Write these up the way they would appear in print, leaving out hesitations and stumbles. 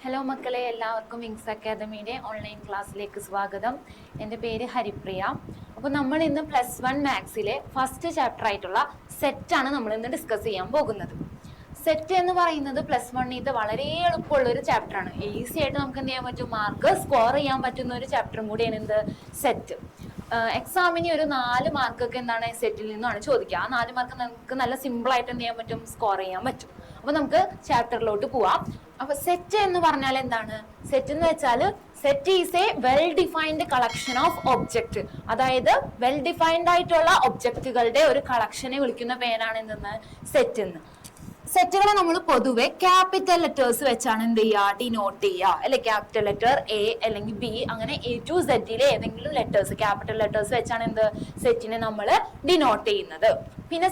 Hello മക്കളെ, എല്ലാവർക്കും wings അക്കാദമിയുടെ ഓൺലൈൻ ക്ലാസ്സിലേക്ക് സ്വാഗതം. എൻ്റെ പേര് ഹരിപ്രിയ. അപ്പോൾ നമ്മൾ ഇന്ന് +1 മാത്സിലെ ഫസ്റ്റ് ചാപ്റ്റർ ആയിട്ടുള്ള സെറ്റാണ് നമ്മൾ ഇന്ന് ഡിസ്കസ് ചെയ്യാൻ പോകുന്നത്. സെറ്റ് എന്ന് പറയുന്നത് +1 വളരെ എളുപ്പമുള്ള ഒരു ചാപ്റ്ററാണ്. ഈസി ആയിട്ട് നമുക്ക് എന്ത് ചെയ്യാൻ പറ്റും, മാർക്ക് സ്കോർ ചെയ്യാൻ പറ്റുന്ന ഒരു ചാപ്റ്ററും കൂടിയാണ് എന്ത് സെറ്റ്. എക്സാമിന് ഒരു 4 മാർക്കൊക്കെ എന്താണ് സെറ്റിൽ നിന്നാണ് ചോദിക്കുക. ആ 4 മാർക്ക് നമുക്ക് നല്ല സിമ്പിൾ ആയിട്ട് എന്ത് ചെയ്യാൻ പറ്റും, സ്കോർ ചെയ്യാൻ പറ്റും. അപ്പൊ നമുക്ക് ചാപ്റ്ററിലോട്ട് പോവാം. അപ്പൊ സെറ്റ് എന്ന് പറഞ്ഞാൽ എന്താണ്? സെറ്റ് എന്ന് വെച്ചാൽ set is A well defined collection of object. അതായത് വെൽ ഡിഫൈൻഡ് ആയിട്ടുള്ള ഒബ്ജക്റ്റുകളുടെ ഒരു കളക്ഷനെ വിളിക്കുന്ന പേരാണ് എന്തെന്ന്, സെറ്റ് എന്ന്. സെറ്റുകളെ നമ്മൾ പൊതുവെ ക്യാപിറ്റൽ ലെറ്റേഴ്സ് വെച്ചാണ് എന്ത് ചെയ്യുക, ഡിനോട്ട് ചെയ്യുക അല്ലെ. ക്യാപിറ്റൽ ലെറ്റർ എ അല്ലെങ്കിൽ ബി, അങ്ങനെ A to Z ഏതെങ്കിലും ലെറ്റേഴ്സ്, ക്യാപിറ്റൽ ലെറ്റേഴ്സ് വെച്ചാണ് എന്ത്, സെറ്റിനെ നമ്മൾ ഡിനോട്ട് ചെയ്യുന്നത്. പിന്നെ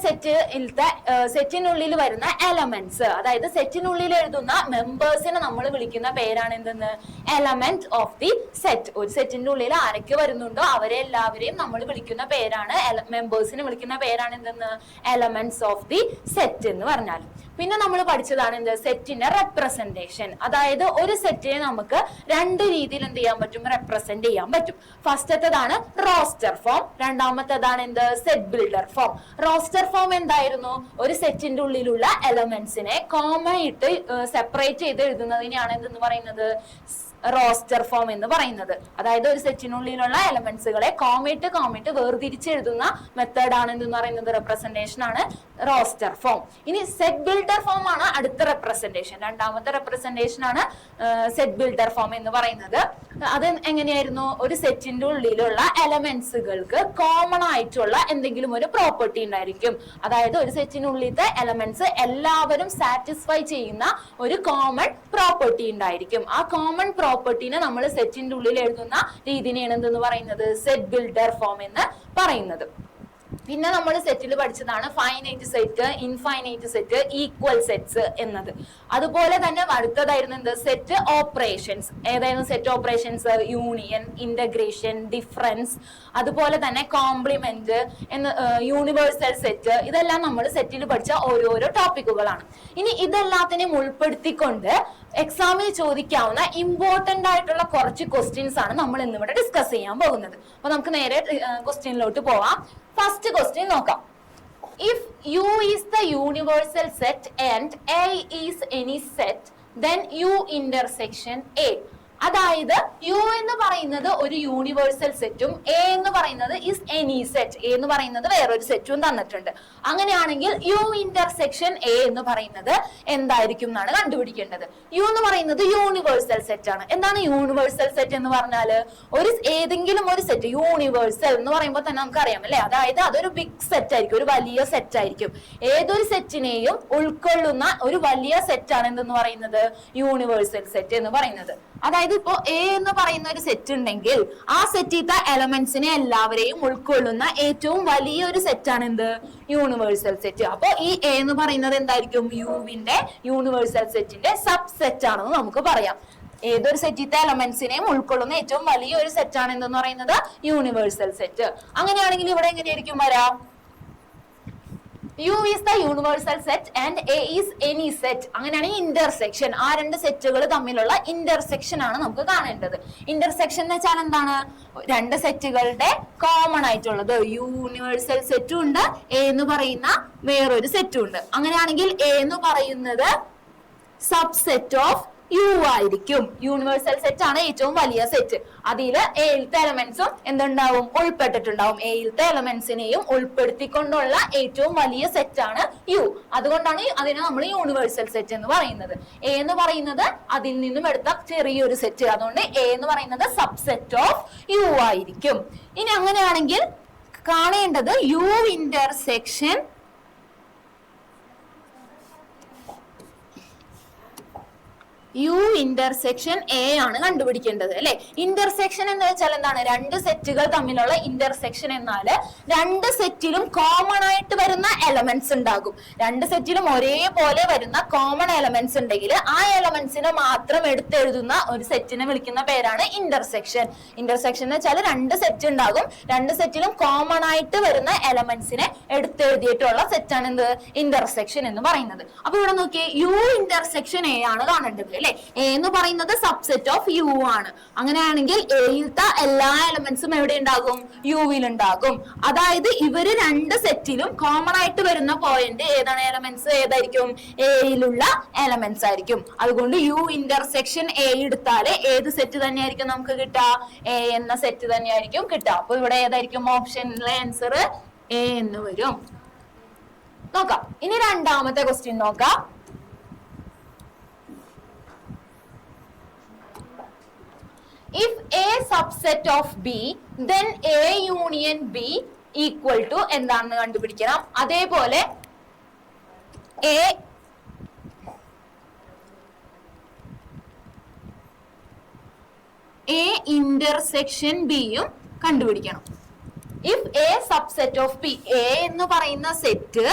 സെറ്റിനുള്ളിൽ വരുന്ന എലമെന്റ്സ്, അതായത് സെറ്റിനുള്ളിൽ എഴുതുന്ന മെമ്പേഴ്സിനെ നമ്മൾ വിളിക്കുന്ന പേരാണ് എന്തെന്ന്, എലമെന്റ് ഓഫ് ദി സെറ്റ്. ഒരു സെറ്റിന്റെ ഉള്ളിൽ ആരൊക്കെ വരുന്നുണ്ടോ അവരെ എല്ലാവരെയും നമ്മൾ വിളിക്കുന്ന പേരാണ്, മെമ്പേഴ്സിനെ വിളിക്കുന്ന പേരാണ് എന്തെന്ന്, എലമെന്റ്സ് ഓഫ് ദി സെറ്റ് എന്ന് പറഞ്ഞാൽ. പിന്നെ നമ്മൾ പഠിച്ചതാണ് എന്ത്, സെറ്റിന്റെ റെപ്രസെന്റേഷൻ. അതായത് ഒരു സെറ്റിനെ നമുക്ക് 2 രീതിയിൽ എന്ത് ചെയ്യാൻ പറ്റും, റെപ്രസെന്റ് ചെയ്യാൻ പറ്റും. ഫസ്റ്റത്തേതാണ് റോസ്റ്റർ ഫോം, രണ്ടാമത്തേതാണ് എന്ത്, set builder form. Roster form എന്തായിരുന്നു? ഒരു സെറ്റിന്റെ ഉള്ളിലുള്ള എലമെന്റ്സിനെ കോമൺ ഇട്ട് സെപ്പറേറ്റ് ചെയ്ത് എഴുതുന്നതിനെയാണ് എന്തെന്ന് പറയുന്നത്, റോസ്റ്റർ ഫോം എന്ന് പറയുന്നത്. അതായത് ഒരു സെറ്റിനുള്ളിലുള്ള എലമെന്റ്സുകളെ കോമിട്ട് വേർതിരിച്ച് എഴുതുന്ന മെത്തേഡാണ് എന്തെന്ന് പറയുന്നത്, റെപ്രസെന്റേഷൻ ആണ് റോസ്റ്റർ ഫോം. ഇനി സെറ്റ് ബിൽഡർ ഫോം ആണ് അടുത്ത റെപ്രസെന്റേഷൻ. രണ്ടാമത്തെ റെപ്രസെന്റേഷൻ ആണ് സെറ്റ് ബിൽഡർ ഫോം എന്ന് പറയുന്നത്. അത് എങ്ങനെയായിരുന്നു? ഒരു സെറ്റിന്റെ ഉള്ളിലുള്ള എലമെന്റ്സുകൾക്ക് കോമൺ ആയിട്ടുള്ള എന്തെങ്കിലും ഒരു പ്രോപ്പർട്ടി ഉണ്ടായിരിക്കും. അതായത് ഒരു സെറ്റിനുള്ളിലത്തെ എലമെന്റ്സ് എല്ലാവരും സാറ്റിസ്ഫൈ ചെയ്യുന്ന ഒരു കോമൺ പ്രോപ്പർട്ടി ഉണ്ടായിരിക്കും. ആ കോമൺ പ്രോപ്പർട്ടിനെ നമ്മൾ സെറ്റിന്റെ ഉള്ളിൽ എഴുതുന്ന രീതിനെയാണ് എന്തെന്ന് പറയുന്നത്, സെറ്റ് ബിൽഡർ ഫോം എന്ന് പറയുന്നത്. പിന്നെ നമ്മൾ സെറ്റിൽ പഠിച്ചതാണ് finite set, infinite set, equal sets എന്നത്. അതുപോലെ തന്നെ അടുത്തതായിരുന്നു എന്ത്, സെറ്റ് ഓപ്പറേഷൻസ്. ഏതായിരുന്നു set operations? Union, integration, difference, അതുപോലെ തന്നെ കോംപ്ലിമെന്റ്, യൂണിവേഴ്സൽ സെറ്റ്. ഇതെല്ലാം നമ്മൾ സെറ്റിൽ പഠിച്ച ഓരോരോ ടോപ്പിക്കുകളാണ്. ഇനി ഇതെല്ലാത്തിനെയും ഉൾപ്പെടുത്തിക്കൊണ്ട് എക്സാമിൽ ചോദിക്കാവുന്ന ഇമ്പോർട്ടന്റ് ആയിട്ടുള്ള കുറച്ച് ക്വസ്റ്റ്യൻസ് ആണ് നമ്മൾ ഇന്നിവിടെ ഡിസ്കസ് ചെയ്യാൻ പോകുന്നത്. അപ്പൊ നമുക്ക് നേരെ ക്വസ്റ്റ്യനിലോട്ട് പോവാം. ഫസ്റ്റ് ക്വസ്റ്റ്യൻ നോക്കാം. If U is the universal set and A is any set, then U intersection A. അതായത് യു എന്ന് പറയുന്നത് ഒരു യൂണിവേഴ്സൽ സെറ്റും എ എന്ന് പറയുന്നത് ഇസ് എനി സെറ്റ്. എ എന്ന് പറയുന്നത് വേറൊരു സെറ്റും തന്നിട്ടുണ്ട്. അങ്ങനെയാണെങ്കിൽ യു ഇന്റർസെക്ഷൻ എ എന്ന് പറയുന്നത് എന്തായിരിക്കും എന്നാണ് കണ്ടുപിടിക്കേണ്ടത്. യു എന്ന് പറയുന്നത് യൂണിവേഴ്സൽ സെറ്റ് ആണ്. എന്താണ് യൂണിവേഴ്സൽ സെറ്റ് എന്ന് പറഞ്ഞാൽ? ഏതെങ്കിലും ഒരു സെറ്റ്, യൂണിവേഴ്സൽ എന്ന് പറയുമ്പോൾ തന്നെ നമുക്ക് അറിയാം അല്ലെ, അതായത് അതൊരു ബിഗ് സെറ്റ് ആയിരിക്കും, ഒരു വലിയ സെറ്റ് ആയിരിക്കും. ഏതൊരു സെറ്റിനെയും ഉൾക്കൊള്ളുന്ന ഒരു വലിയ സെറ്റ് ആണ് എന്തെന്ന് പറയുന്നത്, യൂണിവേഴ്സൽ സെറ്റ് എന്ന് പറയുന്നത്. അതായത് ഇപ്പോ എ എന്ന് പറയുന്ന ഒരു സെറ്റ് ഉണ്ടെങ്കിൽ ആ സെറ്റിത്തെ എലമെന്റ്സിനെ എല്ലാവരെയും ഉൾക്കൊള്ളുന്ന ഏറ്റവും വലിയ ഒരു സെറ്റാണ് എന്ത്, യൂണിവേഴ്സൽ സെറ്റ്. അപ്പൊ ഈ എ എന്ന് പറയുന്നത് എന്തായിരിക്കും, യുവിന്റെ യൂണിവേഴ്സൽ സെറ്റിന്റെ സബ് സെറ്റ് ആണെന്ന് നമുക്ക് പറയാം. ഏതൊരു സെറ്റിത്തെ എലമെന്റ്സിനെയും ഉൾക്കൊള്ളുന്ന ഏറ്റവും വലിയ ഒരു സെറ്റാണ് എന്തെന്ന് പറയുന്നത്, യൂണിവേഴ്സൽ സെറ്റ്. അങ്ങനെയാണെങ്കിൽ ഇവിടെ എങ്ങനെയായിരിക്കും വരാം? U is the universal set and A is any set. അങ്ങനെയാണെങ്കിൽ ഇന്റർസെക്ഷൻ, ആ 2 സെറ്റുകൾ തമ്മിലുള്ള ഇന്റർസെക്ഷൻ ആണ് നമുക്ക് കാണേണ്ടത്. ഇന്റർസെക്ഷൻ എന്ന് വെച്ചാൽ എന്താണ്? 2 സെറ്റുകളുടെ കോമൺ ആയിട്ടുള്ളത് യൂണിവേഴ്സൽ സെറ്റും ഉണ്ട്, എ എന്ന് പറയുന്ന വേറൊരു സെറ്റും ഉണ്ട്. അങ്ങനെയാണെങ്കിൽ എ എന്ന് പറയുന്നത് സബ്സെറ്റ് ഓഫ് യു ആയിരിക്കും. യൂണിവേഴ്സൽ സെറ്റ് ആണ് ഏറ്റവും വലിയ സെറ്റ്. അതില് എയിലത്തെ എലമെന്റ്സും എന്തുണ്ടാവും, ഉൾപ്പെട്ടിട്ടുണ്ടാവും. എയിലത്തെ എലമെന്റ്സിനെയും ഉൾപ്പെടുത്തിക്കൊണ്ടുള്ള ഏറ്റവും വലിയ സെറ്റ് ആണ് യു. അതുകൊണ്ടാണ് അതിനെ നമ്മൾ യൂണിവേഴ്സൽ സെറ്റ് എന്ന് പറയുന്നത്. എ എന്ന് പറയുന്നത് അതിൽ നിന്നും എടുത്ത ചെറിയൊരു സെറ്റ്. അതുകൊണ്ട് എ എന്ന് പറയുന്നത് സബ്സെറ്റ് ഓഫ് യു ആയിരിക്കും. ഇനി അങ്ങനെയാണെങ്കിൽ കാണേണ്ടത് U intersection U intersection A ആണ് കണ്ടുപിടിക്കേണ്ടത് അല്ലെ. ഇന്റർസെക്ഷൻ എന്ന് വെച്ചാൽ എന്താണ്? 2 സെറ്റുകൾ തമ്മിലുള്ള ഇന്റർസെക്ഷൻ എന്നാല് 2 സെറ്റിലും കോമൺ ആയിട്ട് വരുന്ന എലമെന്റ്സ് ഉണ്ടാകും. 2 സെറ്റിലും ഒരേപോലെ വരുന്ന കോമൺ എലമെന്റ്സ് ഉണ്ടെങ്കിൽ ആ എലമെന്റ്സിനെ മാത്രം എടുത്തെഴുതുന്ന ഒരു സെറ്റിനെ വിളിക്കുന്ന പേരാണ് ഇന്റർസെക്ഷൻ. ഇന്റർസെക്ഷൻ എന്ന് വെച്ചാൽ 2 സെറ്റ് ഉണ്ടാകും, 2 സെറ്റിലും കോമൺ ആയിട്ട് വരുന്ന എലമെന്റ്സിനെ എടുത്തെഴുതിയിട്ടുള്ള സെറ്റാണ് എന്ത്, ഇന്റർസെക്ഷൻ എന്ന് പറയുന്നത്. അപ്പൊ ഇവിടെ നോക്കിയേ, യു ഇന്റർസെക്ഷൻ എ ആണ് കാണേണ്ടത്. അല്ലെ. എ എന്ന് പറയുന്നത് സബ്സെറ്റ് ഓഫ് യു ആണ്. അങ്ങനെയാണെങ്കിൽ എയിലത്തെ എല്ലാ എലമെന്റ്സും എവിടെ ഉണ്ടാകും? യുവിൽ ഉണ്ടാകും. അതായത് ഇവര് രണ്ട് സെറ്റിലും കോമൺ ആയിട്ട് വരുന്ന പോയിന്റ് ഏതാണ്? എലമെന്റ്സ് ഏതായിരിക്കും? എയിലുള്ള എലമെന്റ്സ് ആയിരിക്കും. അതുകൊണ്ട് യു ഇന്റർസെക്ഷൻ എ എടുത്താല് ഏത് സെറ്റ് തന്നെയായിരിക്കും നമുക്ക് കിട്ടുക? എ എന്ന സെറ്റ് തന്നെയായിരിക്കും കിട്ടുക. അപ്പൊ ഇവിടെ ഏതായിരിക്കും ഓപ്ഷനിലെ ആൻസർ? എ എന്ന് വരും. നോക്കാം. ഇനി രണ്ടാമത്തെ ക്വസ്റ്റ്യൻ നോക്കാം. If A subset of B, then A union B equal to എന്താണെന്ന് കണ്ടുപിടിക്കണം. അതേപോലെ A intersection B യും കണ്ടുപിടിക്കണം. If A subset of B, A എന്ന് പറയുന്ന സെറ്റ്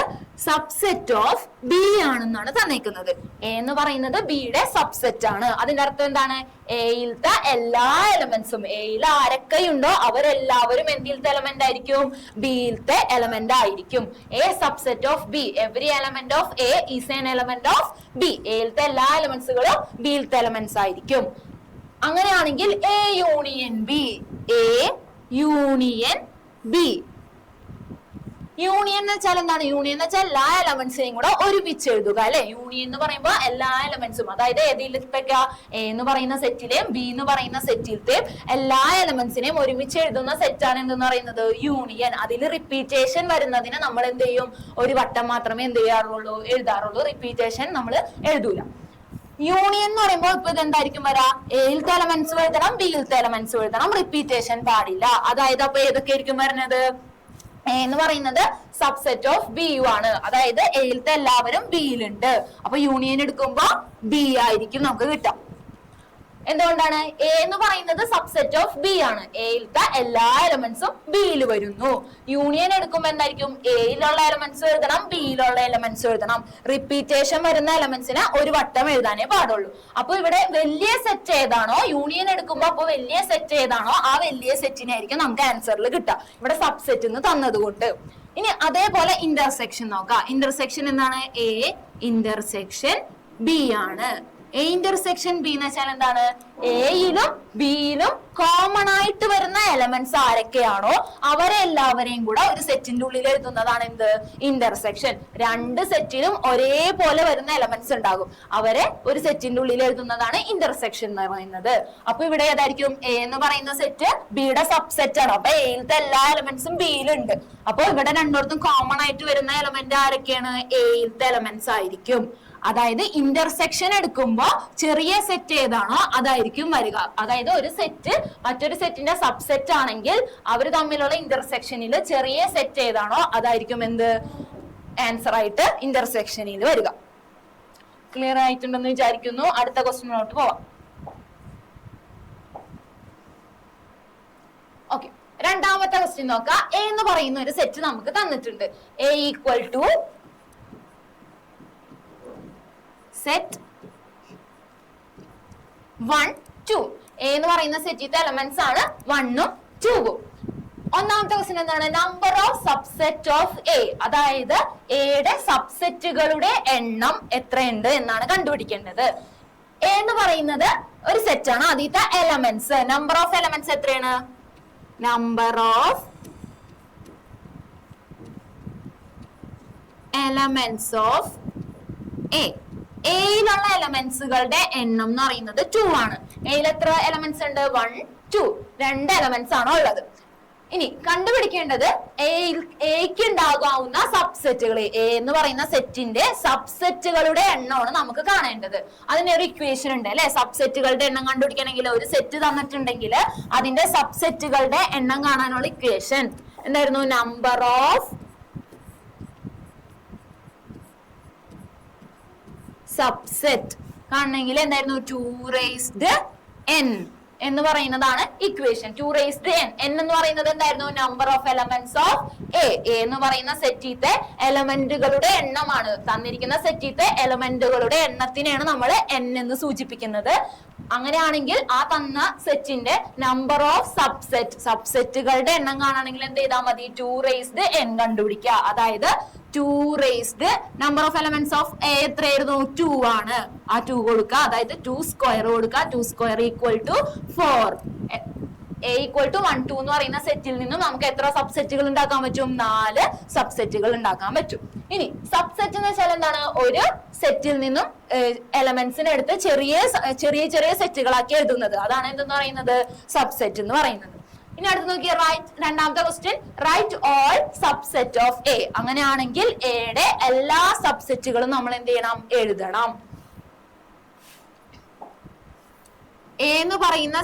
സബ്സെറ്റ് ഓഫ് ബി ആണെന്നാണ് തന്നേക്കുന്നത്. എ എന്ന് പറയുന്നത് ബിയുടെ സബ്സെറ്റ് ആണ്. അതിന്റെ അർത്ഥം എന്താണ്? എയിലത്തെ എല്ലാ എലമെന്റ്സും, എയിൽ ആരൊക്കെയുണ്ടോ അവരെല്ലാവരും എന്തിലത്തെ എലമെന്റ് ആയിരിക്കും? ബിയിലത്തെ എലമെന്റ് ആയിരിക്കും. A subset of B, every element of A is an element of B. എയിലത്തെ എല്ലാ എലമെന്റ്സുകളും ബിയിലത്തെ എലമെന്റ്സ് ആയിരിക്കും. അങ്ങനെയാണെങ്കിൽ A union B, A union B. Union എന്ന് വെച്ചാൽ എന്താണ്? യൂണിയൻ എന്ന് വെച്ചാൽ എല്ലാ എലമെന്റ്സിനെയും കൂടെ ഒരുമിച്ച് എഴുതുക അല്ലെ. യൂണിയൻ എന്ന് പറയുമ്പോൾ എല്ലാ എലമെന്റ്സും, അതായത് ഏതിലൊക്കെ എ എന്ന് പറയുന്ന സെറ്റിലെയും ബി എന്ന് പറയുന്ന സെറ്റിലത്തെയും എല്ലാ എലമെന്റ്സിനെയും ഒരുമിച്ച് എഴുതുന്ന സെറ്റാണ് എന്തെന്ന് പറയുന്നത്? യൂണിയൻ. അതിൽ റിപ്പീറ്റേഷൻ വരുന്നതിന് നമ്മൾ എന്ത് ചെയ്യും? ഒരു വട്ടം മാത്രമേ എന്ത് ചെയ്യാറുള്ളൂ? എഴുതാറുള്ളൂ. റിപ്പീറ്റേഷൻ നമ്മൾ എഴുതൂല. യൂണിയൻ എന്ന് പറയുമ്പോൾ ഇപ്പൊ ഇതെന്തായിരിക്കും വരാ? എയിലത്തെ എലമെന്റ്സ് എഴുതണം, ബിയിലത്തെ എലമെന്റ്സ് എഴുതണം, റിപ്പീറ്റേഷൻ പാടില്ല. അതായത് അപ്പൊ ഏതൊക്കെ ആയിരിക്കും വരുന്നത്? എ എന്ന് പറയുന്നത് സബ്സെറ്റ് ഓഫ് ബി യു ആണ്. അതായത് എയിലത്തെ എല്ലാവരും ബിയിലുണ്ട്. അപ്പൊ യൂണിയൻ എടുക്കുമ്പോ ബി ആയിരിക്കും നമുക്ക് കിട്ടാം. എന്തുകൊണ്ടാണ്? എ എന്ന് പറയുന്നത് സബ്സെറ്റ് ഓഫ് ബി ആണ്. എയിലത്തെ എല്ലാ എലമെന്റ്സും ബിയിൽ വരുന്നു. യൂണിയൻ എടുക്കുമ്പോൾ എന്തായിരിക്കും? എയിലുള്ള എലമെന്റ്സ് എഴുതണം, ബിയിലുള്ള എലമെന്റ്സ് എഴുതണം. റിപ്പീറ്റേഷൻ വരുന്ന എലമെന്റ്സിനെ ഒരു വട്ടം എഴുതാനേ പാടുള്ളൂ. അപ്പൊ ഇവിടെ വലിയ സെറ്റ് ഏതാണോ, യൂണിയൻ എടുക്കുമ്പോൾ അപ്പൊ വലിയ സെറ്റ് ഏതാണോ ആ വലിയ സെറ്റിനായിരിക്കും നമുക്ക് ആൻസറിൽ കിട്ടുക, ഇവിടെ സബ്സെറ്റ് എന്ന് തന്നതുകൊണ്ട്. ഇനി അതേപോലെ ഇന്റർസെക്ഷൻ നോക്കാം. ഇന്റർസെക്ഷൻ എന്താണ്? എ ഇന്റർസെക്ഷൻ ബി ആണ്. എ ഇന്റർസെക്ഷൻ ബി എന്ന് വെച്ചാൽ എന്താണ്? എയിലും ബിയിലും കോമൺ ആയിട്ട് വരുന്ന എലമെന്റ്സ് ആരൊക്കെയാണോ അവരെ എല്ലാവരെയും കൂടെ ഒരു സെറ്റിന്റെ ഉള്ളിൽ എഴുതുന്നതാണ് എന്ത്? ഇന്റർസെക്ഷൻ. രണ്ട് സെറ്റിലും ഒരേപോലെ വരുന്ന എലമെന്റ്സ് ഉണ്ടാകും, അവരെ ഒരു സെറ്റിന്റെ ഉള്ളിൽ എഴുതുന്നതാണ് ഇന്റർസെക്ഷൻ എന്ന് പറയുന്നത്. അപ്പൊ ഇവിടെ ഏതായിരിക്കും? എ എന്ന് പറയുന്ന സെറ്റ് ബിയുടെ സബ്സെറ്റ് ആണ്. അപ്പൊ എയിലത്തെ എല്ലാ എലമെന്റ്സും ബിയിലുണ്ട്. അപ്പൊ ഇവിടെ രണ്ടിടത്തും കോമൺ ആയിട്ട് വരുന്ന എലമെന്റ് ആരൊക്കെയാണ്? എയിലത്തെ എലമെന്റ്സ് ആയിരിക്കും. അതായത് ഇന്റർസെക്ഷൻ എടുക്കുമ്പോ ചെറിയ സെറ്റ് ഏതാണോ അതായിരിക്കും വരിക. അതായത് ഒരു സെറ്റ് മറ്റൊരു സെറ്റിന്റെ സബ്സെറ്റ് ആണെങ്കിൽ അവർ തമ്മിലുള്ള ഇന്റർസെക്ഷനിൽ ചെറിയ സെറ്റ് ഏതാണോ അതായിരിക്കും എന്ത്? ആൻസർ ആയിട്ട് ഇന്റർസെക്ഷനിൽ വരിക. ക്ലിയർ ആയിട്ടുണ്ടെന്ന് വിചാരിക്കുന്നു. അടുത്ത ക്വസ്റ്റ്യനിലോട്ട് പോവാം. ഓക്കെ, രണ്ടാമത്തെ ക്വസ്റ്റ്യൻ നോക്കാം. എ എന്ന് പറയുന്ന ഒരു സെറ്റ് നമുക്ക് തന്നിട്ടുണ്ട്. A equal to set 1 2. A എന്ന് പറയുന്ന സെറ്റിന്റെ എലമെന്റ്സ് ആണ് 1 ഉം 2 ഉം. ഒന്നാമത്തെ ക്വസ്റ്റ്യൻ എന്താണ്? Number of subset of A, അതായത് എയുടെ സബ്സെറ്റുകളുടെ എണ്ണം എത്രയുണ്ട് എന്നാണ് കണ്ടുപിടിക്കേണ്ടത്. എ എന്ന് പറയുന്നത് ഒരു സെറ്റ് ആണ്. ആദ്യത്തെ എലമെന്റ്സ്, നമ്പർ ഓഫ് എലമെന്റ്സ് എത്രയാണ്? Number of elements of A. എയിലുള്ള എലമെന്റ്സുകളുടെ എണ്ണം എന്ന് പറയുന്നത് 2 ആണ്. എയിൽ എത്ര എലമെന്റ്സ് ഉണ്ട്? 1 2, 2 എലമെന്റ്സ് ആണോ ഉള്ളത്. ഇനി കണ്ടുപിടിക്കേണ്ടത് എക്ക് ഉണ്ടാകാവുന്ന സബ്സെറ്റുകൾ. എ എന്ന് പറയുന്ന സെറ്റിന്റെ സബ്സെറ്റുകളുടെ എണ്ണമാണ് നമുക്ക് കാണേണ്ടത്. അതിന് ഒരു ഇക്വേഷൻ ഉണ്ട് അല്ലെ. സബ്സെറ്റുകളുടെ എണ്ണം കണ്ടുപിടിക്കണമെങ്കിൽ ഒരു സെറ്റ് തന്നിട്ടുണ്ടെങ്കിൽ അതിന്റെ സബ്സെറ്റുകളുടെ എണ്ണം കാണാനുള്ള ഇക്വേഷൻ എന്തായിരുന്നു? നമ്പർ ഓഫ് സബ്സെറ്റ് കാണണമെങ്കിൽ എന്തായിരുന്നു? 2 raised n എന്ന് പറയുന്നതാണ് ഇക്വേഷൻ. 2 raised n. n എന്ന് പറയുന്നത് എന്തായിരുന്നു? Number of elements of A. A എന്ന് പറയുന്ന സെറ്റിത്തെ എലമെന്റുകളുടെ എണ്ണമാണ്. തന്നിരിക്കുന്ന സെറ്റിത്തെ എലമെന്റുകളുടെ എണ്ണത്തിനെയാണ് നമ്മൾ n എന്ന് സൂചിപ്പിക്കുന്നത്. അങ്ങനെയാണെങ്കിൽ ആ തന്ന സെറ്റിന്റെ നമ്പർ ഓഫ് സബ്സെറ്റുകളുടെ എണ്ണം കാണാണെങ്കിൽ എന്ത് ചെയ്താൽ മതി? 2 raised n കണ്ടുപിടിക്കുക. അതായത് 2 raised number of elements of A എത്രയായിരുന്നു 2 ആണ്. ആ 2 കൊടുക്കുക, അതായത് 2 സ്ക്വയർ കൊടുക്കുക. 2 square equal to 4. A equal to 1 2 എന്ന് പറയുന്ന സെറ്റിൽ നിന്നും നമുക്ക് എത്ര സബ്സെറ്റുകൾ ഉണ്ടാക്കാൻ പറ്റും? 4 സബ്സെറ്റുകൾ ഉണ്ടാക്കാൻ പറ്റും. ഇനി സബ്സെറ്റ് എന്ന് വെച്ചാൽ എന്താണ്? ഒരു സെറ്റിൽ നിന്നും എലമെന്റ്സിനെ എടുത്ത് ചെറിയ ചെറിയ സെറ്റുകളാക്കി എഴുതുന്നത്. അതാണ് എന്തെന്ന് പറയുന്നത്? സബ്സെറ്റ് എന്ന് പറയുന്നത്. ഇനി അടുത്ത് നോക്കിയ രണ്ടാമത്തെ question, write all subset of A. അങ്ങനെയാണെങ്കിൽ എയുടെ എല്ലാ സബ്സെറ്റുകളും നമ്മൾ എന്ത് ചെയ്യണം? എഴുതണം. എ എന്ന് പറയുന്ന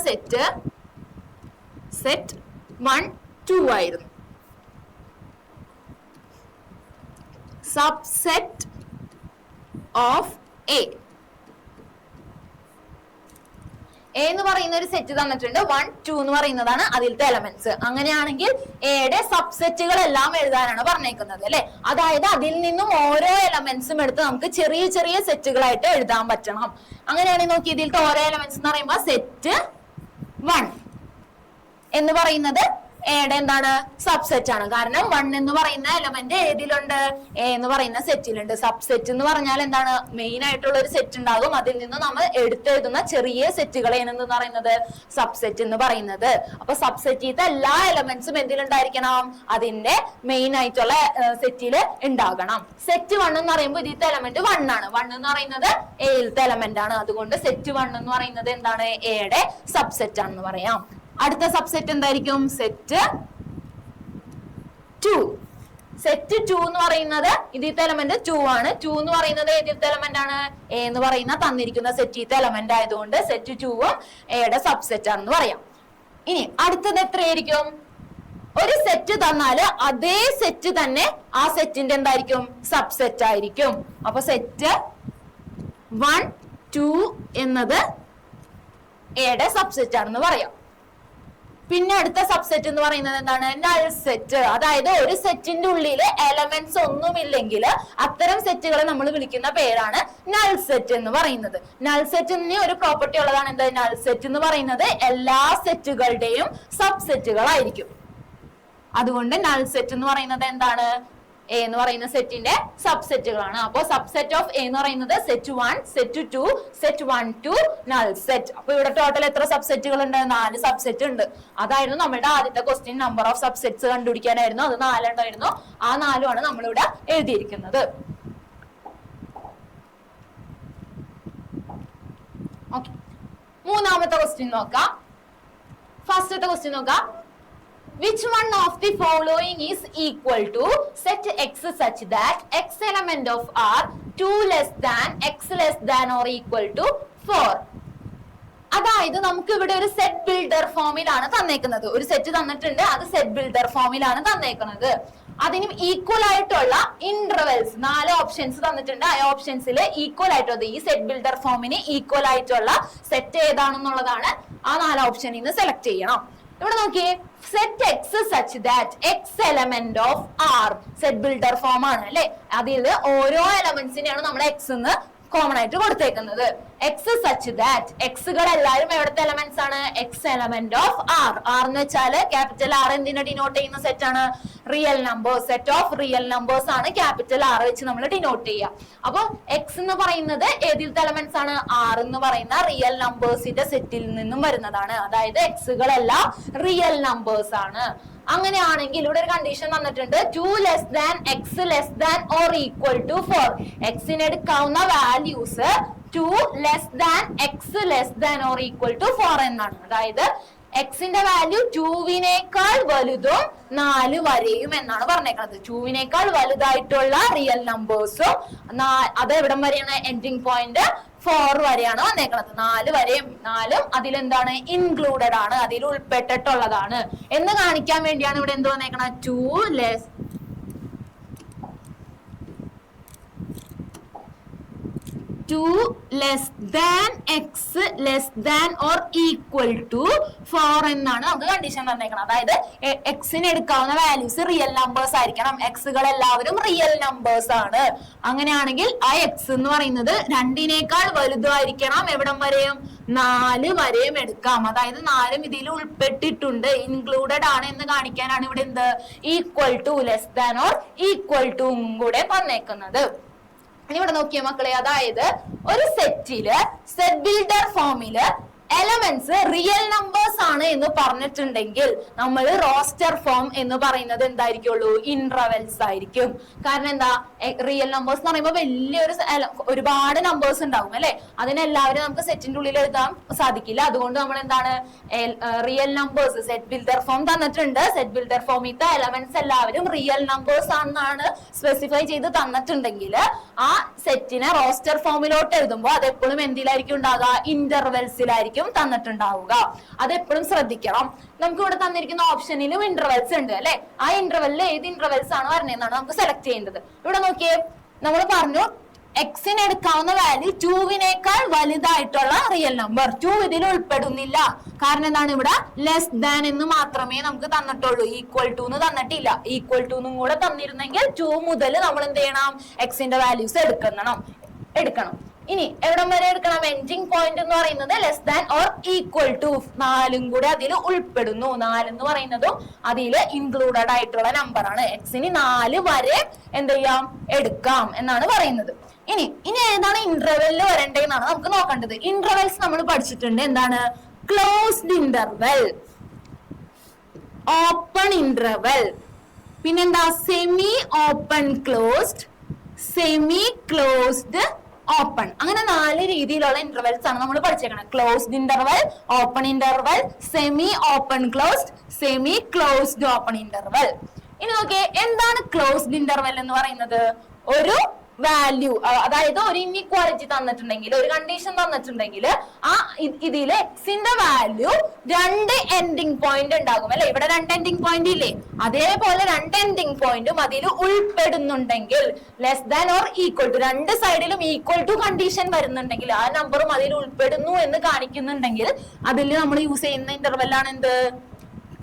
സെറ്റ് 1 2 ആയിരുന്നു. സബ്സെറ്റ് ഓഫ് എ എന്ന് പറയുന്ന ഒരു സെറ്റ് തന്നിട്ടുണ്ട്. 1 2 എന്ന് പറയുന്നതാണ് അതിലത്തെ എലമെന്റ്സ്. അങ്ങനെയാണെങ്കിൽ എയുടെ സബ്സെറ്റുകൾ എല്ലാം എഴുതാനാണ് പറഞ്ഞേക്കുന്നത് അല്ലെ. അതായത് അതിൽ നിന്നും ഓരോ എലമെന്റ്സും എടുത്ത് നമുക്ക് ചെറിയ ചെറിയ സെറ്റുകളായിട്ട് എഴുതാൻ പറ്റണം. അങ്ങനെയാണെങ്കിൽ നോക്കി, ഇതിലത്തെ ഓരോ എലമെന്റ്സ് എന്ന് പറയുമ്പോൾ സെറ്റ് 1 എന്ന് പറയുന്നത് എയുടെ എന്താണ്? സബ്സെറ്റ് ആണ്. കാരണം 1 എന്ന് പറയുന്ന എലമെന്റ് ഏതിലുണ്ട്? എ എന്ന് പറയുന്ന സെറ്റിലുണ്ട്. സബ്സെറ്റ് എന്ന് പറഞ്ഞാൽ എന്താണ്? മെയിൻ ആയിട്ടുള്ള ഒരു സെറ്റ് ഉണ്ടാകും, അതിൽ നിന്ന് നമ്മൾ എടുത്തെഴുതുന്ന ചെറിയ സെറ്റുകളെ എന്ന് പറയുന്നത് സബ്സെറ്റ് എന്ന് പറയുന്നത്. അപ്പൊ സബ്സെറ്റിലത്തെ എല്ലാ എലമെന്റ്സും എന്തിലുണ്ടായിരിക്കണം? അതിന്റെ മെയിൻ ആയിട്ടുള്ള സെറ്റില് ഉണ്ടാകണം. സെറ്റ് 1 എന്ന് പറയുമ്പോൾ ഇതിലത്തെ എലമെന്റ് 1 ആണ്. 1 എന്ന് പറയുന്നത് എയിലത്തെ എലമെന്റ് ആണ്. അതുകൊണ്ട് സെറ്റ് 1 എന്ന് പറയുന്നത് എന്താണ്? എയുടെ സബ്സെറ്റ് ആണെന്ന് പറയാം. അടുത്ത സബ്സെറ്റ് എന്തായിരിക്കും? സെറ്റ് 2. സെറ്റ് 2 എന്ന് പറയുന്നത് ഇതിലത്തെ എലമെന്റ് 2 ആണ്. 2 എന്ന് പറയുന്നത് ഏതിലത്തെ എലമെന്റ് ആണ്? എ എന്ന് പറയുന്ന തന്നിരിക്കുന്ന സെറ്റിലത്തെ എലമെന്റ് ആയതുകൊണ്ട് സെറ്റ് 2ഉം എയുടെ സബ്സെറ്റ് ആണെന്ന് പറയാം. ഇനി അടുത്തത് എത്രയായിരിക്കും? ഒരു സെറ്റ് തന്നാല് അതേ സെറ്റ് തന്നെ ആ സെറ്റിന്റെ എന്തായിരിക്കും? സബ്സെറ്റ് ആയിരിക്കും. അപ്പൊ സെറ്റ് 1 2 എന്നത് എയുടെ സബ്സെറ്റ് ആണെന്ന് പറയാം. പിന്നെ അടുത്ത സബ്സെറ്റ് എന്ന് പറയുന്നത് എന്താണ്? Null set. അതായത് ഒരു സെറ്റിന്റെ ഉള്ളിൽ എലമെന്റ്സ് ഒന്നുമില്ലെങ്കിൽ അത്തരം സെറ്റുകളെ നമ്മൾ വിളിക്കുന്ന പേരാണ് നൾ സെറ്റ് എന്ന് പറയുന്നത്. നൾ സെറ്റിന് ഒരു പ്രോപ്പർട്ടി ഉള്ളതാണ്. എന്ത്? നൾ സെറ്റ് എന്ന് പറയുന്നത് എല്ലാ സെറ്റുകളുടെയും സബ്സെറ്റുകളായിരിക്കും. അതുകൊണ്ട് നൾ സെറ്റ് എന്ന് പറയുന്നത് എന്താണ്? എ എന്ന് പറയുന്ന സെറ്റിന്റെ സബ്സെറ്റുകളാണ്. അപ്പൊ സബ്സെറ്റ് ഓഫ് എ എന്ന് പറയുന്നത് set 1 set 2 set 1 2 null set. അപ്പൊ ഇവിടെ ടോട്ടൽ എത്ര സബ്സെറ്റുകൾ ഉണ്ട്? 4 സബ്സെറ്റ് ഉണ്ട്. അതായിരുന്നു നമ്മുടെ ആദ്യത്തെ ക്വസ്റ്റ്യൻ. നമ്പർ ഓഫ് സബ്സെറ്റ്സ് കണ്ടുപിടിക്കാനായിരുന്നു. അത് 4 ഉണ്ടായിരുന്നു. ആ 4 ആണ് നമ്മളിവിടെ എഴുതിയിരിക്കുന്നത്. ഓക്കെ, മൂന്നാമത്തെ ക്വസ്റ്റ്യൻ നോക്കാം. ഫസ്റ്റത്തെ ക്വസ്റ്റ്യൻ നോക്കാം. Which one of the following is equal to set x such that x element of R 2 less than x less than or equal to 4? അതായത് നമുക്ക് ഇവിടെ ഒരു സെറ്റ് ബിൽഡർ ഫോമിലാണ് തന്നേക്കുന്നത്. ഒരു സെറ്റ് തന്നിട്ടുണ്ട്, അത് സെറ്റ് ബിൽഡർ ഫോമിലാണ് തന്നേക്കുന്നത്. അതിന് ഈക്വൽ ആയിട്ടുള്ള ഇന്റർവെൽസ് 4 ഓപ്ഷൻസ് തന്നിട്ടുണ്ട്. ആ ഓപ്ഷൻസിൽ ഈക്വൽ ആയിട്ടുള്ളത് ഈ സെറ്റ് ബിൽഡർ ഫോമിന് ഈക്വൽ ആയിട്ടുള്ള സെറ്റ് ഏതാണെന്നുള്ളതാണ് ആ 4 ഓപ്ഷനിൽ നിന്ന് സെലക്ട് ചെയ്യണം. ഇവിടെ നോക്കിയേ, set x such that x element of R set builder form ആണ് അല്ലെ. അതിൽ ഓരോ എലമെന്റ്സിനെയാണ് നമ്മൾ എക്സ് എന്ന് കോമൺ ആയിട്ട് കൊടുത്തേക്കുന്നത്. എക്സ് സച്ച് ദാറ്റ് എക്സുകൾ എല്ലാവരും എവിടുത്തെ എലമെന്റ്സ് ആണ്? X element of R. R എന്ന് വെച്ചാൽ ക്യാപിറ്റൽ ആർ എന്തിനെ ഡിനോട്ട് ചെയ്യുന്ന സെറ്റ് ആണ്? Real numbers. Set of real numbers ആണ് ക്യാപിറ്റൽ ആർ വെച്ച് നമ്മൾ ഡിനോട്ട് ചെയ്യുക. അപ്പൊ എക്സ് എന്ന് പറയുന്നത് ഏതിലത്തെ എലമെന്റ്സ് ആണ്? ആർ എന്ന് പറയുന്ന റിയൽ നമ്പേഴ്സിന്റെ സെറ്റിൽ നിന്നും വരുന്നതാണ്. അതായത് എക്സുകളെല്ലാം റിയൽ നമ്പേഴ്സ് ആണ്. അങ്ങനെയാണെങ്കിൽ ഇവിടെ ഒരു കണ്ടീഷൻ തന്നിട്ടുണ്ട്, 2 less than x less than or equal to 4. എക്സിന് എടുക്കാവുന്ന values 2 less than x less than or equal to 4 എന്നാണ്. അതായത് എക്സിന്റെ വാല്യൂ 2വിനേക്കാൾ വലുതും 4 വരെയും എന്നാണ് പറഞ്ഞേക്കുന്നത്. 2വിനേക്കാൾ വലുതായിട്ടുള്ള റിയൽ നമ്പേഴ്സും അത് എവിടം വരെയാണ്? എൻഡിങ് പോയിന്റ് 4 വരെയാണ് വന്നേക്കുന്നത്. 4 വരെയും 4ഉം അതിലെന്താണ്? ഇൻക്ലൂഡഡ് ആണ്, അതിൽ ഉൾപ്പെട്ടിട്ടുള്ളതാണ് എന്ന് കാണിക്കാൻ വേണ്ടിയാണ് ഇവിടെ എന്ത് വന്നേക്കുന്നത്? 2 2 less than x less than or equal to 4 എന്നാണ് നമുക്ക് കണ്ടീഷൻ തന്നേക്കണം. അതായത് എക്സിന് എടുക്കാവുന്ന വാല്യൂസ് റിയൽ നമ്പേഴ്സ് ആയിരിക്കണം. എക്സുകൾ എല്ലാവരും റിയൽ നമ്പേഴ്സ് ആണ്. അങ്ങനെയാണെങ്കിൽ ആ എക്സ് എന്ന് പറയുന്നത് 2 വലുതായിരിക്കണം. എവിടം വരെയും 4 വരെയും എടുക്കാം. അതായത് 4 ഇതിൽ ഉൾപ്പെട്ടിട്ടുണ്ട്, ഇൻക്ലൂഡഡ് ആണ് എന്ന് കാണിക്കാനാണ് ഇവിടെ എന്ത് equal to less than or equal to കൂടെ പറഞ്ഞേക്കുന്നത്. ഇനി ഇവിടെ നോക്കിയ മക്കളെ, അതായത് ഒരു സെറ്റില് സെറ്റ് ബിൽഡർ ഫോമില് എലമെന്റ്സ് റിയൽ നമ്പേഴ്സ് ആണ് എന്ന് പറഞ്ഞിട്ടുണ്ടെങ്കിൽ നമ്മൾ റോസ്റ്റർ ഫോം എന്ന് പറയുന്നത് എന്തായിരിക്കുള്ളൂ? ഇന്റർവെൽസ് ആയിരിക്കും. കാരണം എന്താ, റിയൽ നമ്പേഴ്സ് എന്ന് പറയുമ്പോൾ വലിയൊരു ഒരുപാട് നമ്പേഴ്സ് ഉണ്ടാവും അല്ലെ, അതിനെല്ലാവരും നമുക്ക് സെറ്റിന്റെ ഉള്ളിൽ എഴുതാൻ സാധിക്കില്ല. അതുകൊണ്ട് നമ്മൾ എന്താണ് real numbers set builder form തന്നിട്ടുണ്ട്. സെറ്റ് ബിൽഡർ ഫോമിലത്തെ എലമെന്റ്സ് എല്ലാവരും റിയൽ നമ്പേഴ്സ് ആണെന്നാണ് സ്പെസിഫൈ ചെയ്ത് തന്നിട്ടുണ്ടെങ്കിൽ ആ സെറ്റിനെ റോസ്റ്റർ ഫോമിലോട്ട് എഴുതുമ്പോൾ അത് എപ്പോഴും എന്തിലായിരിക്കും ഉണ്ടാകുക? ഇന്റർവെൽസിലായിരിക്കും തന്നിട്ടുണ്ടാവുക. അതെപ്പോഴും ശ്രദ്ധിക്കണം. നമുക്ക് ഇവിടെ തന്നിരിക്കുന്ന ഓപ്ഷനിലും ഇന്റർവെൽസ് ഉണ്ട് അല്ലെ. ആ ഇന്റർവെല്ലിൽ ഏത് ഇന്റർവെൽസ് ആണ് വരുന്നതെന്നാണ് നമുക്ക് സെലക്ട് ചെയ്യേണ്ടത്. ഇവിടെ നോക്കിയേ, നമ്മൾ പറഞ്ഞു എക്സിന് എടുക്കാവുന്ന വാല്യൂ 2 വലുതായിട്ടുള്ള റിയൽ നമ്പർ. 2 ഇതിൽ ഉൾപ്പെടുന്നില്ല. കാരണം എന്താണ്, ഇവിടെ ലെസ് ദാൻ എന്ന് മാത്രമേ നമുക്ക് തന്നിട്ടുള്ളൂ, ഈക്വൽ ടു എന്ന് തന്നിട്ടില്ല. ഈക്വൽ ടു എന്നും കൂടെ തന്നിരുന്നെങ്കിൽ 2 മുതൽ നമ്മൾ എന്ത് ചെയ്യണം? എക്സിന്റെ വാല്യൂസ് എടുക്കണം. ഇനി എവിടം വരെ എടുക്കണം? എൻഡിങ് പോയിന്റ് എന്ന് പറയുന്നത് less than or equal to 4 കൂടെ അതിൽ ഉൾപ്പെടുന്നു. 4 എന്ന് പറയുന്നതും അതിൽ ഇൻക്ലൂഡഡ് ആയിട്ടുള്ള നമ്പർ ആണ്. എക്സിന് 4 വരെ എന്ത് ചെയ്യാം? എടുക്കാം എന്നാണ് പറയുന്നത്. ഇനി ഏതാണ് ഇന്റർവെല്ലിൽ വരേണ്ടതെന്നാണ് നമുക്ക് നോക്കേണ്ടത്. ഇന്റർവെൽസ് നമ്മൾ പഠിച്ചിട്ടുണ്ട്. എന്താണ്? ക്ലോസ്ഡ് ഇന്റർവെൽ, ഓപ്പൺ ഇന്റർവെൽ, പിന്നെന്താ? Semi open closed, semi closed open. അങ്ങനെ 4 രീതിയിലുള്ള ഇന്റർവെൽസ് ആണ് നമ്മൾ പഠിച്ചേക്കണം. Closed interval, open interval, semi open closed, semi closed open interval. ഇനി നോക്കിയേ, എന്താണ് ക്ലോസ്ഡ് ഇന്റർവെൽ എന്ന് പറയുന്നത്? ഒരു വാല്യൂ, അതായത് ഒരു ഇൻഇക്വാലിറ്റി തന്നിട്ടുണ്ടെങ്കിൽ, ഒരു കണ്ടീഷൻ തന്നിട്ടുണ്ടെങ്കിൽ ആ ഇതില് എക്സിന്റെ വാല്യൂ 2 എൻഡിങ് പോയിന്റ് ഉണ്ടാകും അല്ലെ. ഇവിടെ 2 എൻഡിങ് പോയിന്റ് ഇല്ലേ, അതേപോലെ 2 എൻഡിങ് പോയിന്റും അതിൽ ഉൾപ്പെടുന്നുണ്ടെങ്കിൽ, less than or equal to, 2 സൈഡിലും ഈക്വൽ ടു കണ്ടീഷൻ വരുന്നുണ്ടെങ്കിൽ, ആ നമ്പറും അതിൽ ഉൾപ്പെടുന്നു എന്ന് കാണിക്കുന്നുണ്ടെങ്കിൽ അതിൽ നമ്മൾ യൂസ് ചെയ്യുന്ന ഇന്റർവെല്ലാണ് എന്ത്?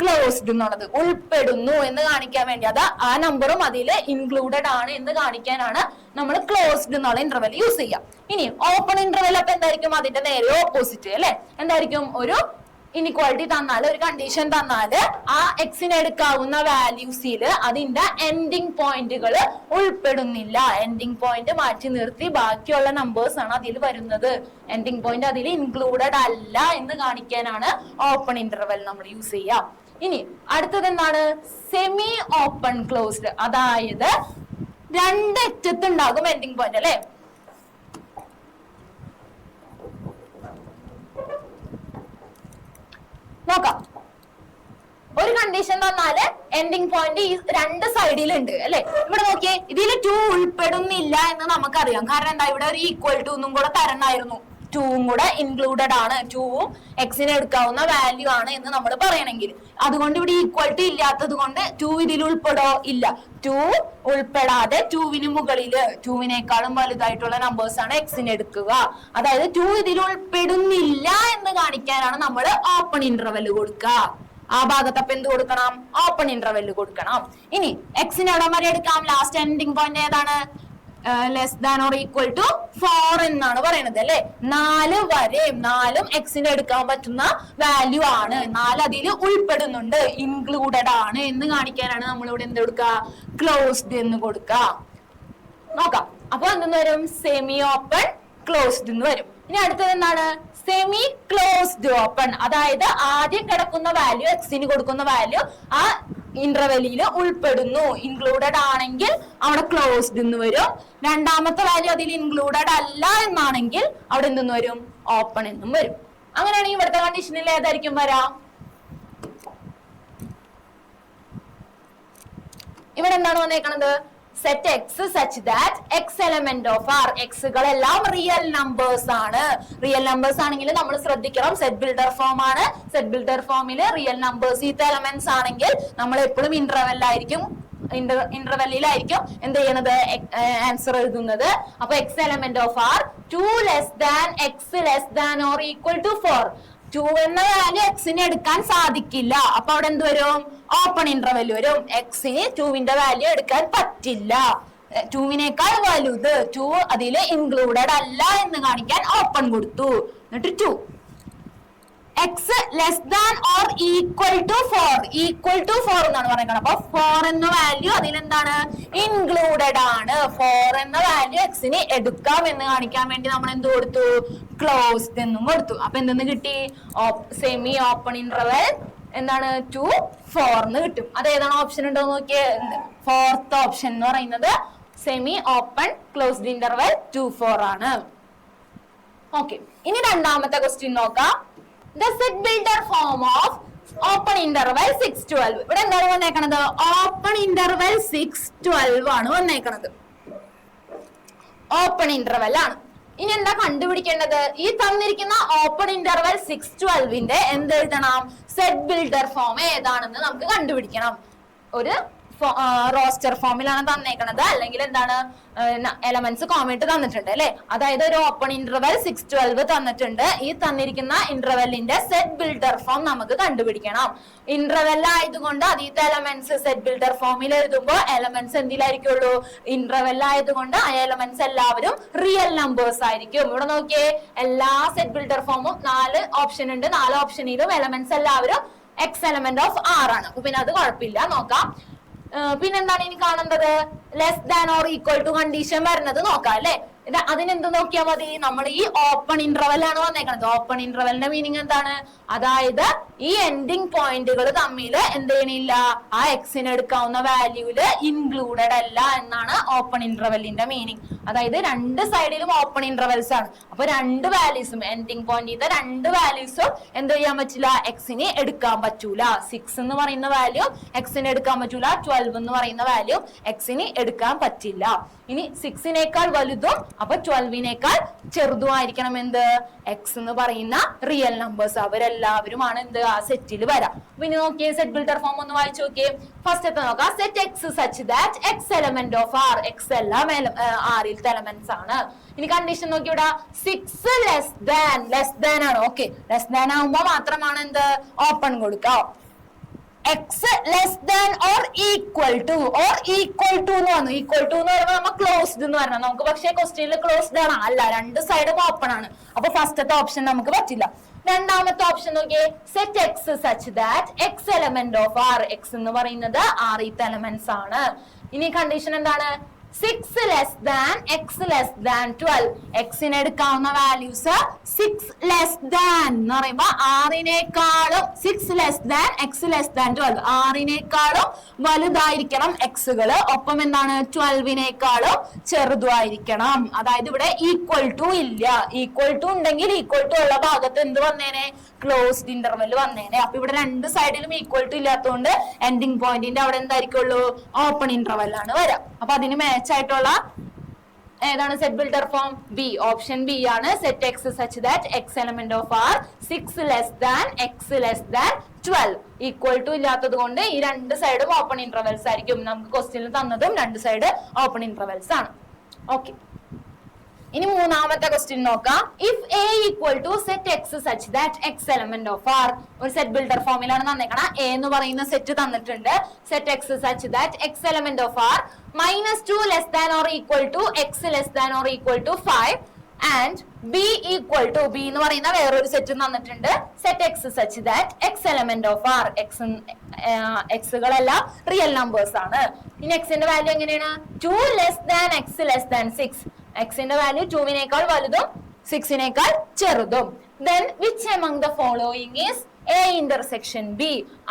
ക്ലോസ്ഡ് എന്നുള്ളത്. ഉൾപ്പെടുന്നു എന്ന് കാണിക്കാൻ വേണ്ടി, അത് ആ നമ്പറും അതിൽ ഇൻക്ലൂഡഡ് ആണ് എന്ന് കാണിക്കാനാണ് നമ്മൾ ക്ലോസ്ഡ് എന്നുള്ള ഇന്റർവെൽ യൂസ് ചെയ്യാം. ഇനി ഓപ്പൺ ഇന്റർവെൽ അപ്പൊ എന്തായിരിക്കും? അതിന്റെ നേരെ ഓപ്പോസിറ്റ് അല്ലെ. എന്തായിരിക്കും? ഒരു ഇൻഇക്വാലിറ്റി തന്നാല്, ഒരു കണ്ടീഷൻ തന്നാല് ആ എക്സിന് എടുക്കാവുന്ന വാല്യൂസിൽ അതിന്റെ എൻഡിങ് പോയിന്റുകൾ ഉൾപ്പെടുന്നില്ല. എൻഡിങ് പോയിന്റ് മാറ്റി നിർത്തി ബാക്കിയുള്ള നമ്പേഴ്സ് ആണ് അതിൽ വരുന്നത്. എൻഡിങ് പോയിന്റ് അതിൽ ഇൻക്ലൂഡഡ് അല്ല എന്ന് കാണിക്കാനാണ് ഓപ്പൺ ഇന്റർവെൽ നമ്മൾ യൂസ് ചെയ്യാം. ഇനി അടുത്തത് എന്താണ്? Semi open closed. അതായത് 2 അറ്റത്തുണ്ടാകും എൻഡിങ് പോയിന്റ് അല്ലെ. നോക്കാം, ഒരു കണ്ടീഷൻ തന്നാല് എൻഡിങ് പോയിന്റ് ഈ 2 സൈഡിലുണ്ട് അല്ലെ. ഇവിടെ നോക്കിയേ, ഇതിൽ 2 ഉൾപ്പെടുന്നില്ല എന്ന് നമുക്കറിയാം. കാരണം എന്താ, ഇവിടെ ഒരു ഈക്വൽ ടു ഒന്നും കൂടെ തരണമായിരുന്നു. 2 കൂടെ ഇൻക്ലൂഡഡ് ആണ്. 2ഉം എക്സിന് എടുക്കാവുന്ന വാല്യൂ ആണ് എന്ന് നമ്മൾ പറയണമെങ്കിൽ, അതുകൊണ്ട് ഇവിടെ ഈക്വാലിറ്റി ഇല്ലാത്തത് കൊണ്ട് 2 ഇതിൽ ഉൾപ്പെടോ? ഇല്ല. 2 ഉൾപ്പെടാതെ 2വിന് മുകളില് 2വിനേക്കാളും വലുതായിട്ടുള്ള നമ്പേഴ്സ് ആണ് എക്സിന് എടുക്കുക. അതായത് 2 ഇതിൽ ഉൾപ്പെടുന്നില്ല എന്ന് കാണിക്കാനാണ് നമ്മൾ ഓപ്പൺ ഇന്റർവെൽ കൊടുക്കുക. ആ ഭാഗത്ത് അപ്പൊ എന്ത് കൊടുക്കണം? ഓപ്പൺ ഇന്റർവെൽ കൊടുക്കണം. ഇനി എക്സിന് എവിടെ വരെ എടുക്കാം? ലാസ്റ്റ് എൻഡിങ് പോയിന്റ് ഏതാണ്? Less than or equal to 4 എന്നാണ് പറയുന്നത് അല്ലെ. 4 വരെ, 4ഉം എക്സിന് എടുക്കാൻ പറ്റുന്ന വാല്യൂ ആണ്. 4 അതിൽ ഉൾപ്പെടുന്നുണ്ട്, ഇൻക്ലൂഡഡ് ആണ് എന്ന് കാണിക്കാനാണ് നമ്മൾ ഇവിടെ എന്ത് കൊടുക്കുക? ക്ലോസ്ഡ് എന്ന് കൊടുക്കുക. നോക്കാം, അപ്പൊ എന്തെന്ന് വരും? സെമി ഓപ്പൺ ക്ലോസ്ഡ് എന്ന് വരും. ഇനി അടുത്തത് എന്താണ്? Semi closed open. അതായത് ആദ്യം കിടക്കുന്ന വാല്യൂ, എക്സിന് കൊടുക്കുന്ന വാല്യൂ ആ ഇന്റർവെല്ലിൽ ഉൾപ്പെടുന്നു, ഇൻക്ലൂഡഡ് ആണെങ്കിൽ അവിടെ ക്ലോസ്ഡ് എന്ന് വരും. രണ്ടാമത്തെ വാല്യൂ അതിൽ ഇൻക്ലൂഡഡ് അല്ല എന്നാണെങ്കിൽ അവിടെ എന്തെന്ന് വരും? ഓപ്പൺ എന്നും വരും. അങ്ങനെയാണെങ്കിൽ ഇവിടുത്തെ കണ്ടീഷനിൽ ഏതായിരിക്കും വരാം? ഇവിടെ എന്താണ് വന്നേക്കണത്? set x such that x element of r, xകളെല്ലാം റിയൽ നമ്പേഴ്സ് ആണ്. റിയൽ നമ്പേഴ്സ് ആണെങ്കിൽ നമ്മൾ ശ്രദ്ധിക്കണം, സെറ്റ് ബിൽഡർ ഫോം ആണ്. സെറ്റ് ബിൽഡർ ഫോമിൽ റിയൽ നമ്പേഴ്സ് ഈത്ത എലമെന്റ്സ് ആണെങ്കിൽ നമ്മൾ എപ്പോഴും ഇന്റർവെൽ ആയിരിക്കും ഇന്റർവെല്ലിലായിരിക്കും എന്ത് ചെയ്യണത് ആൻസർ എഴുതുന്നത്. അപ്പൊ x element of R 2 less than x less than or equal to 4. 2 എന്ന വാല്യൂ എക്സിന് എടുക്കാൻ സാധിക്കില്ല. അപ്പൊ അവിടെ എന്ത് വരും? ഓപ്പൺ ഇന്റർവെൽ വരും. എക്സിന് 2വിന്റെ വാല്യൂ എടുക്കാൻ പറ്റില്ല. 2വിനേക്കാൾ വലുത് 2 അതിൽ ഇൻക്ലൂഡഡ് അല്ല എന്ന് കാണിക്കാൻ ഓപ്പൺ കൊടുത്തു. എന്നിട്ട് 2 x less than or equal to 4. Equal to 4 എന്നാണ് പറയുന്നത്. അപ്പൊ 4 എന്ന വാല്യൂ അതിലെന്താണ്? ഇൻക്ലൂഡഡ് ആണ്. 4 എന്ന വാല്യൂ എക്സിന് എടുക്കാം എന്ന് കാണിക്കാൻ വേണ്ടി നമ്മൾ എന്ത് കൊടുത്തു? ക്ലോസ്ഡ് എന്നും കൊടുത്തു. അപ്പൊ എന്തെന്ന് കിട്ടി? സെമി ഓപ്പൺ ഇന്റർവെൽ എന്താണ്? 2 4 എന്ന് കിട്ടും. അത് ഏതാണ് ഓപ്ഷൻ ഉണ്ടോ നോക്കിയേ. 4th ഓപ്ഷൻ എന്ന് പറയുന്നത് സെമി ഓപ്പൺ ക്ലോസ്ഡ് ഇന്റർവെൽ 2 4 ആണ്. ഓക്കെ, ഇനി രണ്ടാമത്തെ ക്വസ്റ്റ്യൻ നോക്കാം. The set builder form of open interval 6 12. ഇവിടെ എന്താണ് വന്നേക്കണത്? ഓപ്പൺ ഇന്റർവെൽ 6 12 ആണ് വന്നേക്കണത്. ഓപ്പൺ ഇന്റർവെൽ ആണ്. ഇനി എന്താ കണ്ടുപിടിക്കേണ്ടത്? ഈ തന്നിരിക്കുന്ന ഓപ്പൺ ഇന്റർവെൽ 6 12ന്റെ എന്ത് എഴുതണം? സെറ്റ് ബിൽഡർ ഫോം ഏതാണെന്ന് നമുക്ക് കണ്ടുപിടിക്കണം. ഒരു റോസ്റ്റർ ഫോമിലാണ് തന്നേക്കണത്, അല്ലെങ്കിൽ എന്താണ് എലമെന്റ്സ് കോമയിട്ട് തന്നിട്ടുണ്ട് അല്ലെ. അതായത് ഒരു ഓപ്പൺ ഇന്റർവെൽ 6 12 തന്നിട്ടുണ്ട്. ഈ തന്നിരിക്കുന്ന ഇന്റർവെല്ലിന്റെ സെറ്റ് ബിൽഡർ ഫോം നമുക്ക് കണ്ടുപിടിക്കണം. ഇന്റർവെൽ ആയതുകൊണ്ട് അതിന്റെ എലമെന്റ്സ് സെറ്റ് ബിൽഡർ ഫോമിൽ എഴുതുമ്പോൾ എലമെന്റ്സ് എന്തിലായിരിക്കുള്ളൂ? ഇന്റർവെൽ ആയതുകൊണ്ട് ആ എലമെന്റ്സ് എല്ലാവരും റിയൽ നമ്പേഴ്സ് ആയിരിക്കും. ഇവിടെ നോക്കിയേ, എല്ലാ സെറ്റ് ബിൽഡർ ഫോമും 4 ഓപ്ഷൻ ഉണ്ട്. 4 ഓപ്ഷനിലും എലമെന്റ്സ് എല്ലാവരും എക്സ് എലമെന്റ് ഓഫ് ആർ ആണ്. അപ്പൊ പിന്നെ അത് കുഴപ്പമില്ല, നോക്കാം. പിന്നെന്താണ് ഇനി കാണേണ്ടത്? Less than or equal to condition വരുന്നത് നോക്കാം അല്ലെ. അതിനെന്ത് നോക്കിയാൽ മതി? നമ്മൾ ഈ ഓപ്പൺ ഇന്റർവെൽ ആണ് വന്നേക്കണത്. ഓപ്പൺ ഇന്റർവെലിന്റെ മീനിങ് എന്താണ്? അതായത് ഈ എൻഡിങ് പോയിന്റുകൾ തമ്മിൽ എന്ത് ചെയ്യണില്ല? ആ എക്സിന് എടുക്കാവുന്ന വാല്യൂല് ഇൻക്ലൂഡഡ് അല്ല എന്നാണ് ഓപ്പൺ ഇന്റർവെല്ലിന്റെ മീനിങ്. അതായത് രണ്ട് സൈഡിലും ഓപ്പൺ ഇന്റർവെൽസ് ആണ്. അപ്പൊ രണ്ട് വാല്യൂസും എൻഡിങ് പോയിന്റ് രണ്ട് വാല്യൂസും എന്ത് ചെയ്യാൻ പറ്റില്ല? എക്സിന് എടുക്കാൻ പറ്റൂല. 6 എന്ന് പറയുന്ന വാല്യൂ എക്സിന് എടുക്കാൻ പറ്റൂല. 12 എന്ന് പറയുന്ന വാല്യൂ എക്സിന് എടുക്കാൻ പറ്റില്ല. ഇനി 6നേക്കാൾ വലുതും അപ്പൊ 12നേക്കാൾ ചെറുതുമായിരിക്കണം എന്ത്? എക്സ് എന്ന് പറയുന്ന റിയൽ നമ്പേഴ്സ്. അവരെല്ലാവരുമാണ് എന്ത്? ആ സെറ്റിൽ വരാം. പിന്നെ നോക്കിയേ, സെറ്റ് ബിൽഡർ ഫോം ഒന്ന് വായിച്ചു നോക്കിയേ. ഫസ്റ്റ് നോക്കാം. Set x such that x element of R. X എല്ലാം ആറിലത്തെ എലമെന്റ്സ് ആണ്. ഇനി കണ്ടീഷൻ നോക്കി ഇവിടെ 6 ലെസ് ദാൻ ആണ്. ഓക്കെ, ലെസ് ദാൻ ആകുമ്പോ മാത്രമാണ് എന്ത്? ഓപ്പൺ കൊടുക്കാം. X less than or equal to എന്ന് വന്നു. ഈക്വൽ ടു എന്ന് പറയുമ്പോൾ നമ്മൾ ക്ലോസ്ഡ് എന്ന് പറഞ്ഞാൽ നമുക്ക്, പക്ഷേ ക്വസ്റ്റ്യനിൽ ക്ലോസ്ഡ് ആണ് അല്ല, രണ്ട് സൈഡും ഓപ്പൺ ആണ്. അപ്പൊ ഫസ്റ്റത്തെ ഓപ്ഷൻ നമുക്ക് പറ്റില്ല. രണ്ടാമത്തെ ഓപ്ഷൻ നോക്കിയേ, set x such that x element of R. X എന്ന് പറയുന്നത് ആറിത്തെ എലമെന്റ്സ് ആണ്. ഇനി കണ്ടീഷൻ എന്താണ്? 6 less than x less than 12. എക്സിന് എടുക്കാവുന്ന വാല്യൂസ് 6 ലെസ് ദാൻ എന്ന് പറയുമ്പോ ആറിനേക്കാളും 6 less than x less than 12. ആറിനേക്കാളും വലുതായിരിക്കണം എക്സുകള്. ഒപ്പം എന്താണ്? 12നേക്കാളും ചെറുതായിരിക്കണം. അതായത് ഇവിടെ ഈക്വൽ ടു ഇല്ല. ഈക്വൽ ടു ഉണ്ടെങ്കിൽ ഈക്വൽ ടു ഉള്ള ഭാഗത്ത് എന്ത് വന്നേനെ? ക്ലോസ്ഡ് ഇന്റർവെൽ വന്നേനെ. അപ്പൊ ഇവിടെ രണ്ട് സൈഡിലും ഈക്വൽ ടു ഇല്ലാത്തതുകൊണ്ട് എൻഡിങ് പോയിന്റിന്റെ അവിടെ എന്തായിരിക്കുള്ളൂ? ഓപ്പൺ ഇന്റർവെൽ ആണ് വരാം. അപ്പൊ അതിന് മാച്ച് ആയിട്ടുള്ള ഏതാണ് set builder form? B. Option B ആണ്. Set x such that x element of R 6 less than x less than 12. Equal to ഇല്ലാത്തത് കൊണ്ട് ഈ രണ്ട് സൈഡും ഓപ്പൺ ഇന്റർവെൽസ് ആയിരിക്കും. നമുക്ക് ക്വസ്റ്റ്യനിൽ തന്നതും രണ്ട് സൈഡ് ഓപ്പൺ ഇന്റർവെൽസ് ആണ്. ഓക്കെ, ഇനി മൂന്നാമത്തെ ക്വസ്റ്റ്യൻ നോക്കാം. If A equal to set x such that x element of R. ഒരു സെറ്റ് ബിൽഡർ ഫോമിലാണ് തന്നേക്കണം. എ എന്ന് പറയുന്ന സെറ്റ് തന്നിട്ടുണ്ട്. Set x such that x element of R -2 less than or equal to x less than or equal to 5 and B equal to B എന്ന് പറയുന്ന വേറൊരു set തന്നിട്ടുണ്ട്. Set x such that x element of R. എക്സുകളെല്ലാം real numbers ആണ്. ഇനി എക്സിന്റെ value എങ്ങനെയാണ്? 2 less than x less than 6. എക്സിന്റെ വാല്യൂ 2വിനേക്കാൾ വലുതും 6നേക്കാൾ ചെറുതും. Then which among the following is A intersection B?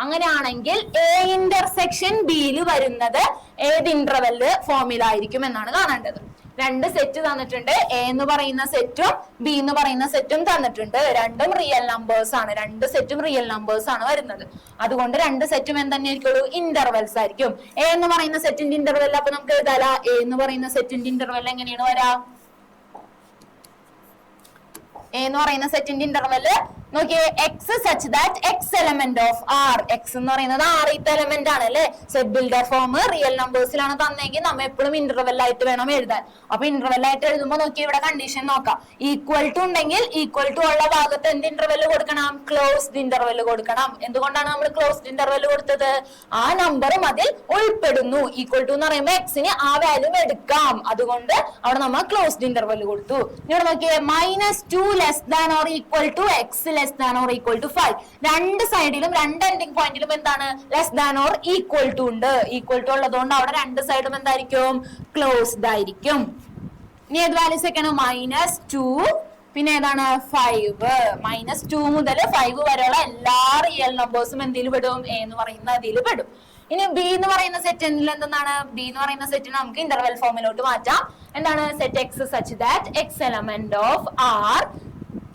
അങ്ങനെയാണെങ്കിൽ A intersection Bയിൽ വരുന്നത് ഏത് ഇന്റർവെല് ഫോമിലായിരിക്കും എന്നാണ് കാണേണ്ടത്. രണ്ട് സെറ്റ് തന്നിട്ടുണ്ട്. എ എന്ന് പറയുന്ന സെറ്റും ബി എന്ന് പറയുന്ന സെറ്റും തന്നിട്ടുണ്ട്. രണ്ടും റിയൽ നമ്പേഴ്സ് ആണ്. രണ്ട് സെറ്റും റിയൽ നമ്പേഴ്സ് ആണ് വരുന്നത്. അതുകൊണ്ട് രണ്ട് സെറ്റും എന്തെന്നെയായിരിക്കുള്ളൂ? ഇന്റർവെൽസ് ആയിരിക്കും. എ എന്ന് പറയുന്ന സെറ്റിന്റെ ഇന്റർവെൽ അപ്പൊ നമുക്ക് എഴുതാല. എ എന്ന് പറയുന്ന സെറ്റിന്റെ ഇന്റർവെൽ എങ്ങനെയാണ് വരാ? എ എന്ന് പറയുന്ന സെറ്റിന്റെ ഇന്റർവെല് നോക്കിയേ x such that x element of R. X എന്ന് പറയുന്നത് ആറിത്തെ എലമെന്റ് ആണ് അല്ലെ. സെറ്റ് ബിൽഡർ ഫോം റിയൽ നമ്പേഴ്സിലാണ് തന്നെങ്കിൽ നമ്മൾ എപ്പോഴും ഇന്റർവെൽ ആയിട്ട് വേണം എഴുതാൻ. അപ്പൊ ഇന്റർവെൽ ആയിട്ട് എഴുതുമ്പോൾ നോക്കി ഇവിടെ കണ്ടീഷൻ നോക്കാം. ഈക്വൽ ടു ഉണ്ടെങ്കിൽ ഈക്വൽ ടു ഉള്ള ഭാഗത്ത് എന്ത് ഇന്റർവെൽ കൊടുക്കണം? ക്ലോസ്ഡ് ഇന്റർവെൽ കൊടുക്കണം. എന്തുകൊണ്ടാണ് നമ്മൾ ക്ലോസ്ഡ് ഇന്റർവെൽ കൊടുത്തത്? ആ നമ്പറും അതിൽ ഉൾപ്പെടുന്നു. ഈക്വൽ ടു എന്ന് പറയുമ്പോൾ എക്സിന് ആ വാല്യൂ എടുക്കാം, അതുകൊണ്ട് അവിടെ നമ്മൾ ക്ലോസ്ഡ് ഇന്റർവെൽ കൊടുത്തു. ഇവിടെ നോക്കിയേ -2 less than or equal to x less than or equal to 5. രണ്ട് സൈഡിലും രണ്ട് എൻഡിങ് പോയിന്റിലും എന്താണ്? Less than or equal to ഉണ്ട്. ഈക്വൽ ടു ഉള്ളതുകൊണ്ട് അവിടെ രണ്ട് സൈഡും എന്തായിരിക്കും? ക്ലോസ്ഡ് ആയിരിക്കും. ഇനി ഏത് വാല്യൂസ് ഒക്കെയാണ്? -2 പിന്നെ ഏതാണ്? 5. -2 മുതൽ 5 വരെയുള്ള എല്ലാ റിയൽ നമ്പേഴ്സും എന്തിൽ പെടും? എ എന്ന് പറയുന്ന അതിൽ പെടും. ഇനി ബി എന്ന് പറയുന്ന സെറ്റ് എന്താണ്? ബി എന്ന് പറയുന്ന സെറ്റ് നമുക്ക് ഇന്റർവെൽ ഫോമിലോട്ട് മാറ്റാം. എന്താണ്? Set x such that x element of R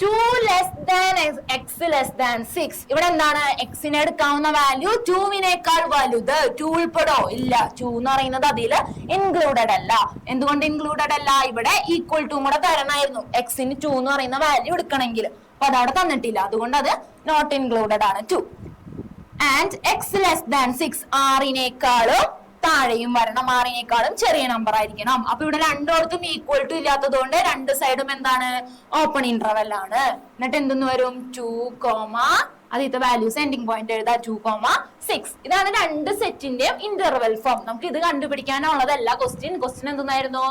2 less than x less than 6. ഇവിടെ എന്താണ്? എക്സിനെ എടുക്കാവുന്ന വാല്യൂ 2വിനേക്കാൾ വലുത്. 2 ഉൾപ്പെടോ? ഇല്ല. 2 എന്ന് പറയുന്നത് അതില് ഇൻക്ലൂഡഡ് അല്ല. എന്തുകൊണ്ട് ഇൻക്ലൂഡഡ് അല്ല? ഇവിടെ ഈക്വൽ ടു കൂടെ തരണമായിരുന്നു എക്സിന് 2 എന്ന് പറയുന്ന വാല്യൂ എടുക്കണമെങ്കിൽ. അപ്പൊ അതവിടെ തന്നിട്ടില്ല, അതുകൊണ്ട് അത് നോട്ട് ഇൻക്ലൂഡഡ് ആണ് 2. ആൻഡ് എക്സ് ലെസ് ദാൻ 6 ആറിനേക്കാളും താഴെയും വരണം, ആറിനേക്കാളും ചെറിയ നമ്പർ ആയിരിക്കണം. അപ്പൊ ഇവിടെ രണ്ടോടത്തും ഈക്വൽ ടു ഇല്ലാത്തത് കൊണ്ട് രണ്ട് സൈഡും എന്താണ്? ഓപ്പൺ ഇന്റർവെൽ ആണ്. എന്നിട്ട് എന്തെന്ന് വരും? 2, അതിന്റെ വാല്യൂസ് എൻഡിങ് പോയിന്റ് എഴുതാം 2,6. ഇതാണ് രണ്ട് സെറ്റിന്റെയും ഇന്റർവെൽ ഫോം. നമുക്ക് ഇത് കണ്ടുപിടിക്കാനുള്ളതല്ല ക്വസ്റ്റ്യൻ എന്തെന്നായിരുന്നു?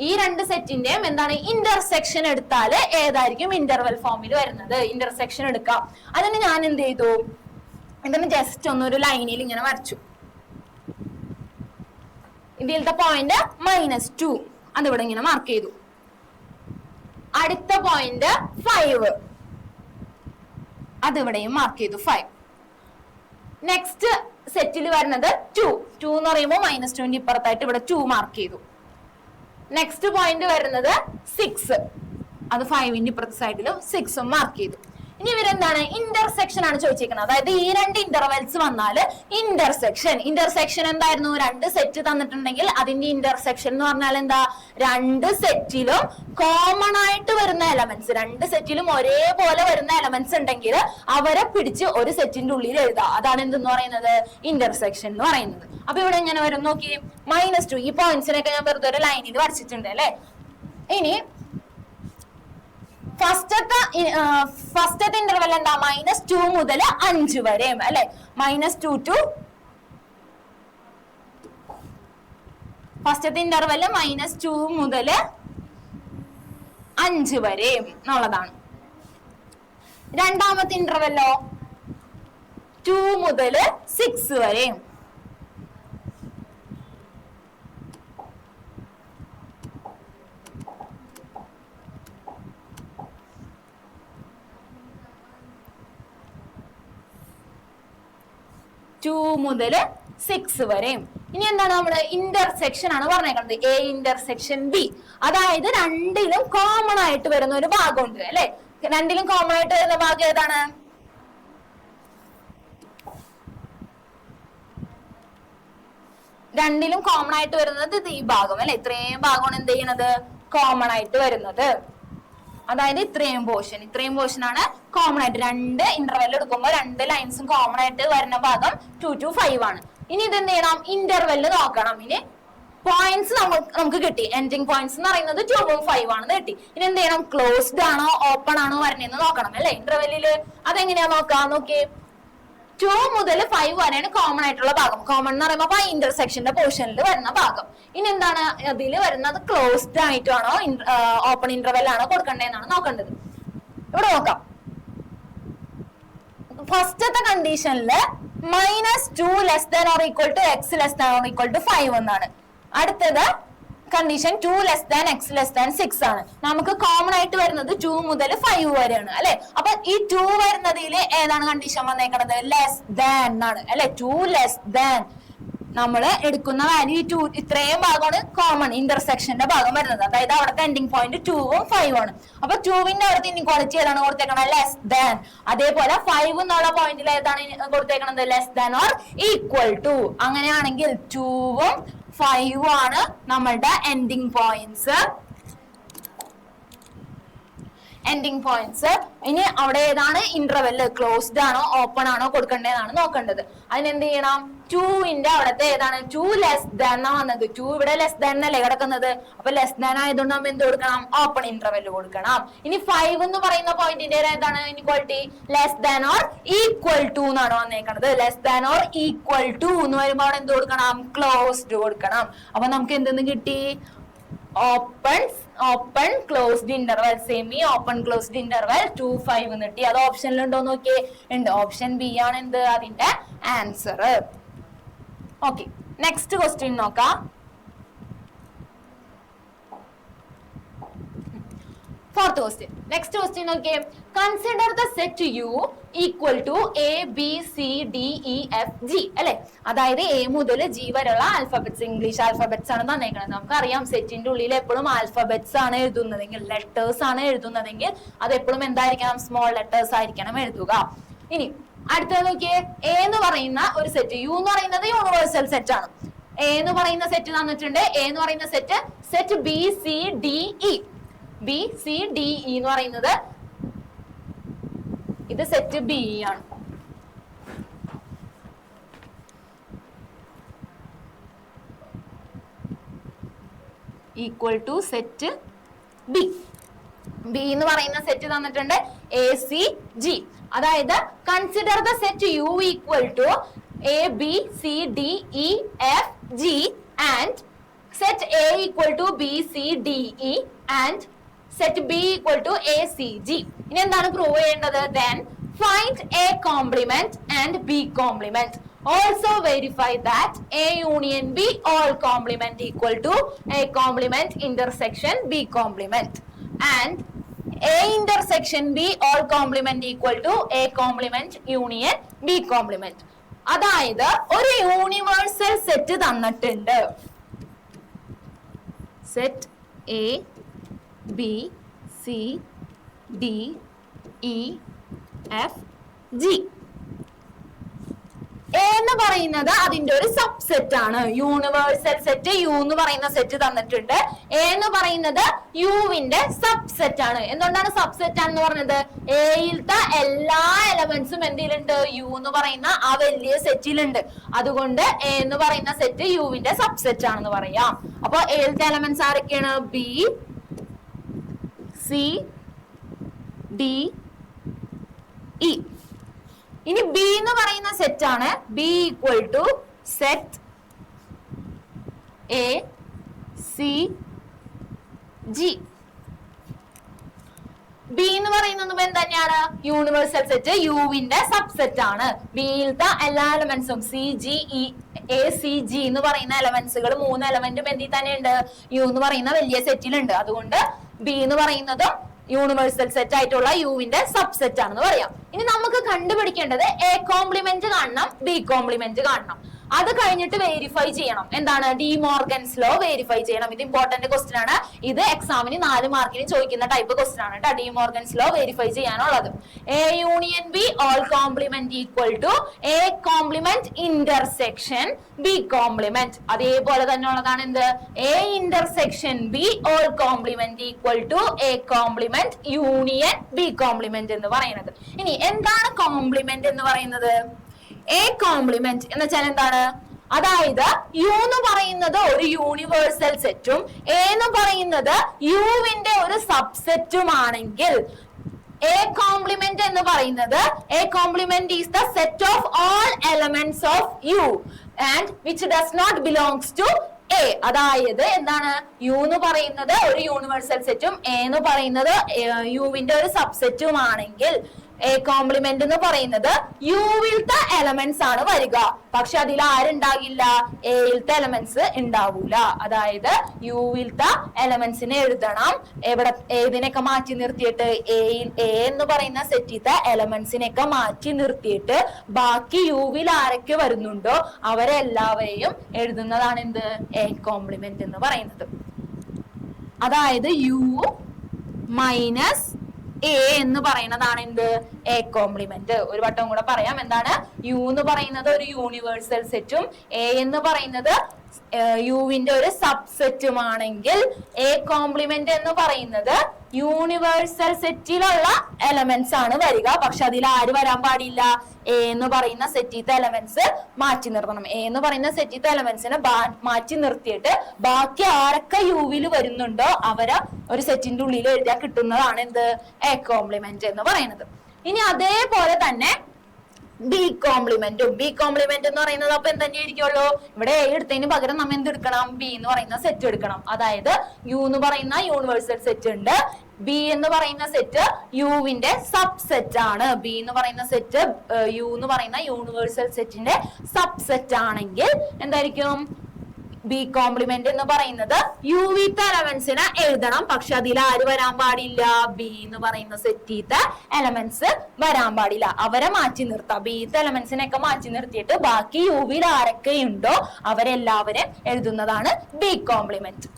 ഈ രണ്ട് സെറ്റിന്റെയും എന്താണ്? ഇന്റർസെക്ഷൻ എടുത്താൽ ഏതായിരിക്കും ഇന്റർവെൽ ഫോമിൽ വരുന്നത്? ഇന്റർസെക്ഷൻ എടുക്കാം. അതിന് ഞാൻ എന്ത് ചെയ്തു? ഇതിന് ജസ്റ്റ് ഒന്നൊരു ലൈനിൽ ഇങ്ങനെ വരച്ചു. ഇതിലത്തെ പോയിന്റ് -2, അതിവിടെ ഇങ്ങനെ മാർക്ക് ചെയ്തു. അടുത്ത പോയിന്റ് 5, അതിവിടെയും മാർക്ക് ചെയ്തു 5. നെക്സ്റ്റ് സെറ്റിൽ വരുന്നത് 2 എന്ന് പറയുമ്പോൾ -2ന്റെ ഇപ്പുറത്തായിട്ട് ഇവിടെ 2 മാർക്ക് ചെയ്തു. നെക്സ്റ്റ് പോയിന്റ് വരുന്നത് 6, അത് 5ന്റെ ഇപ്പുറത്തെ സൈഡിലും 6ഉം മാർക്ക് ചെയ്തു. ഇനി ഇവരെന്താണ്? ഇന്റർസെക്ഷൻ ആണ് ചോദിച്ചിരിക്കുന്നത്. അതായത് ഈ രണ്ട് ഇന്റർവെൽസ് വന്നാല് ഇന്റർസെക്ഷൻ എന്തായിരുന്നു? രണ്ട് സെറ്റ് തന്നിട്ടുണ്ടെങ്കിൽ അതിന്റെ ഇന്റർസെക്ഷൻ എന്ന് പറഞ്ഞാൽ എന്താ? രണ്ട് സെറ്റിലും കോമൺ ആയിട്ട് വരുന്ന എലമെന്റ്സ്, രണ്ട് സെറ്റിലും ഒരേപോലെ വരുന്ന എലമെന്റ്സ് ഉണ്ടെങ്കിൽ അവരെ പിടിച്ച് ഒരു സെറ്റിന്റെ ഉള്ളിൽ എഴുതാം. അതാണ് എന്തെന്ന് പറയുന്നത്? ഇന്റർസെക്ഷൻ എന്ന് പറയുന്നത്. അപ്പൊ ഇവിടെ എങ്ങനെ വരും നോക്കി? -2, ഈ പോയിന്റ്സിനൊക്കെ ഞാൻ വെറുതെ ഒരു ലൈനിൽ വരച്ചിട്ടുണ്ട് അല്ലെ. ഇനി ഫസ്റ്റത്തെ ഇന്റർവെൽ എന്താ? -2 മുതൽ 5 വരെ അല്ലെ. -2 ടു ഫസ്റ്റത്തെ ഇന്റർവെൽ -2 മുതൽ 5 വരെ എന്നുള്ളതാണ്. രണ്ടാമത്തെ ഇന്റർവെല്ലോ 2 മുതൽ 6 വരെ. മുതൽ 6 വരെയും. ഇനി എന്താണ്? നമ്മള് ഇന്റർസെക്ഷൻ ആണ് പറഞ്ഞേക്കുന്നത്. A intersection B. അതായത് രണ്ടിലും കോമൺ ആയിട്ട് വരുന്ന ഒരു ഭാഗമുണ്ട് അല്ലെ. രണ്ടിലും കോമൺ ആയിട്ട് വരുന്ന ഭാഗം ഏതാണ്? രണ്ടിലും കോമൺ ആയിട്ട് വരുന്നത് ഇത് ഈ ഭാഗം അല്ലെ. ഇത്രയും ഭാഗമാണ് എന്ത് ചെയ്യുന്നത്? കോമൺ ആയിട്ട് വരുന്നത്. അതായത് ഇത്രയും പോർഷൻ ആണ് കോമൺ ആയിട്ട്. രണ്ട് ഇന്റർവെൽ എടുക്കുമ്പോൾ രണ്ട് ലൈൻസും കോമൺ ആയിട്ട് വരുന്ന ഭാഗം 2 to 5 ആണ്. ഇനി ഇത് എന്ത് ചെയ്യണം? ഇന്റർവെൽ നോക്കണം. ഇനി പോയിന്റ്സ് നമുക്ക് കിട്ടി. എൻഡിങ് പോയിന്റ്സ് എന്ന് പറയുന്നത് 2ഉം 5 ആണെന്ന് കിട്ടി. ഇനി എന്ത് ചെയ്യണം? ക്ലോസ്ഡ് ആണോ ഓപ്പൺ ആണോ വരണേന്ന് നോക്കണം അല്ലെ ഇന്റർവെല്ലില്. അതെങ്ങനെയാ നോക്കാം? നോക്കിയേ, 2 മുതൽ 5 വരെയാണ് കോമൺ ആയിട്ടുള്ള ഭാഗം. കോമൺ എന്ന് പറയുമ്പോൾ ആ ഇന്റർസെക്ഷന്റെ പോർഷനിൽ വരുന്ന ഭാഗം. ഇനി എന്താണ് അതിൽ വരുന്നത്? ക്ലോസ്ഡ് ആയിട്ടാണോ ഓപ്പൺ ഇന്റർവെൽ ആണോ കൊടുക്കേണ്ടതെന്നാണ് നോക്കേണ്ടത്. ഇവിടെ നോക്കാം. ഫസ്റ്റത്തെ കണ്ടീഷനില് -2 less than or equal to x less than or equal to 5 എന്നാണ്. അടുത്തത് condition 2 less than x less than 6 ആണ്. നമുക്ക് കോമൺ ആയിട്ട് വരുന്നത് 2 മുതൽ 5 വരെയാണ് അല്ലെ. അപ്പൊ ഈ 2 വരുന്നതിൽ ഏതാണ് കണ്ടീഷൻ വന്നേക്കുന്നത്? ലെസ് ദാൻ എന്നാണ് അല്ലെ. 2 ലെസ് ദാൻ നമ്മൾ എടുക്കുന്ന വാല്യൂ 2, ഇത്രയും ഭാഗമാണ് കോമൺ ഇന്റർസെക്ഷന്റെ ഭാഗം വരുന്നത്. അതായത് അവിടുത്തെ എൻഡിങ് പോയിന്റ് 2ഉം 5 ആണ്. അപ്പൊ 2വിന്റെ അവിടുത്തെ ഇൻഇക്വാളിറ്റി ഏതാണ് കൊടുത്തേക്കണത്? Less than. അതേപോലെ 5 എന്നുള്ള പോയിന്റിൽ ഏതാണ് കൊടുത്തേക്കണത്? Less than or equal to. അങ്ങനെയാണെങ്കിൽ 2ഉം 5 ആണ് നമ്മളുടെ എൻഡിങ് പോയിന്റ്സ്. Ending points. ഇനി അവിടെ ഏതാണ് ഇന്റർവെല്, ക്ലോസ്ഡ് ആണോ ഓപ്പൺ ആണോ കൊടുക്കേണ്ടതാണ് നോക്കേണ്ടത്. അതിനെന്ത് ചെയ്യണം, 2ന്റെ അവിടത്തെ ഏതാണ് 2 ലെസ് ദാൻ എന്നാ വന്നത്. 2 ഇവിടെ ലെസ് ദാൻ എന്നല്ലേ കിടക്കുന്നത്. അപ്പൊ ലെസ് ദാൻ ആയതുകൊണ്ട് നമ്മൾ എന്ത് കൊടുക്കണം, ഓപ്പൺ ഇന്റർവെൽ കൊടുക്കണം. ഇനി 5 എന്ന് പറയുന്ന പോയിന്റിന്റെ ഏതാണ് equality, less than or equal to എന്നാണ് വന്നേക്കുന്നത്. Less than or equal to എന്ന് വരുമ്പോൾ അവിടെ എന്ത് കൊടുക്കണം, ക്ലോസ്ഡ് കൊടുക്കണം. അപ്പൊ നമുക്ക് എന്തെന്ന് കിട്ടി, open closed interval, semi open closed interval 2 5 എന്ന് കിട്ടി. അത് ഓപ്ഷനിലുണ്ടോ നോക്കിയേ, ഉണ്ട്. ഓപ്ഷൻ ബി ആണ് എന്ത് അതിന്റെ ആൻസർ. ഓക്കെ, നെക്സ്റ്റ് ക്വസ്റ്റ്യൻ നോക്കാം. Fourth question. Next question നോക്കിയേ, consider the set U equal to A, B, C, D, E, F, G അല്ലെ. അതായത് A മുതൽ G വരെയുള്ള ആൽഫബറ്റ്സ്, ഇംഗ്ലീഷ് ആൽഫബറ്റ്സ് ആണ് തന്നേക്കുന്നത്. നമുക്കറിയാം സെറ്റിന്റെ ഉള്ളിൽ എപ്പോഴും ആൽഫബറ്റ്സ് ആണ് എഴുതുന്നതെങ്കിൽ, ലെറ്റേഴ്സ് ആണ് എഴുതുന്നതെങ്കിൽ അത് എപ്പോഴും എന്തായിരിക്കണം, സ്മോൾ ലെറ്റേഴ്സ് ആയിരിക്കണം എഴുതുക. ഇനി അടുത്തത് നോക്കിയേ, എ എന്ന് പറയുന്ന ഒരു സെറ്റ്, യു എന്ന് പറയുന്നത് യൂണിവേഴ്സൽ സെറ്റ് ആണ്. എ എന്ന് പറയുന്ന സെറ്റ് തന്നിട്ടുണ്ട്. എ എന്ന് പറയുന്ന set B C D E, B C D E എന്ന് പറയുന്നത് ഇത് സെറ്റ് ബി ആണ്. Equal to set B. B എന്ന് പറയുന്ന സെറ്റ് തന്നിട്ടുണ്ട് എ സി ജി. അതായത് consider the set U equal to A B C D E F G and set A equal to B C D E and set B equal to A C G. ഇനി എന്താണ് prove ചെയ്യേണ്ടത്? Then find A complement and B complement. Also verify that A union B all complement equal to A complement intersection B complement and A intersection B all complement equal to A complement union B complement. അതായത് ഒരു universal set തന്നിട്ടുണ്ട്. Set A B C D E F G. A എന്ന് പറയുന്നത് അതിന്റെ ഒരു subset ആണ്. Universal set U എന്ന് പറയുന്ന സെറ്റ് തന്നിട്ടുണ്ട്. എ എന്ന് പറയുന്നത് യുവിന്റെ സബ്സെറ്റ് ആണ്. എന്തുകൊണ്ടാണ് സബ്സെറ്റ് ആണെന്ന് പറഞ്ഞത്? എയിലത്തെ എല്ലാ എലമെന്റ്സും എന്തിലുണ്ട്? യു എന്ന് പറയുന്ന ആ വലിയ സെറ്റിലുണ്ട്. അതുകൊണ്ട് എ എന്ന് പറയുന്ന സെറ്റ് യുവിന്റെ സബ്സെറ്റ് ആണെന്ന് പറയാം. അപ്പൊ എയിലത്തെ എലമെന്റ്സ് ആരൊക്കെയാണ്? B C D E. ഇനി ബി എന്ന് പറയുന്ന സെറ്റ് ആണ്. B equal to set A C G. B എന്ന് പറയുന്നത് തന്നെയാണ് യൂണിവേഴ്സൽ സെറ്റ്, യുവിന്റെ സബ്സെറ്റ് ആണ്. ബിയിലത്തെ എല്ലാ എലമെന്റ്സും C G E A C G എന്ന് പറയുന്ന എലമെന്റ്സുകൾ 3 എലമെന്റും എന്തിൽ തന്നെ ഉണ്ട്? യു എന്ന് പറയുന്ന വലിയ സെറ്റിലുണ്ട്. അതുകൊണ്ട് ബി എന്ന് പറയുന്നതും യൂണിവേഴ്സൽ സെറ്റ് ആയിട്ടുള്ള യുവിന്റെ സബ്സെറ്റ് ആണെന്ന് പറയാം. ഇനി നമുക്ക് കണ്ടുപിടിക്കേണ്ടത് എ കോംപ്ലിമെന്റ് കാണണം, ബി കോംപ്ലിമെന്റ് കാണണം. അത് കഴിഞ്ഞിട്ട് വെരിഫൈ ചെയ്യണം. എന്താണ്? ഡി മോർഗൻസ് ലോ വെരിഫൈ ചെയ്യണം. ഇത് ഇമ്പോർട്ടന്റ് ക്വസ്റ്റ്യൻ ആണ്. ഇത് എക്സാമിന് 4 മാർക്കിന് ചോദിക്കുന്ന ടൈപ്പ് ക്വസ്റ്റ്യൻ ആണ് കേട്ടോ. ഡി മോർഗൻസ് ലോ വെരിഫൈ ചെയ്യാനുള്ളത്. A union B whole complement equal to A complement intersection B complement. അതേപോലെ തന്നെ ഉള്ളതാണ് എന്ത്? A intersection B whole complement equal to A complement union B complement എന്ന് പറയുന്നത്. ഇനി എന്താണ് കോംപ്ലിമെന്റ് എന്ന് പറയുന്നത്? എ കോംപ്ലിമെന്റ് എന്ന് വെച്ചാൽ എന്താണ്? അതായത് യു എന്ന് പറയുന്നത് ഒരു യൂണിവേഴ്സൽ സെറ്റും എ എന്ന് പറയുന്നത് യുവിന്റെ ഒരു സബ്സെറ്റുമാണെങ്കിൽ എ കോംപ്ലിമെന്റ് എന്ന് പറയുന്നത് A complement is the set of all elements of U and which does not belongs to A. അതായത് എന്താണ്? യു എന്ന് പറയുന്നത് ഒരു യൂണിവേഴ്സൽ സെറ്റും എ എന്ന് പറയുന്നത് യുവിന്റെ ഒരു സബ്സെറ്റും ആണെങ്കിൽ എ കോംപ്ലിമെന്റ് എന്ന് പറയുന്നത് യുവിലത്തെ എലമെന്റ്സ് ആണ് വരിക. പക്ഷെ അതിൽ ആരുണ്ടാകില്ല? എയിലത്തെ എലമെന്റ്സ് ഉണ്ടാവൂല. അതായത് യുവിലത്തെ എലമെന്റ്സിനെ എഴുതണം. എവിടെ ഏതിനൊക്കെ മാറ്റി നിർത്തിയിട്ട്? എ എന്ന് പറയുന്ന സെറ്റിത്തെ എലമെന്റ്സിനെയൊക്കെ മാറ്റി നിർത്തിയിട്ട് ബാക്കി യുവിൽ ആരൊക്കെ വരുന്നുണ്ടോ അവരെല്ലാവരെയും എഴുതുന്നതാണ് എന്ത്? എ കോംപ്ലിമെന്റ് എന്ന് പറയുന്നത്. അതായത് യു മൈനസ് എ എന്ന് പറയുന്നതാണ് എന്ത്? A complement. ഒരു വട്ടം കൂടെ പറയാം. എന്താണ്? യു എന്ന് പറയുന്നത് ഒരു യൂണിവേഴ്സൽ സെറ്റും എ എന്ന് പറയുന്നത് യുവിന്റെ ഒരു സബ്സെറ്റുമാണെങ്കിൽ എ കോംപ്ലിമെന്റ് എന്ന് പറയുന്നത് യൂണിവേഴ്സൽ സെറ്റിലുള്ള എലമെന്റ്സ് ആണ് വരിക. പക്ഷെ അതിൽ ആര് വരാൻ പാടില്ല? എ എന്ന് പറയുന്ന സെറ്റിത്തെ എലമെന്റ്സ് മാറ്റി നിർത്തണം. എ എന്ന് പറയുന്ന സെറ്റിത്തെ എലമെന്റ്സിനെ മാറ്റി നിർത്തിയിട്ട് ബാക്കി ആരൊക്കെ യുവിൽ വരുന്നുണ്ടോ അവരെ ഒരു സെറ്റിന്റെ ഉള്ളിൽ എഴുതിയാൽ കിട്ടുന്നതാണ് എന്ത്? എ കോംപ്ലിമെന്റ് എന്ന് പറയുന്നത്. ഇനി അതേപോലെ തന്നെ ബി കോംപ്ലിമെന്റും. ബി കോംപ്ലിമെന്റ് എന്ന് പറയുന്നത് അപ്പൊ എന്ത് തന്നെയായിരിക്കുമല്ലോ? ഇവിടെ എ എടുത്തതിന് പകരം നമ്മൾ എന്തെടുക്കണം? ബി എന്ന് പറയുന്ന സെറ്റ് എടുക്കണം. അതായത് യു എന്ന് പറയുന്ന യൂണിവേഴ്സൽ സെറ്റ് ഉണ്ട്, ബി എന്ന് പറയുന്ന സെറ്റ് യുവിന്റെ സബ്സെറ്റ് ആണ്. ബി എന്ന് പറയുന്ന സെറ്റ് യു എന്ന് പറയുന്ന യൂണിവേഴ്സൽ സെറ്റിന്റെ സബ്സെറ്റ് ആണെങ്കിൽ എന്തായിരിക്കും? ബി കോംപ്ലിമെന്റ് എന്ന് പറയുന്നത് യുവിത്തെ എലമെന്റ്സിനെ എഴുതണം. പക്ഷെ അതിൽ ആര് വരാൻ പാടില്ല? ബി എന്ന് പറയുന്ന സെറ്റിത്തെ എലമെന്റ്സ് വരാൻ പാടില്ല. അവരെ മാറ്റി നിർത്താം. ബിത്തെ എലമെന്റ്സിനെയൊക്കെ മാറ്റി നിർത്തിയിട്ട് ബാക്കി യുവിൽ ആരൊക്കെ ഉണ്ടോ അവരെല്ലാവരും എഴുതുന്നതാണ് ബി കോംപ്ലിമെന്റ്.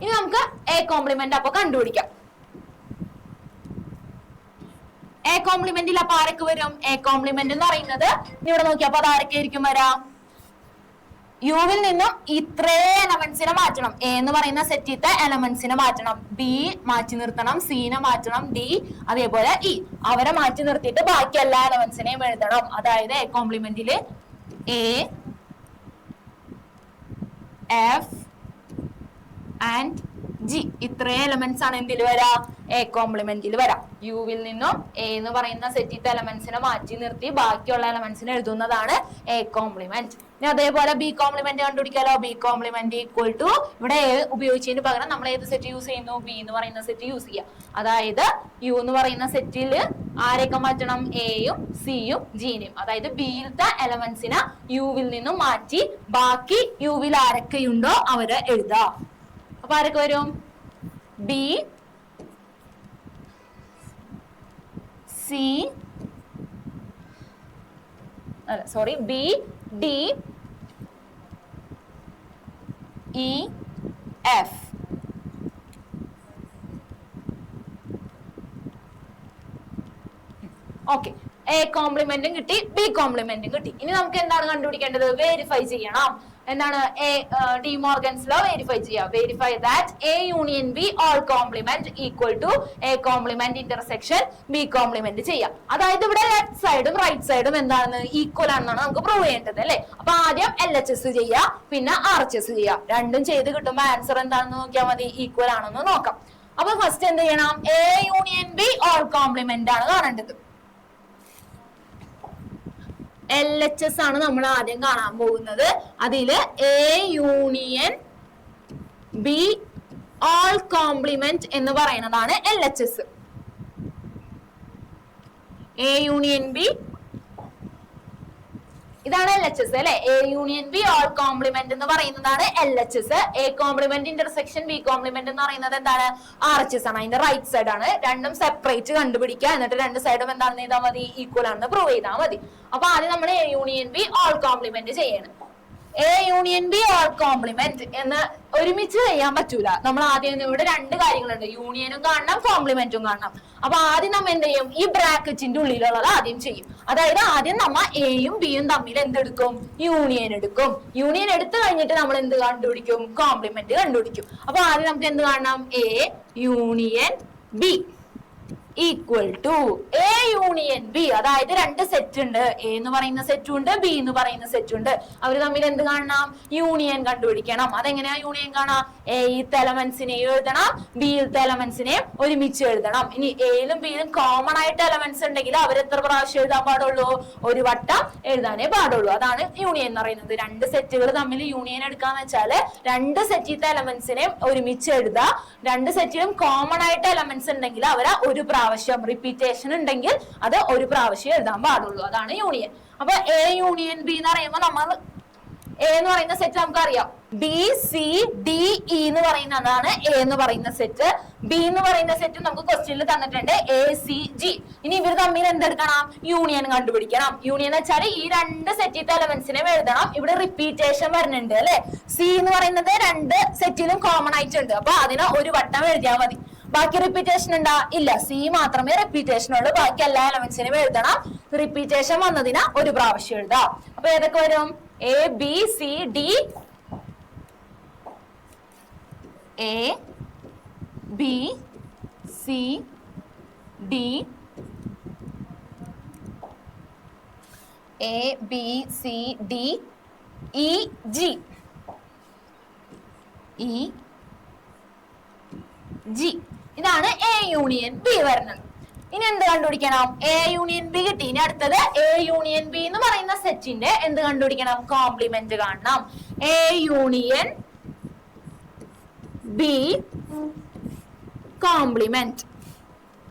ഇനി നമുക്ക് എ കോംപ്ലിമെന്റ് അപ്പൊ കണ്ടുപിടിക്കാം. എ കോംപ്ലിമെന്റിൽ അപ്പൊ ആരൊക്കെ വരും? എ കോംപ്ലിമെന്റ് എന്ന് പറയുന്നത് ഇവിടെ നോക്കിയപ്പോ അത് ആരൊക്കെ ആയിരിക്കും വരാം? യുവിൽ നിന്നും ഇത്രേ എലമെന്റ്സിനെ മാറ്റണം. എ എന്ന് പറയുന്ന സെറ്റിത്തെ എലമെന്റ്സിനെ മാറ്റണം. ബി മാറ്റി നിർത്തണം, സീനെ മാറ്റണം, ഡി അതേപോലെ ഇ അവരെ മാറ്റി നിർത്തിയിട്ട് ബാക്കി എല്ലാ എലമെന്റ്സിനെയും എഴുതണം. അതായത് എ കോംപ്ലിമെന്റില് എ, എഫ് ആൻഡ് ജി ഇത്രേ എലമെന്റ്സ് ആണ് എന്തിൽ വരാ? എ കോംപ്ലിമെന്റിൽ വരാം. യുവിൽ നിന്നും എ എന്ന് പറയുന്ന സെറ്റിത്തെ എലമെന്റ്സിനെ മാറ്റി നിർത്തി ബാക്കിയുള്ള എലമെന്റ്സിനെ എഴുതുന്നതാണ് എ കോംപ്ലിമെന്റ്. ഇനി അതേപോലെ ബി കോംപ്ലിമെന്റ് കണ്ടുപിടിക്കാലോ. ബി കോംപ്ലിമെന്റ് ഈക്വൽ ടു ഇവിടെ എ ഉപയോഗിച്ചതിന് പകരം നമ്മൾ ഏത് സെറ്റ് യൂസ് ചെയ്യുന്നു? ബി എന്ന് പറയുന്ന സെറ്റ് യൂസ് ചെയ്യാം. അതായത് യു എന്ന് പറയുന്ന സെറ്റിൽ ആരൊക്കെ മാറ്റണം? എയും സിയും ജിനെയും. അതായത് ബിയിലത്തെ എലമെന്റ്സിനെ യുവിൽ നിന്നും മാറ്റി ബാക്കി യുവിൽ ആരൊക്കെയുണ്ടോ അവരെ എഴുതാം. അപ്പൊ ആരൊക്കെ വരും? B, C B, D, E, F. Okay, A കോംപ്ലിമെന്റും കിട്ടി, ബി കോംപ്ലിമെന്റും കിട്ടി. ഇനി നമുക്ക് എന്താണ് കണ്ടുപിടിക്കേണ്ടത്? വെരിഫൈ ചെയ്യണം. എന്താണ്? ഡി മോർഗൻസ് ലോ വെരിഫൈ ചെയ്യാം. Verify that A union B whole complement equal to A complement intersection B complement ചെയ്യാം. അതായത് ഇവിടെ ലെഫ്റ്റ് സൈഡും റൈറ്റ് സൈഡും എന്താണ്? ഈക്വൽ ആണെന്നാണ് നമുക്ക് പ്രൂവ് ചെയ്യേണ്ടത് അല്ലെ. അപ്പൊ ആദ്യം LHS ചെയ്യാം, പിന്നെ RHS ചെയ്യാം. രണ്ടും ചെയ്ത് കിട്ടുമ്പോ ആൻസർ എന്താണെന്ന് നോക്കിയാൽ മതി. ഈക്വൽ ആണെന്ന് നോക്കാം. അപ്പൊ ഫസ്റ്റ് എന്ത് ചെയ്യണം? A union B whole complement ആണ് കാണേണ്ടത്. LHS ആണ് നമ്മൾ ആദ്യം കാണാൻ പോകുന്നത്. അതില് A union B whole complement എന്ന് പറയുന്നതാണ് LHS. എ യൂണിയൻ ബി ഇതാണ് LHS അല്ലെ. A union B whole complement എന്ന് പറയുന്നതാണ് LHS. A complement intersection B complement എന്ന് പറയുന്നത് എന്താണ്? RHS ആണ്. അതിന്റെ റൈറ്റ് സൈഡ് ആണ്. രണ്ടും സെപ്പറേറ്റ് കണ്ടുപിടിക്കുക. എന്നിട്ട് രണ്ട് സൈഡും എന്താണെന്ന് ചെയ്താൽ മതി? ഈക്വൽ ആണെന്ന് പ്രൂവ് ചെയ്താൽ മതി. അപ്പൊ ആദ്യം നമ്മൾ A union B whole complement ചെയ്യണം. A union B whole complement എന്ന് ഒരുമിച്ച് ചെയ്യാൻ പറ്റൂല. നമ്മൾ ആദ്യം ഇവിടെ രണ്ട് കാര്യങ്ങളുണ്ട്. യൂണിയനും കാണണം, കോംപ്ലിമെന്റും കാണണം. അപ്പൊ ആദ്യം നമ്മൾ എന്ത് ചെയ്യും? ഈ ബ്രാക്കറ്റിന്റെ ഉള്ളിലുള്ളത് ആദ്യം ചെയ്യും. അതായത് ആദ്യം നമ്മ എയും ബിയും തമ്മിൽ എന്തെടുക്കും? യൂണിയൻ എടുക്കും. യൂണിയൻ എടുത്തു കഴിഞ്ഞിട്ട് നമ്മൾ എന്ത് കണ്ടുപിടിക്കും? കോംപ്ലിമെന്റ് കണ്ടുപിടിക്കും. അപ്പൊ ആദ്യം നമുക്ക് എന്ത് കാണണം? A union B equal to A union B. അതായത് രണ്ട് സെറ്റ് ഉണ്ട്. എ എന്ന് പറയുന്ന സെറ്റും ഉണ്ട്, ബി എന്ന് പറയുന്ന സെറ്റും ഉണ്ട്. അവര് തമ്മിൽ എന്ത് കാണണം? യൂണിയൻ കണ്ടുപിടിക്കണം. അതെങ്ങനെയാ യൂണിയൻ കാണാം? എയിലത്തെ എലമെന്റ്സിനെ എഴുതണം, ബിയിലത്തെ എലമെന്റ്സിനെ ഒരുമിച്ച് എഴുതണം. ഇനി എയിലും ബിയിലും കോമൺ ആയിട്ട് എലമെന്റ്സ് ഉണ്ടെങ്കിൽ അവരെത്ര പ്രാവശ്യം എഴുതാൻ പാടുള്ളൂ? ഒരു വട്ടം എഴുതാനേ പാടുള്ളൂ. അതാണ് യൂണിയൻ എന്ന് പറയുന്നത്. രണ്ട് സെറ്റുകൾ തമ്മിൽ യൂണിയൻ എടുക്കാന്ന് വെച്ചാല് രണ്ട് സെറ്റിലത്തെ എലമെന്റ്സിനെ ഒരുമിച്ച് എഴുതാം. രണ്ട് സെറ്റിലും കോമൺ ആയിട്ട് എലമെന്റ്സ് ഉണ്ടെങ്കിൽ അവരെ ഒരു പ്രാവശ്യം റിപ്പീറ്റേഷൻ ഉണ്ടെങ്കിൽ അത് ഒരു പ്രാവശ്യം എഴുതാൻ പാടുള്ളൂ. അതാണ് യൂണിയൻ. അപ്പൊ എ യൂണിയൻ ബി എന്ന് പറയുമ്പോൾ നമ്മൾ എ എന്ന് പറയുന്ന സെറ്റ് നമുക്കറിയാം. ബി, സി, ഡി, ഇ എന്ന് പറയുന്നതാണ് എ എന്ന് പറയുന്ന സെറ്റ്. ബി എന്ന് പറയുന്ന സെറ്റ് നമുക്ക് ക്വസ്റ്റ്യനിൽ തന്നിട്ടുണ്ട്. A, C, G. ഇനി ഇവർ തമ്മിൽ എന്തെടുക്കണം? യൂണിയൻ കണ്ടുപിടിക്കണം. യൂണിയൻ എന്ന് വെച്ചാൽ ഈ രണ്ട് സെറ്റിത്തെ എലമെന്റ്സിനെ എഴുതണം. ഇവിടെ റിപ്പീറ്റേഷൻ വരുന്നുണ്ട് അല്ലെ. സി എന്ന് പറയുന്നത് രണ്ട് സെറ്റിലും കോമൺ ആയിട്ടുണ്ട്. അപ്പൊ അതിനെ ഒരു വട്ടം എഴുതിയാൽ മതി. ബാക്കി റിപ്പീറ്റേഷൻ ഉണ്ടാ? ഇല്ല. സി മാത്രമേ റിപ്പീറ്റേഷൻ ഉള്ളൂ. ബാക്കി എല്ലാ എലമെന്റ്സിനും എഴുതണം. റിപ്പീറ്റേഷൻ വന്നതിന് ഒരു പ്രാവശ്യം എഴുതാം. അപ്പൊ ഏതൊക്കെ വരും? A, B, C, D, A B C D A B C D E G E G ഇതാണ് എ യൂണിയൻ ബി വരുന്നത്. ഇനി എന്ത് കണ്ടുപിടിക്കണം? എ യൂണിയൻ ബി കിട്ടി. ഇനി അടുത്തത് എ യൂണിയൻ ബി എന്ന് പറയുന്ന സെറ്റിന്റെ എന്ത് കണ്ടുപിടിക്കണം? കോംപ്ലിമെന്റ് കാണണം. A union B complement.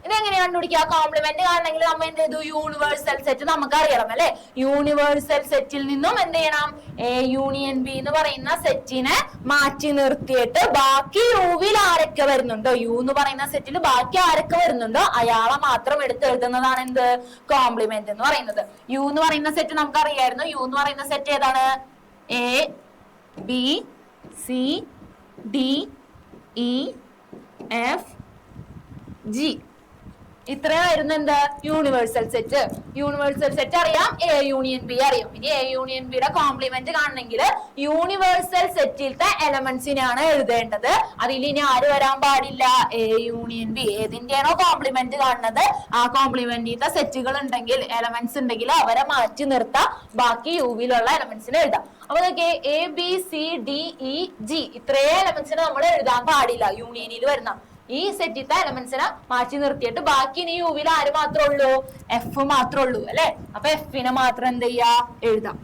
ഇതെങ്ങനെ കണ്ടുപിടിക്കുക? കോംപ്ലിമെന്റ് കാണണമെങ്കിൽ നമ്മൾ എന്ത് ചെയ്തു? യൂണിവേഴ്സൽ സെറ്റ് നമുക്ക് അറിയണം അല്ലെ? യൂണിവേഴ്സൽ സെറ്റിൽ നിന്നും എന്ത് ചെയ്യണം? എ യൂണിയൻ ബി എന്ന് പറയുന്ന സെറ്റിനെ മാറ്റി നിർത്തിയിട്ട് ബാക്കി യുവിൽ ആരൊക്കെ വരുന്നുണ്ടോ, യു എന്ന് പറയുന്ന സെറ്റിൽ ബാക്കി ആരൊക്കെ വരുന്നുണ്ടോ അയാളെ മാത്രം എടുത്ത് എഴുതുന്നതാണ് എന്ത്? കോംപ്ലിമെന്റ് എന്ന് പറയുന്നത്. യു എന്ന് പറയുന്ന സെറ്റ് നമുക്ക് അറിയായിരുന്നു. യു എന്ന് പറയുന്ന സെറ്റ് ഏതാണ്? A B C D E F G. ഇത്രയായിരുന്നു എന്ത്? Universal set. യൂണിവേഴ്സൽ സെറ്റ് അറിയാം, എ യൂണിയൻ ബി അറിയാം. ഇനി എ യൂണിയൻ ബിയുടെ കോംപ്ലിമെന്റ് കാണണമെങ്കിൽ യൂണിവേഴ്സൽ സെറ്റിലത്തെ എലമെന്റ്സിനാണ് എഴുതേണ്ടത്. അതിൽ ഇനി ആര് വരാൻ പാടില്ല? A union B. ഏതിന്റെയാണോ കോംപ്ലിമെന്റ് കാണുന്നത് ആ കോംപ്ലിമെന്റിന്റെ സെറ്റുകൾ ഉണ്ടെങ്കിൽ, എലമെന്റ്സ് ഉണ്ടെങ്കിൽ അവരെ മാറ്റി നിർത്താം, ബാക്കി യുവിലുള്ള എലമെന്റ്സിനെ എഴുതാം. അപ്പൊ നോക്കിയേ, A B C D E G ഇത്രയും എലമെന്റ്സിനെ നമ്മൾ എഴുതാൻ പാടില്ല. യൂണിയനിൽ വരുന്ന ഈ സെറ്റിത്തെ എലമെന്റ്സിനെ മാറ്റി നിർത്തിയിട്ട് ബാക്കി ഇനി യുവിൽ ആര് മാത്രമേ ഉള്ളൂ? എഫ് മാത്രമേ ഉള്ളൂ അല്ലെ? അപ്പൊ എഫിനെ മാത്രം എന്ത് ചെയ്യാ? എഴുതാം.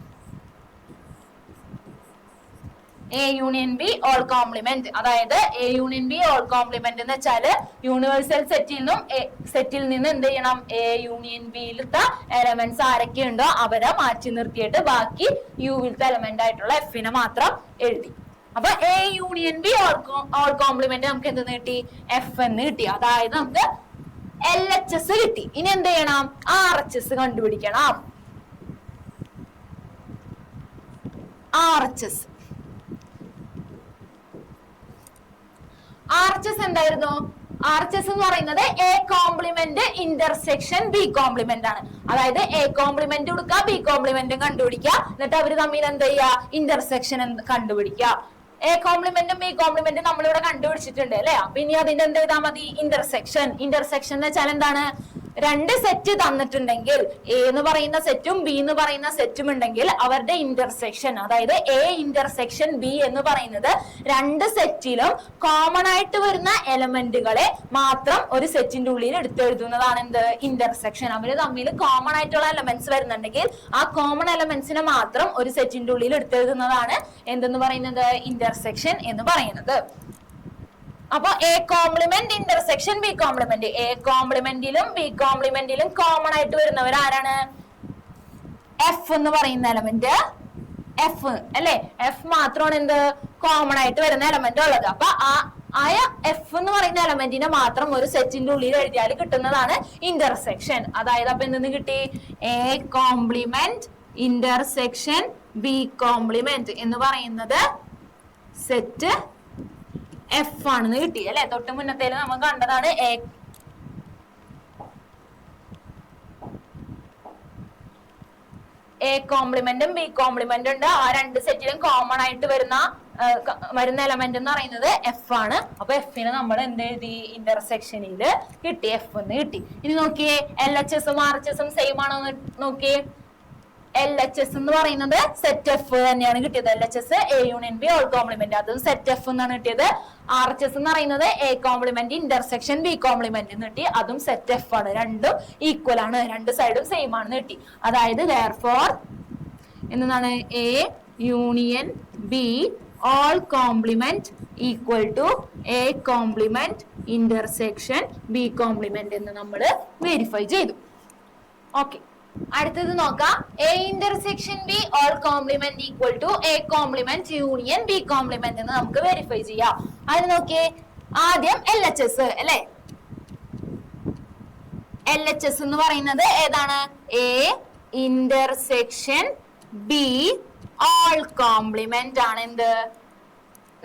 A union B whole complement. അതായത് A union B whole complement എന്ന് വെച്ചാല് യൂണിവേഴ്സൽ സെറ്റിൽ നിന്ന് എന്ത് ചെയ്യണം? എ യൂണിയൻ ബിയിലത്തെ എലമെന്റ്സ് ആരൊക്കെയുണ്ടോ അവരെ മാറ്റി നിർത്തിയിട്ട് ബാക്കി യുവിലത്തെ എലമെന്റ് ആയിട്ടുള്ള എഫിനെ മാത്രം എഴുതി. അപ്പൊ A union B whole complement നമുക്ക് എന്ത് കിട്ടി? എഫ് എന്ന് കിട്ടി. അതായത് നമുക്ക് LHS കിട്ടി. ഇനി എന്ത് ചെയ്യണം? RHS കണ്ടുപിടിക്കണം. RHS എന്തായിരുന്നു? RHS എന്ന് പറയുന്നത് A complement intersection B complement ആണ്. അതായത് എ കോംപ്ലിമെന്റ് കൊടുക്കുക, ബി കോംപ്ലിമെന്റും കണ്ടുപിടിക്കുക, എന്നിട്ട് അവര് തമ്മിൽ എന്ത് ചെയ്യുക? ഇന്റർസെക്ഷൻ കണ്ടുപിടിക്കുക. എ കോംപ്ലിമെന്റും ബി കോംപ്ലിമെന്റും നമ്മളിവിടെ കണ്ടുപിടിച്ചിട്ടുണ്ട് അല്ലെ? അപ്പൊ ഇനി അതിന്റെ എന്ത് ചെയ്താൽ മതി? ഇന്റർസെക്ഷൻ. ഇന്റർസെക്ഷൻ എന്ന് വെച്ചാൽ എന്താണ്? രണ്ട് സെറ്റ് തന്നിട്ടുണ്ടെങ്കിൽ, എ എന്ന് പറയുന്ന സെറ്റും ബി എന്ന് പറയുന്ന സെറ്റും ഉണ്ടെങ്കിൽ അവരുടെ ഇന്റർസെക്ഷൻ, അതായത് എ ഇന്റർസെക്ഷൻ ബി എന്ന് പറയുന്നത് രണ്ട് സെറ്റിലും കോമൺ ആയിട്ട് വരുന്ന എലമെന്റുകളെ മാത്രം ഒരു സെറ്റിന്റെ ഉള്ളിൽ എടുത്തെഴുതുന്നതാണ് എന്ത്? ഇന്റർസെക്ഷൻ. അവര് തമ്മിൽ കോമൺ ആയിട്ടുള്ള എലമെന്റ്സ് വരുന്നുണ്ടെങ്കിൽ ആ കോമൺ എലമെന്റ്സിനെ മാത്രം ഒരു സെറ്റിന്റെ ഉള്ളിൽ എടുത്തെഴുതുന്നതാണ് എന്തെന്ന് പറയുന്നത്? ഇന്റർസെക്ഷൻ എന്ന് പറയുന്നത്. അപ്പൊ A complement intersection B complement. A കോംപ്ലിമെന്റിലും ബി കോംപ്ലിമെന്റിലും കോമൺ ആയിട്ട് വരുന്നവർ ആരാണ്? എഫ് എന്ന് പറയുന്ന എലമെന്റ്. എഫ് അല്ലെ? എഫ് മാത്രമാണ് എന്ത്? കോമൺ ആയിട്ട് വരുന്ന എലമെന്റ് ഉള്ളത്. അപ്പൊ ആയ എഫ് എന്ന് പറയുന്ന എലമെന്റിനെ മാത്രം ഒരു സെറ്റിന്റെ ഉള്ളിൽ എഴുതിയാൽ കിട്ടുന്നതാണ് ഇന്റർസെക്ഷൻ. അതായത് അപ്പൊ എന്തെന്ന് കിട്ടി? A complement intersection B complement എന്ന് പറയുന്നത് സെറ്റ് എഫ് ആണെന്ന് കിട്ടി അല്ലെ? തൊട്ട് മുന്നത്തേല് നമ്മൾ കണ്ടതാണ് എ കോംപ്ലിമെന്റും ബി കോംപ്ലിമെന്റും ഉണ്ട്. ആ രണ്ട് സെറ്റിലും കോമൺ ആയിട്ട് വരുന്ന എലമെന്റ് എന്ന് പറയുന്നത് എഫ് ആണ്. അപ്പൊ എഫിന് നമ്മൾ എന്ത് എഴുതി? ഇന്റർസെക്ഷനിൽ കിട്ടി, എഫ് എന്ന് കിട്ടി. ഇനി നോക്കിയേ, LHS ഉം RHS ഉം സെയിം ആണോ നോക്കിയേ. LHS എന്ന് പറയുന്നത് സെറ്റ് എഫ് തന്നെയാണ് കിട്ടിയത്. LHS A union B whole complement, അതും സെറ്റ് എഫ് എന്നാണ് കിട്ടിയത്. RHS എന്ന് പറയുന്നത് A complement intersection B complement എന്ന് കിട്ടി, അതും സെറ്റ് എഫ് ആണ്. രണ്ടും ഈക്വൽ ആണ്, രണ്ട് സൈഡും സെയിം ആണെന്ന് കിട്ടി. അതായത് therefore എന്താണ്? A union B whole complement equal to A complement intersection B complement എന്ന് നമ്മൾ വെരിഫൈ ചെയ്തു. ഓക്കെ, അടുത്തത് നോക്കാം. A intersection B whole complement equal to A complement union B complement എന്ന് നമുക്ക് വെരിഫൈ ചെയ്യാം. അതിന് നോക്കിയേ, ആദ്യം LHS അല്ലെ? LHS എന്ന് പറയുന്നത് ഏതാണ്? A intersection B whole complement ആണ് എന്ത്?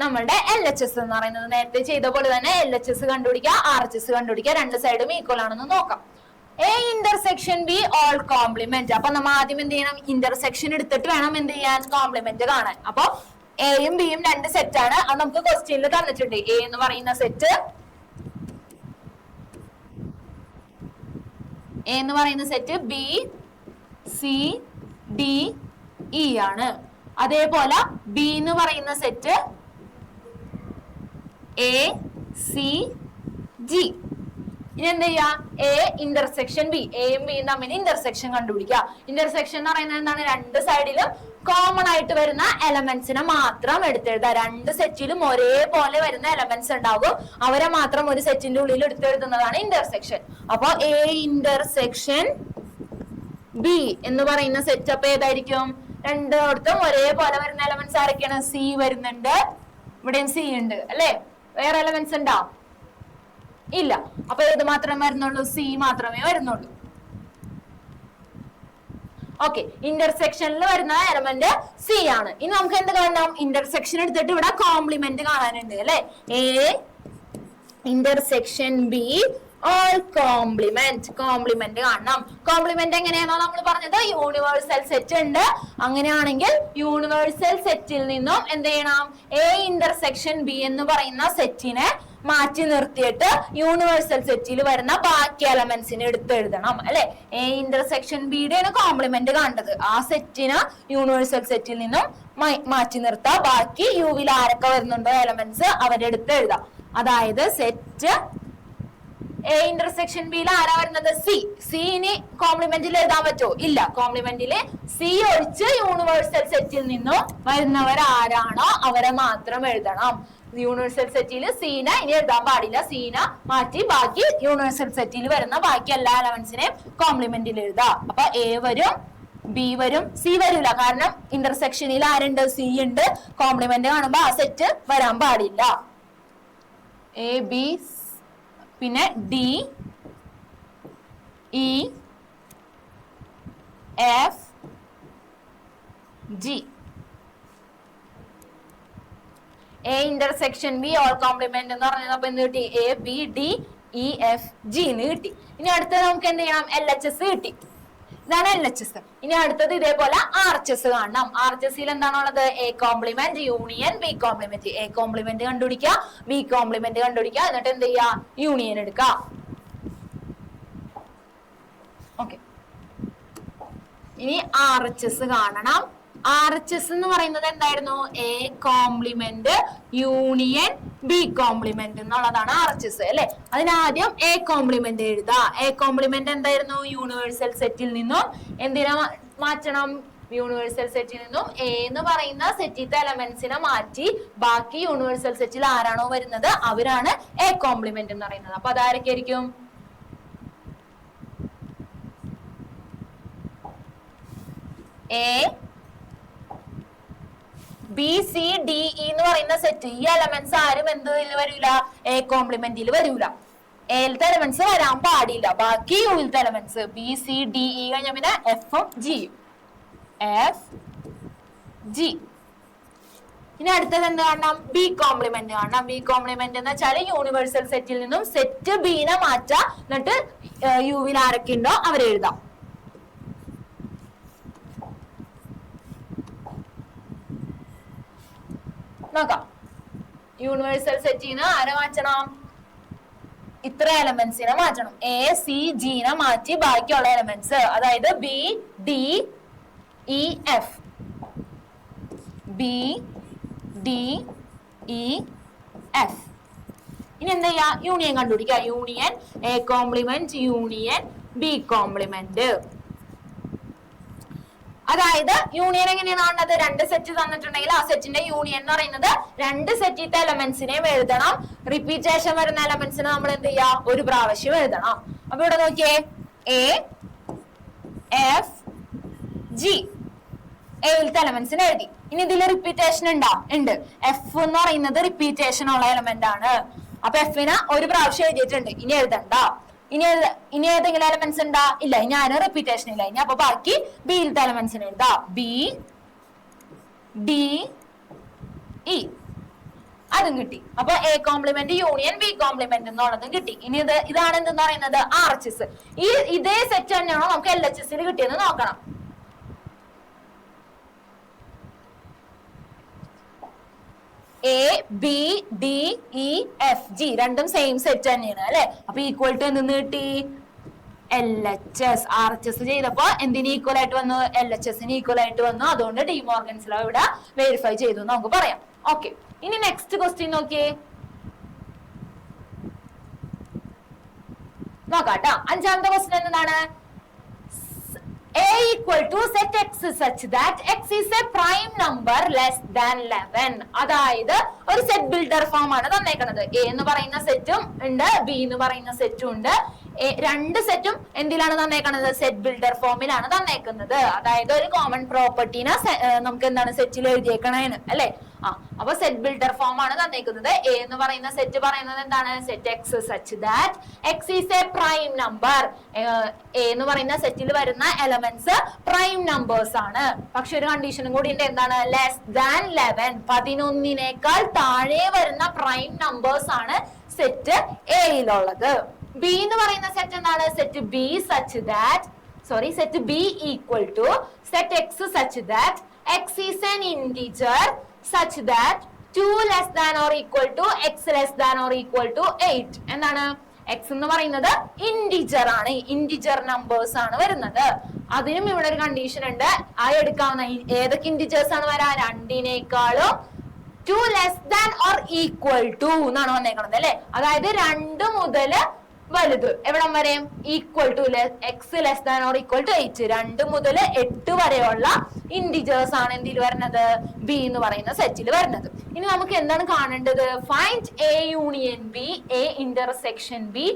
നമ്മളുടെ LHS എന്ന് പറയുന്നത്. നേരത്തെ ചെയ്ത പോലെ തന്നെ LHS കണ്ടുപിടിക്കുക, RHS കണ്ടുപിടിക്കുക, രണ്ട് സൈഡും ഈക്വൽ ആണെന്ന് നോക്കാം. A intersection B whole complement. അപ്പൊ നമ്മൾ ആദ്യം എന്ത് ചെയ്യണം? ഇന്റർസെക്ഷൻ എടുത്തിട്ട് വേണം എന്ത് ചെയ്യാൻ? കോംപ്ലിമെന്റ് കാണാൻ. അപ്പൊ എയും ബിയും രണ്ട് സെറ്റ് ആണ്. അത് നമുക്ക് ക്വസ്റ്റ്യനിൽ തന്നിട്ടുണ്ട്. എ എന്ന് പറയുന്ന set B C D E ആണ്. അതേപോലെ ബി എന്ന് പറയുന്ന സെറ്റ് എ സി ജി. ഇനി എന്ത് ചെയ്യാ? എ ഇന്റർസെക്ഷൻ ബി, എയും ബിയും തമ്മിൽ ഇന്റർസെക്ഷൻ കണ്ടുപിടിക്കുക. ഇന്റർസെക്ഷൻ എന്ന് പറയുന്നത് എന്താണ്? രണ്ട് സൈഡിലും കോമൺ ആയിട്ട് വരുന്ന എലമെന്റ്സിനെ മാത്രം എടുത്തെഴുതുക. രണ്ട് സെറ്റിലും ഒരേപോലെ വരുന്ന എലമെന്റ്സ് ഉണ്ടാകും, അവരെ മാത്രം ഒരു സെറ്റിന്റെ ഉള്ളിൽ എടുത്തെഴുതുന്നതാണ് ഇന്റർസെക്ഷൻ. അപ്പൊ എ ഇന്റർസെക്ഷൻ ബി എന്ന് പറയുന്ന സെറ്റ് അപ്പ് ഏതായിരിക്കും? രണ്ടിടത്തും ഒരേപോലെ വരുന്ന എലമെന്റ്സ് ആരൊക്കെയാണ്? സി വരുന്നുണ്ട്, ഇവിടെയും സി ഉണ്ട് അല്ലെ? വേറെ എലമെന്റ്സ് ഉണ്ടോ? ഇല്ല. അപ്പൊ ഏത് മാത്രമേ വരുന്നുള്ളൂ? സി മാത്രമേ വരുന്നുള്ളൂ. ഓക്കെ, ഇന്റർസെക്ഷനിൽ വരുന്ന എലമെന്റ് സി ആണ്. ഇനി നമുക്ക് എന്ത് കാണണം? ഇന്റർസെക്ഷൻ എടുത്തിട്ട് ഇവിടെ കോംപ്ലിമെന്റ് കാണാനുണ്ട് അല്ലെ? A intersection B whole complement കാണണം. കോംപ്ലിമെന്റ് എങ്ങനെയാണോ നമ്മൾ പറഞ്ഞത്? യൂണിവേഴ്സൽ സെറ്റ് ഉണ്ട്. അങ്ങനെയാണെങ്കിൽ യൂണിവേഴ്സൽ സെറ്റിൽ നിന്നും എന്ത് ചെയ്യണം? എ ഇന്റർസെക്ഷൻ ബി എന്ന് പറയുന്ന സെറ്റിനെ മാറ്റി നിർത്തിയിട്ട് യൂണിവേഴ്സൽ സെറ്റിൽ വരുന്ന ബാക്കി എലമെന്റ്സിനെ എടുത്തെഴുതണം അല്ലെ? എ ഇന്റർസെക്ഷൻ ബിയുടെയാണ് കോംപ്ലിമെന്റ് കണ്ടത്. ആ സെറ്റിന് യൂണിവേഴ്സൽ സെറ്റിൽ നിന്നും മാറ്റി നിർത്താം. ബാക്കി യുവിൽ ആരൊക്കെ വരുന്നുണ്ടോ എലമെന്റ്സ് അവരെടുത്ത് എഴുതാം. അതായത് സെറ്റ് എ ഇന്റർസെക്ഷൻ ബിയിൽ ആരാ വരുന്നത്? സി. സിന് കോംപ്ലിമെന്റിൽ എഴുതാൻ പറ്റുമോ? ഇല്ല. കോംപ്ലിമെന്റില് സി ഒഴിച്ച് യൂണിവേഴ്സൽ സെറ്റിൽ നിന്നും വരുന്നവർ ആരാണോ അവരെ മാത്രം എഴുതണം. യൂണിവേഴ്സൽ സെറ്റിൽ സീന ഇനി എഴുതാൻ പാടില്ല. സീന മാറ്റി ബാക്കി യൂണിവേഴ്സൽ സെറ്റിൽ വരുന്ന ബാക്കി എല്ലാ എലമെന്റ്സിനെയും കോംപ്ലിമെന്റിൽ എഴുതാം. അപ്പൊ എ വരും, ബി വരും, സി വരില്ല. കാരണം ഇന്റർസെക്ഷനിൽ ആരുണ്ട്? സി ഉണ്ട്. കോംപ്ലിമെന്റ് കാണുമ്പോ ആ സെറ്റ് വരാൻ പാടില്ല. എ ബി പിന്നെ D E F G. A intersection B whole complement എന്ന് പറഞ്ഞത് അപ്പൊ എന്ത് കിട്ടി? A B D E F G എന്ന് കിട്ടി. ഇനി അടുത്തത് നമുക്ക് എന്ത് ചെയ്യണം? LHS കിട്ടി. ഇതാണ് LHS. ഇനി അടുത്തത് ഇതേപോലെ RHS കാണണം. RHSൽ എന്താണുള്ളത്? A complement union B complement. A complement കണ്ടുപിടിക്കുക, ബി കോംപ്ലിമെന്റ് കണ്ടുപിടിക്കുക, എന്നിട്ട് എന്ത് ചെയ്യാ? യൂണിയൻ എടുക്കുക. ഓക്കെ, ഇനി RHS കാണണം. RHS എന്ന് പറയുന്നത് എന്തായിരുന്നു? A complement union B complement എന്നുള്ളതാണ് RHS അല്ലെ? അതിനാദ്യം എ കോംപ്ലിമെന്റ് എഴുതാ. എ കോംപ്ലിമെന്റ് എന്തായിരുന്നു? യൂണിവേഴ്സൽ സെറ്റിൽ നിന്നും എന്തിനാ മാറ്റണം? യൂണിവേഴ്സൽ സെറ്റിൽ നിന്നും എ എന്ന് പറയുന്ന സെറ്റിത്തെ എലമെന്റ്സിനെ മാറ്റി ബാക്കി യൂണിവേഴ്സൽ സെറ്റിൽ ആരാണോ വരുന്നത് അവരാണ് എ കോംപ്ലിമെന്റ് എന്ന് പറയുന്നത്. അപ്പൊ അതാരൊക്കെ ആയിരിക്കും? A B C D E എന്ന് പറയുന്ന സെറ്റ്. ഈ എലമെന്റ്സ് ആരും എന്തിൽ വരില്ല? എ കോംപ്ലിമെന്റിൽ വരില്ല. എയിലത്തെ എലമെന്റ്സ് വരാൻ പാടില്ല. ബാക്കി യുവിലത്തെ elements B C D E കഴിഞ്ഞ പിന്നെ എഫും ജിയും. F G. ഇനി അടുത്തത് എന്ത് കാണണം? ബി കോംപ്ലിമെന്റ് കാണണം. ബി കോംപ്ലിമെന്റ് എന്ന് വെച്ചാൽ യൂണിവേഴ്സൽ സെറ്റിൽ നിന്നും സെറ്റ് ബിനെ മാറ്റാ, എന്നിട്ട് യുവിൽ ആരൊക്കെ ഉണ്ടോ അവരെ എഴുതാം. നോക്കാം. യൂണിവേഴ്സൽ സെറ്റിന് ആരെ മാറ്റണം? ഇത്ര എലമെന്റ്സിനെ മാറ്റണം. എ സി ജിനെ മാറ്റി ബാക്കിയുള്ള എലമെന്റ്സ്, അതായത് B D E F. B D E F. ഇനി എന്താ ചെയ്യാ? യൂണിയൻ കണ്ടുപിടിക്കുക. Union A complement union B complement. അതായത് യൂണിയൻ എങ്ങനെയാണ് കാണുന്നത്? രണ്ട് സെറ്റ് തന്നിട്ടുണ്ടെങ്കിൽ ആ സെറ്റിന്റെ യൂണിയൻ എന്ന് പറയുന്നത് രണ്ട് സെറ്റിത്തെ എലമെന്റ്സിനെയും എഴുതണം. റിപ്പീറ്റേഷൻ വരുന്ന എലമെന്റ്സിനെ നമ്മൾ എന്ത് ചെയ്യാ? ഒരു പ്രാവശ്യം എഴുതണം. അപ്പൊ ഇവിടെ നോക്കിയേ, എ എഫ് ജി എയിലത്തെ എലമെന്റ്സിന് എഴുതി. ഇനി ഇതിൽ റിപ്പീറ്റേഷൻ ഉണ്ടോ? ഉണ്ട്. എഫ് എന്ന് പറയുന്നത് റിപ്പീറ്റേഷൻ ഉള്ള എലമെന്റ് ആണ്. അപ്പൊ എഫിന് ഒരു പ്രാവശ്യം എഴുതിയിട്ടുണ്ട്, ഇനി എഴുതണ്ട. ഇനി ഏതെങ്കിലും എലമെന്റ്സ് ഉണ്ടാ? ഇല്ല. ഇനി ആരും റിപ്പീറ്റേഷൻ ഇല്ല. ഇനി അപ്പൊ ബാക്കി ബിയിലത്തെ എലമെന്റ്സിന് എഴുതാ. B D E. അതും കിട്ടി. അപ്പൊ A complement union B complement എന്നുള്ളതും കിട്ടി. ഇനി ഇതാണ് എന്തെന്ന് പറയുന്നത്? RHS. ഇതേ സെറ്റ് തന്നെയാണോ നമുക്ക് LHSൽ കിട്ടിയെന്ന് നോക്കണം. A B D E F G രണ്ടും സെയിം സെറ്റ് തന്നെയാണ് അല്ലെ. അപ്പൊ ഈക്വൽ ടു എന്തെന്ന് കിട്ടി? LHS. RHS ചെയ്തപ്പോ എന്തിന് ഈക്വൽ ആയിട്ട് വന്നു? LHS ഈക്വൽ ആയിട്ട് വന്നു. അതുകൊണ്ട് ഡി മോർഗൻസ് ലോ ഇവിടെ വെരിഫൈ ചെയ്തു നമുക്ക് പറയാം. ഓക്കെ, ഇനി നെക്സ്റ്റ് ക്വസ്റ്റ്യൻ നോക്കിയേ, നോക്കാട്ടോ. അഞ്ചാമത്തെ ക്വസ്റ്റ്യൻ എന്താണ്? A equal to set x such that x is a prime number less than 11. അതായത് ഒരു സെറ്റ് ബിൽഡർ ഫോം ആണ് തന്നേക്കുന്നത്. എ എന്ന് പറയുന്ന സെറ്റും ഉണ്ട്, ബി എന്ന് പറയുന്ന സെറ്റും ഉണ്ട്. രണ്ട് സെറ്റും എന്തിലാണ് തന്നേക്കുന്നത്? സെറ്റ് ബിൽഡർ ഫോമിലാണ് തന്നേക്കുന്നത്. അതായത് ഒരു കോമൺ പ്രോപ്പർട്ടീനെ നമുക്ക് എന്താണ് സെറ്റിൽ എഴുതിയേക്കണേന്ന് അല്ലെ. അപ്പൊ സെറ്റ് ബിൽഡർ ഫോം ആണ് തന്നേക്കുന്നത്. എ എന്ന് പറയുന്ന സെറ്റ് പറയുന്നത് എന്താണ്? Set x such that x is A prime number. A എന്ന് പറയുന്ന സെറ്റിൽ വരുന്ന എലമെന്റ്സ് പ്രൈം നമ്പേഴ്സ് ആണ്. പക്ഷെ ഒരു കണ്ടീഷനും കൂടി ഉണ്ട്. എന്താണ്? ലെസ് ദാൻ 11, 11നേക്കാൾ താഴെ വരുന്ന പ്രൈം നമ്പേഴ്സ് ആണ് സെറ്റ് എയിലുള്ളത്. ബി എന്ന് പറയുന്ന സെറ്റ് എന്താണ്? Set B such that set B equal to set x such that x is an integer such that 2 less than or equal to x less than or equal to 8. എന്താണ്? x എന്ന് പറയുന്നത് integer ആണ്, integer numbers ആണ് വരുന്നത്. അതിനും ഇവിടെ ഒരു condition ഉണ്ട്. ആ എടുക്കാവുന്ന ഏതൊക്കെ ഇന്റിജേഴ്സ് ആണ് വരാ? 2നേക്കാളും 2 less than or equal to എന്നാണ് വന്നേക്കുന്നത് അല്ലെ. അതായത് 2 മുതൽ വലുത് എവിടം വരെ? Equal to x less than or equal to 8. 2 മുതൽ 8 വരെയുള്ള ഇന്റിജേഴ്സ് ആണ് എന്തിൽ വരുന്നത്? ബി എന്ന് പറയുന്ന സെറ്റിൽ വരുന്നത്. ഇനി നമുക്ക് എന്താണ് കാണേണ്ടത്? Find A union B, A intersection B,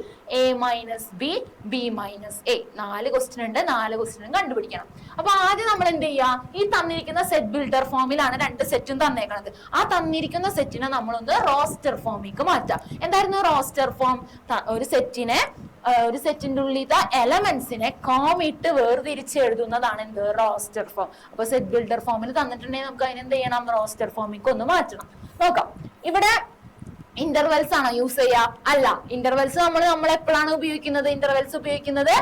A minus B, B minus A. 4 question ഉണ്ട്. 4 ക്വസ്റ്റ്യനും കണ്ടുപിടിക്കണം. അപ്പൊ ആദ്യം നമ്മൾ എന്ത് ചെയ്യാ? ഈ തന്നിരിക്കുന്ന സെറ്റ് ബിൽഡർ ഫോമിലാണ് 2 സെറ്റും തന്നേക്കണത്. ആ തന്നിരിക്കുന്ന സെറ്റിനെ നമ്മളൊന്ന് റോസ്റ്റർ ഫോമിലേക്ക് മാറ്റാം. എന്തായിരുന്നു റോസ്റ്റർ ഫോം? ഒരു സെറ്റിന്റെ ഉള്ളിലത്തെ എലമെന്റ്സിനെ കോമിട്ട് വേർതിരിച്ച് എഴുതുന്നതാണ് എന്ത്? Roster form. അപ്പൊ സെറ്റ് ബിൽഡർ ഫോമിൽ തന്നിട്ടുണ്ടെങ്കിൽ നമുക്ക് അതിനെന്ത് ചെയ്യണം? റോസ്റ്റർ ഫോമിലേക്ക് ഒന്ന് മാറ്റണം. നോക്കാം. ഇവിടെ ഇന്റർവെൽസ് ആണോ യൂസ് ചെയ്യാ? അല്ല. ഇന്റർവെൽസ് നമ്മൾ എപ്പോഴാണ് ഉപയോഗിക്കുന്നത്? ഇന്റർവെൽസ് ഉപയോഗിക്കുന്നത്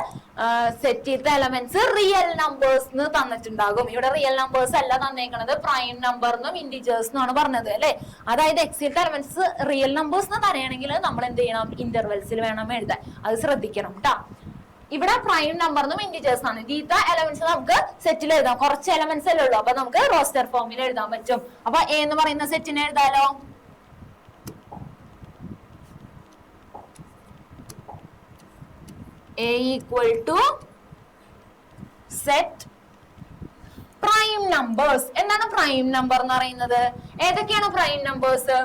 സെറ്റിലത്തെ എലമെന്റ്സ് റിയൽ നമ്പേഴ്സ് തന്നിട്ടുണ്ടാകും. ഇവിടെ റിയൽ നമ്പേഴ്സ് അല്ല തന്നേക്കുന്നത്, പ്രൈം നമ്പറിനും ഇന്റിജേഴ്സ് ആണ് പറഞ്ഞത് അല്ലെ. അതായത് എക്സിലത്തെ എലമെന്റ്സ് റിയൽ നമ്പേഴ്സ് തരണമെങ്കിൽ നമ്മൾ എന്ത് ചെയ്യണം? ഇന്റർവെൽസിൽ വേണം എഴുതാൻ. അത് ശ്രദ്ധിക്കണം കേട്ടോ. ഇവിടെ പ്രൈം നമ്പറിനും ഇന്റിജേഴ്സ് ആണ്. ഇതിന്റെ എലമെന്റ്സ് നമുക്ക് സെറ്റിൽ എഴുതാം. കുറച്ച് എലമെന്റ്സ് അല്ലേ ഉള്ളൂ. അപ്പൊ നമുക്ക് റോസ്റ്റർ ഫോമിൽ എഴുതാൻ പറ്റും. അപ്പൊ എ എന്ന് പറയുന്ന സെറ്റിനെ എഴുതാലോ. A equal to set prime numbers. എന്താണ് പ്രൈം നമ്പർ എന്ന് പറയുന്നത്? ഏതൊക്കെയാണ് പ്രൈം നമ്പേഴ്സ്?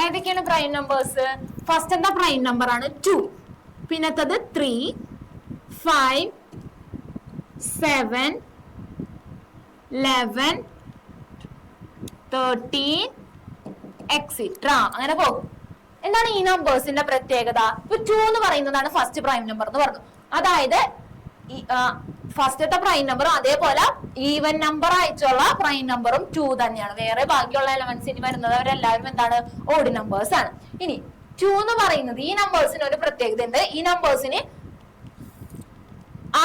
ഏതൊക്കെയാണ് പ്രൈം നമ്പേഴ്സ്? ഫസ്റ്റ് എന്താ പ്രൈം നമ്പർ ആണ്? 2. പിന്നത്തത് 3, 5, 7, 11, 13 എക്സിട്ര അങ്ങനെ പോകും. എന്താണ് ഈ നമ്പേഴ്സിന്റെ പ്രത്യേകത? ഇപ്പൊ 2 എന്ന് പറയുന്നതാണ് ഫസ്റ്റ് പ്രൈം നമ്പർ എന്ന് പറഞ്ഞു. അതായത് ഫസ്റ്റത്തെ പ്രൈം നമ്പറും അതേപോലെ ഈവൻ നമ്പർ ആയിട്ടുള്ള പ്രൈം നമ്പറും 2 തന്നെയാണ്. വേറെ ബാക്കിയുള്ള എലമെന്റ്സ് ഇനി വരുന്നവരെല്ലാവരും എന്താണ്? ഓഡ് നമ്പേഴ്സ് ആണ്. ഇനി 2 എന്ന് പറയുന്നത് ഈ നമ്പേഴ്സിന് ഒരു പ്രത്യേകത ഉണ്ട്. ഈ നമ്പേഴ്സിന്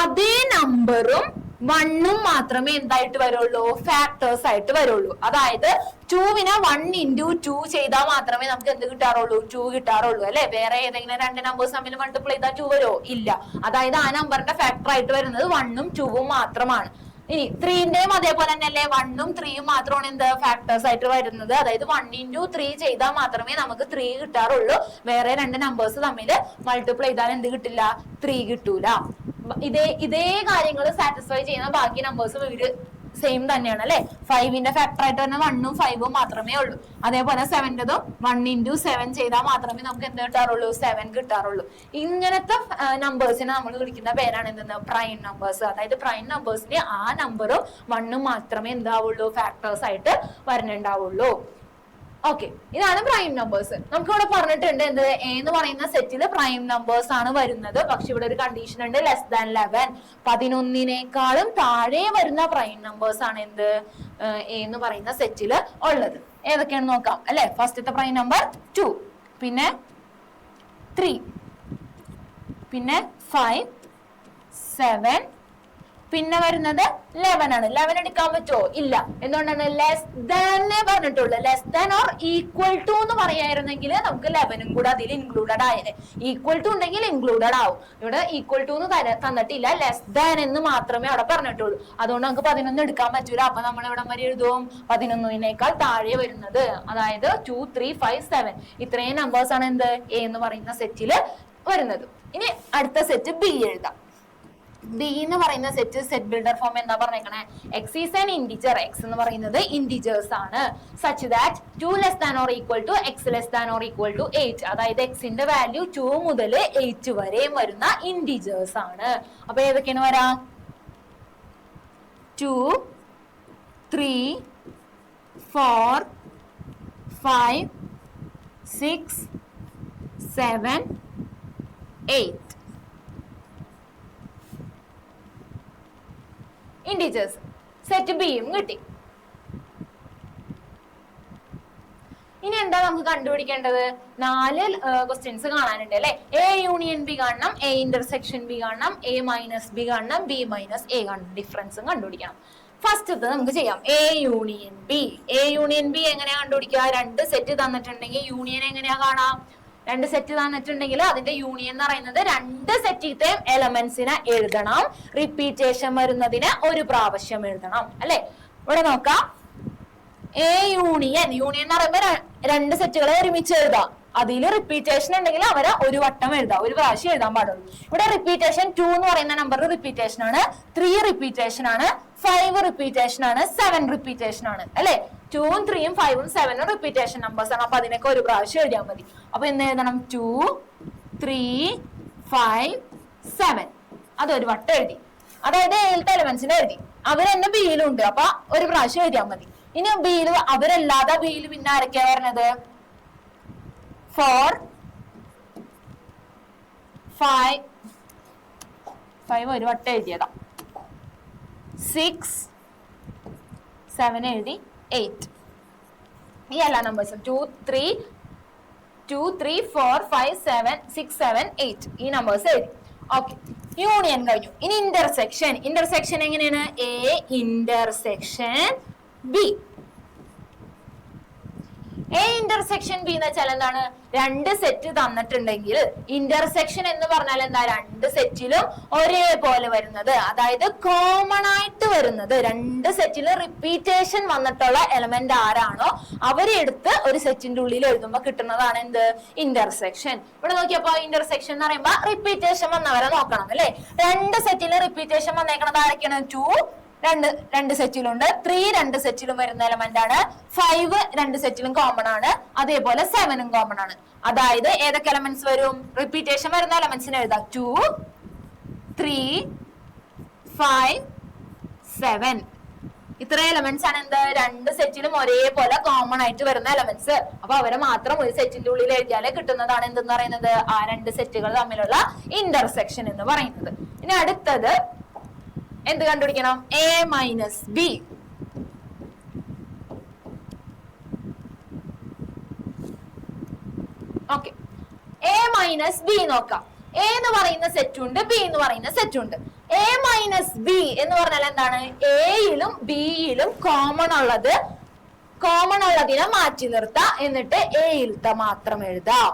അതേ നമ്പറും 1ഉം മാത്രമേ എന്തായിട്ട് വരുള്ളൂ? ഫാക്ടേഴ്സ് ആയിട്ട് വരുള്ളൂ. അതായത് 2വിനെ 1 into 2 ചെയ്താൽ മാത്രമേ നമുക്ക് എന്ത് കിട്ടാറുള്ളൂ? 2 കിട്ടാറുള്ളൂ അല്ലെ. വേറെ ഏതെങ്കിലും 2 നമ്പേഴ്സ് തമ്മിൽ മൾട്ടിപ്ലൈ ചെയ്താൽ 2 വരുമോ? ഇല്ല. അതായത് ആ നമ്പറിന്റെ ഫാക്ടർ ആയിട്ട് വരുന്നത് 1ഉം 2ഉം മാത്രമാണ്. ഇനി 3ന്റെയും അതേപോലെ തന്നെ അല്ലേ, 1ഉം 3ഉം മാത്രമാണ് എന്ത്? ഫാക്ടേഴ്സ് ആയിട്ട് വരുന്നത്. അതായത് 1 into 3 ചെയ്താൽ മാത്രമേ നമുക്ക് 3 കിട്ടാറുള്ളൂ. വേറെ 2 നമ്പേഴ്സ് തമ്മിൽ മൾട്ടിപ്ലൈ ചെയ്താൽ എന്ത് കിട്ടില്ല? 3 കിട്ടൂല. ഇതേ കാര്യങ്ങൾ സാറ്റിസ്ഫൈ ചെയ്യുന്ന ബാക്കി നമ്പേഴ്സും ഇവര് സെയിം തന്നെയാണ് അല്ലെ. 5ന്റെ ഫാക്ടർ ആയിട്ട് തന്നെ 1ഉം 5ഉം മാത്രമേ ഉള്ളൂ. അതേപോലെ 7ന്റെതും 1 into 7 ചെയ്താൽ മാത്രമേ നമുക്ക് എന്ത് കിട്ടാറുള്ളൂ? 7 കിട്ടാറുള്ളൂ. ഇങ്ങനത്തെ നമ്പേഴ്സിനെ നമ്മൾ വിളിക്കുന്ന പേരാണ് എന്തെന്ന്? Prime numbers. അതായത് പ്രൈം നമ്പേഴ്സിന് ആ നമ്പറും 1ഉം മാത്രമേ എന്താവുള്ളൂ? ഫാക്ടേഴ്സ് ആയിട്ട് വരുന്നുണ്ടാവുള്ളൂ. ഓക്കെ, ഇതാണ് പ്രൈം നമ്പേഴ്സ്. നമുക്ക് ഇവിടെ പറഞ്ഞിട്ടുണ്ട് എന്ത്? എ എന്ന് പറയുന്ന സെറ്റില് പ്രൈം നമ്പേഴ്സ് ആണ് വരുന്നത്. പക്ഷെ ഇവിടെ ഒരു കണ്ടീഷൻ ഉണ്ട്, ലെസ് ദാൻ 11, 11നേക്കാളും താഴെ വരുന്ന പ്രൈം നമ്പേഴ്സ് ആണ് എന്ത്? എ എന്ന് പറയുന്ന സെറ്റില് ഉള്ളത്. ഏതൊക്കെയാണെന്ന് നോക്കാം അല്ലെ. ഫസ്റ്റത്തെ പ്രൈം നമ്പർ 2, പിന്നെ 3, പിന്നെ 5 7 പിന്നെ വരുന്നത് 11 ആണ്. 11 എടുക്കാൻ പറ്റുമോ? ഇല്ല. എന്തുകൊണ്ടാണ്? ലെസ് ദാൻ പറഞ്ഞിട്ടുള്ളൂ. Less than or equal to എന്ന് പറയായിരുന്നെങ്കിൽ നമുക്ക് 11 കൂടെ അതിൽ ഇൻക്ലൂഡഡ് ആയത്. ഈക്വൽ ടു ഉണ്ടെങ്കിൽ ഇൻക്ലൂഡഡ് ആവും. ഇവിടെ ഈക്വൽ ടു എന്ന് തന്നിട്ടില്ല, ലെസ് ദാൻ എന്ന് മാത്രമേ അവിടെ പറഞ്ഞിട്ടുള്ളൂ. അതുകൊണ്ട് നമുക്ക് 11 എടുക്കാൻ പറ്റൂല. അപ്പൊ നമ്മൾ ഇവിടെ വരെ എഴുതും 11നേക്കാൾ താഴെ വരുന്നത്, അതായത് 2 3 5 7 ഇത്രയും നമ്പേഴ്സ് ആണ് എന്ത് എ എന്ന് പറയുന്ന സെറ്റിൽ വരുന്നത്. ഇനി അടുത്ത സെറ്റ് ബി എഴുതാം. ബി എന്ന് പറയുന്ന സെറ്റ് ബിൽഡർ ഫോം എന്താ പറഞ്ഞേക്കണേ? X is an integer. X എന്ന് പറയുന്നത് ഇന്റിജേഴ്സ് ആണ്. Such that 2 less than or equal to x less than or equal to 8. അതായത് എക്സിന്റെ വാല്യൂ 2 മുതൽ 8 വരെയും വരുന്ന ഇന്റിജേഴ്സ് ആണ്. അപ്പൊ ഏതൊക്കെയാണ് വരാ? 2 3 4 5 6 7 8 ഇന്റിജേഴ്സ്. സെറ്റ് ബിയും കിട്ടി. ഇനി എന്താ നമുക്ക് കണ്ടുപിടിക്കേണ്ടത്? 4 ക്വസ്റ്റ്യൻസ് കാണാനുണ്ട് അല്ലെ. എ യൂണിയൻ ബി കാണണം, എ ഇന്റർസെക്ഷൻ ബി കാണണം, എ മൈനസ് ബി കാണണം, ബി മൈനസ് എ കാണണം. ഡിഫറൻസും കണ്ടുപിടിക്കണം. ഫസ്റ്റ് നമുക്ക് ചെയ്യാം. A union B. A union B എങ്ങനെയാ കണ്ടുപിടിക്കുക? 2 സെറ്റ് തന്നിട്ടുണ്ടെങ്കിൽ യൂണിയൻ എങ്ങനെയാ കാണാം? 2 സെറ്റ് തന്നിട്ടുണ്ടെങ്കിൽ അതിന്റെ യൂണിയൻ എന്ന് പറയുന്നത് 2 സെറ്റിത്തെ എലമെന്റ്സിനെ എഴുതണം. റിപ്പീറ്റേഷൻ വരുന്നതിന് 1 പ്രാവശ്യം എഴുതണം അല്ലെ. ഇവിടെ നോക്കാം. എ യൂണിയൻ എന്ന് പറയുമ്പോൾ 2 സെറ്റുകളെ ഒരുമിച്ച് എഴുതാം. അതിൽ റിപ്പീറ്റേഷൻ ഉണ്ടെങ്കിൽ അവരെ 1 വട്ടം എഴുതാം, 1 പ്രാവശ്യം എഴുതാൻ പാടുള്ളൂ. ഇവിടെ റിപ്പീറ്റേഷൻ 2 എന്ന് പറയുന്ന നമ്പർ റിപ്പീറ്റേഷൻ ആണ്, 3 റിപ്പീറ്റേഷൻ ആണ്, 5 റിപ്പീറ്റേഷൻ ആണ്, 7 റിപ്പീറ്റേഷൻ ആണ് അല്ലെ. 2ഉം 3ഉം 5ഉം 7ഉം റിപ്പീറ്റേഷൻ നമ്പേഴ്സ് ആണ്. അപ്പൊ അതിനൊക്കെ 1 പ്രാവശ്യം എഴുതിയാൽ മതി. അപ്പൊ എന്ത് എഴുതണം? 2 3 5 7 അതൊരു വട്ടം എഴുതി. അതായത് എയിലത്തെ എലമെന്റ്സിനെ എഴുതി. അവരെന്നെ ബിയിലും ഉണ്ട്. അപ്പൊ 1 പ്രാവശ്യം എഴുതിയാൽ മതി. ഇനി ബിയിൽ അവരല്ലാതെ ബിയിൽ പിന്നെ ആരൊക്കെയാ വരുന്നത്? 4 5 ഒരു വട്ടം എഴുതിയതാ. 6 7 എഴുതി. 8 ഈ എല്ലാ നമ്പേഴ്സും 2 3 4 5 7 6 7 8 ഈ നമ്പേഴ്സ് എഴുതി. ഓക്കെ, യൂണിയൻ കഴിഞ്ഞു. ഇനി ഇന്റർസെക്ഷൻ എങ്ങനെയാണ്? A intersection B. A intersection B എന്ന് വെച്ചാൽ എന്താണ്? 2 സെറ്റ് തന്നിട്ടുണ്ടെങ്കിൽ ഇന്റർസെക്ഷൻ എന്ന് പറഞ്ഞാൽ എന്താ? 2 സെറ്റിലും ഒരേപോലെ വരുന്നത്, അതായത് കോമൺ ആയിട്ട് വരുന്നത്. 2 സെറ്റിലും റിപ്പീറ്റേഷൻ വന്നിട്ടുള്ള എലമെന്റ് ആരാണോ അവരെടുത്ത് ഒരു സെറ്റിന്റെ ഉള്ളിൽ എഴുതുമ്പോൾ കിട്ടുന്നതാണ് എന്ത്? ഇന്റർസെക്ഷൻ. ഇവിടെ നോക്കിയപ്പോ ഇന്റർസെക്ഷൻ എന്ന് പറയുമ്പോ റിപ്പീറ്റേഷൻ വന്നവരെ നോക്കണം അല്ലെ. 2 സെറ്റിലും റിപ്പീറ്റേഷൻ വന്നേക്കണത് ആരൊക്കെയാണ്? 2 രണ്ട് സെറ്റിലുണ്ട്, 3 2 സെറ്റിലും വരുന്ന എലമെന്റ് ആണ്, 5 2 സെറ്റിലും കോമൺ ആണ്, അതേപോലെ 7ഉം കോമൺ ആണ്. അതായത് ഏതൊക്കെ എലമെന്റ്സ് വരും? റിപ്പീറ്റേഷൻ വരുന്ന എലമെന്റ്സിന് എഴുതാം. 2 3 5 7 ഇത്ര എലമെന്റ്സ് ആണ് എന്ത്? 2 സെറ്റിലും ഒരേപോലെ കോമൺ ആയിട്ട് വരുന്ന എലമെന്റ്സ്. അപ്പൊ അവരെ മാത്രം ഒരു സെറ്റിന്റെ ഉള്ളിൽ എഴുതിയാലേ കിട്ടുന്നതാണ് എന്തെന്ന് പറയുന്നത്? ആ 2 സെറ്റുകൾ തമ്മിലുള്ള ഇന്റർസെക്ഷൻ എന്ന് പറയുന്നത്. ഇനി അടുത്തത് എന്ത് കണ്ടുപിടിക്കണം? A minus B. Okay, A minus B നോക്കാം. എ എന്ന് പറയുന്ന സെറ്റ് ഉണ്ട്, ബി എന്ന് പറയുന്ന സെറ്റ് ഉണ്ട്. എ മൈനസ് ബി എന്ന് പറഞ്ഞാൽ എന്താണ്? എയിലും ബിയിലും കോമൺ ഉള്ളതിനെ മാറ്റി നിർത്താം, എന്നിട്ട് എയിലത്തെ മാത്രം എഴുതാം.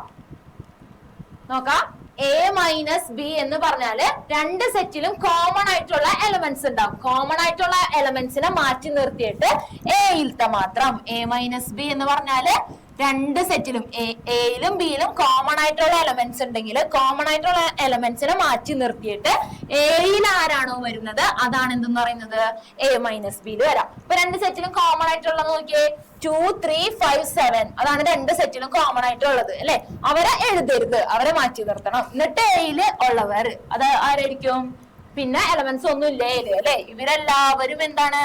നോക്കാം. എ മൈനസ് ബി എന്ന് പറഞ്ഞാല് 2 സെറ്റിലും കോമൺ ആയിട്ടുള്ള എലമെന്റ്സ് ഉണ്ടാവും. കോമൺ ആയിട്ടുള്ള എലമെന്റ്സിനെ മാറ്റി നിർത്തിയിട്ട് എയിലത്തെ മാത്രം. എ മൈനസ് ബി എന്ന് പറഞ്ഞാല് 2 സെറ്റിലും എയിലും ബിയിലും കോമൺ ആയിട്ടുള്ള എലമെന്റ്സ് ഉണ്ടെങ്കിൽ കോമൺ ആയിട്ടുള്ള എലമെന്റ്സിനെ മാറ്റി നിർത്തിയിട്ട് എയിൽ ആരാണോ വരുന്നത് അതാണ് എന്തെന്ന് പറയുന്നത്? എ മൈനസ് ബിയിൽ വരാം. ഇപ്പൊ 2 സെറ്റിലും കോമൺ ആയിട്ടുള്ളത് നോക്കിയേ. 2 3 5 7 അതാണ് 2 സെറ്റിലും കോമൺ ആയിട്ടുള്ളത് അല്ലെ. അവരെ എഴുതരുത്, അവരെ മാറ്റി നിർത്തണം. എന്നിട്ട് എയില് ഉള്ളവർ അത് ആരായിരിക്കും? പിന്നെ എലമെന്റ്സ് ഒന്നും ഇല്ല എയില് അല്ലെ. ഇവരെല്ലാവരും എന്താണ്?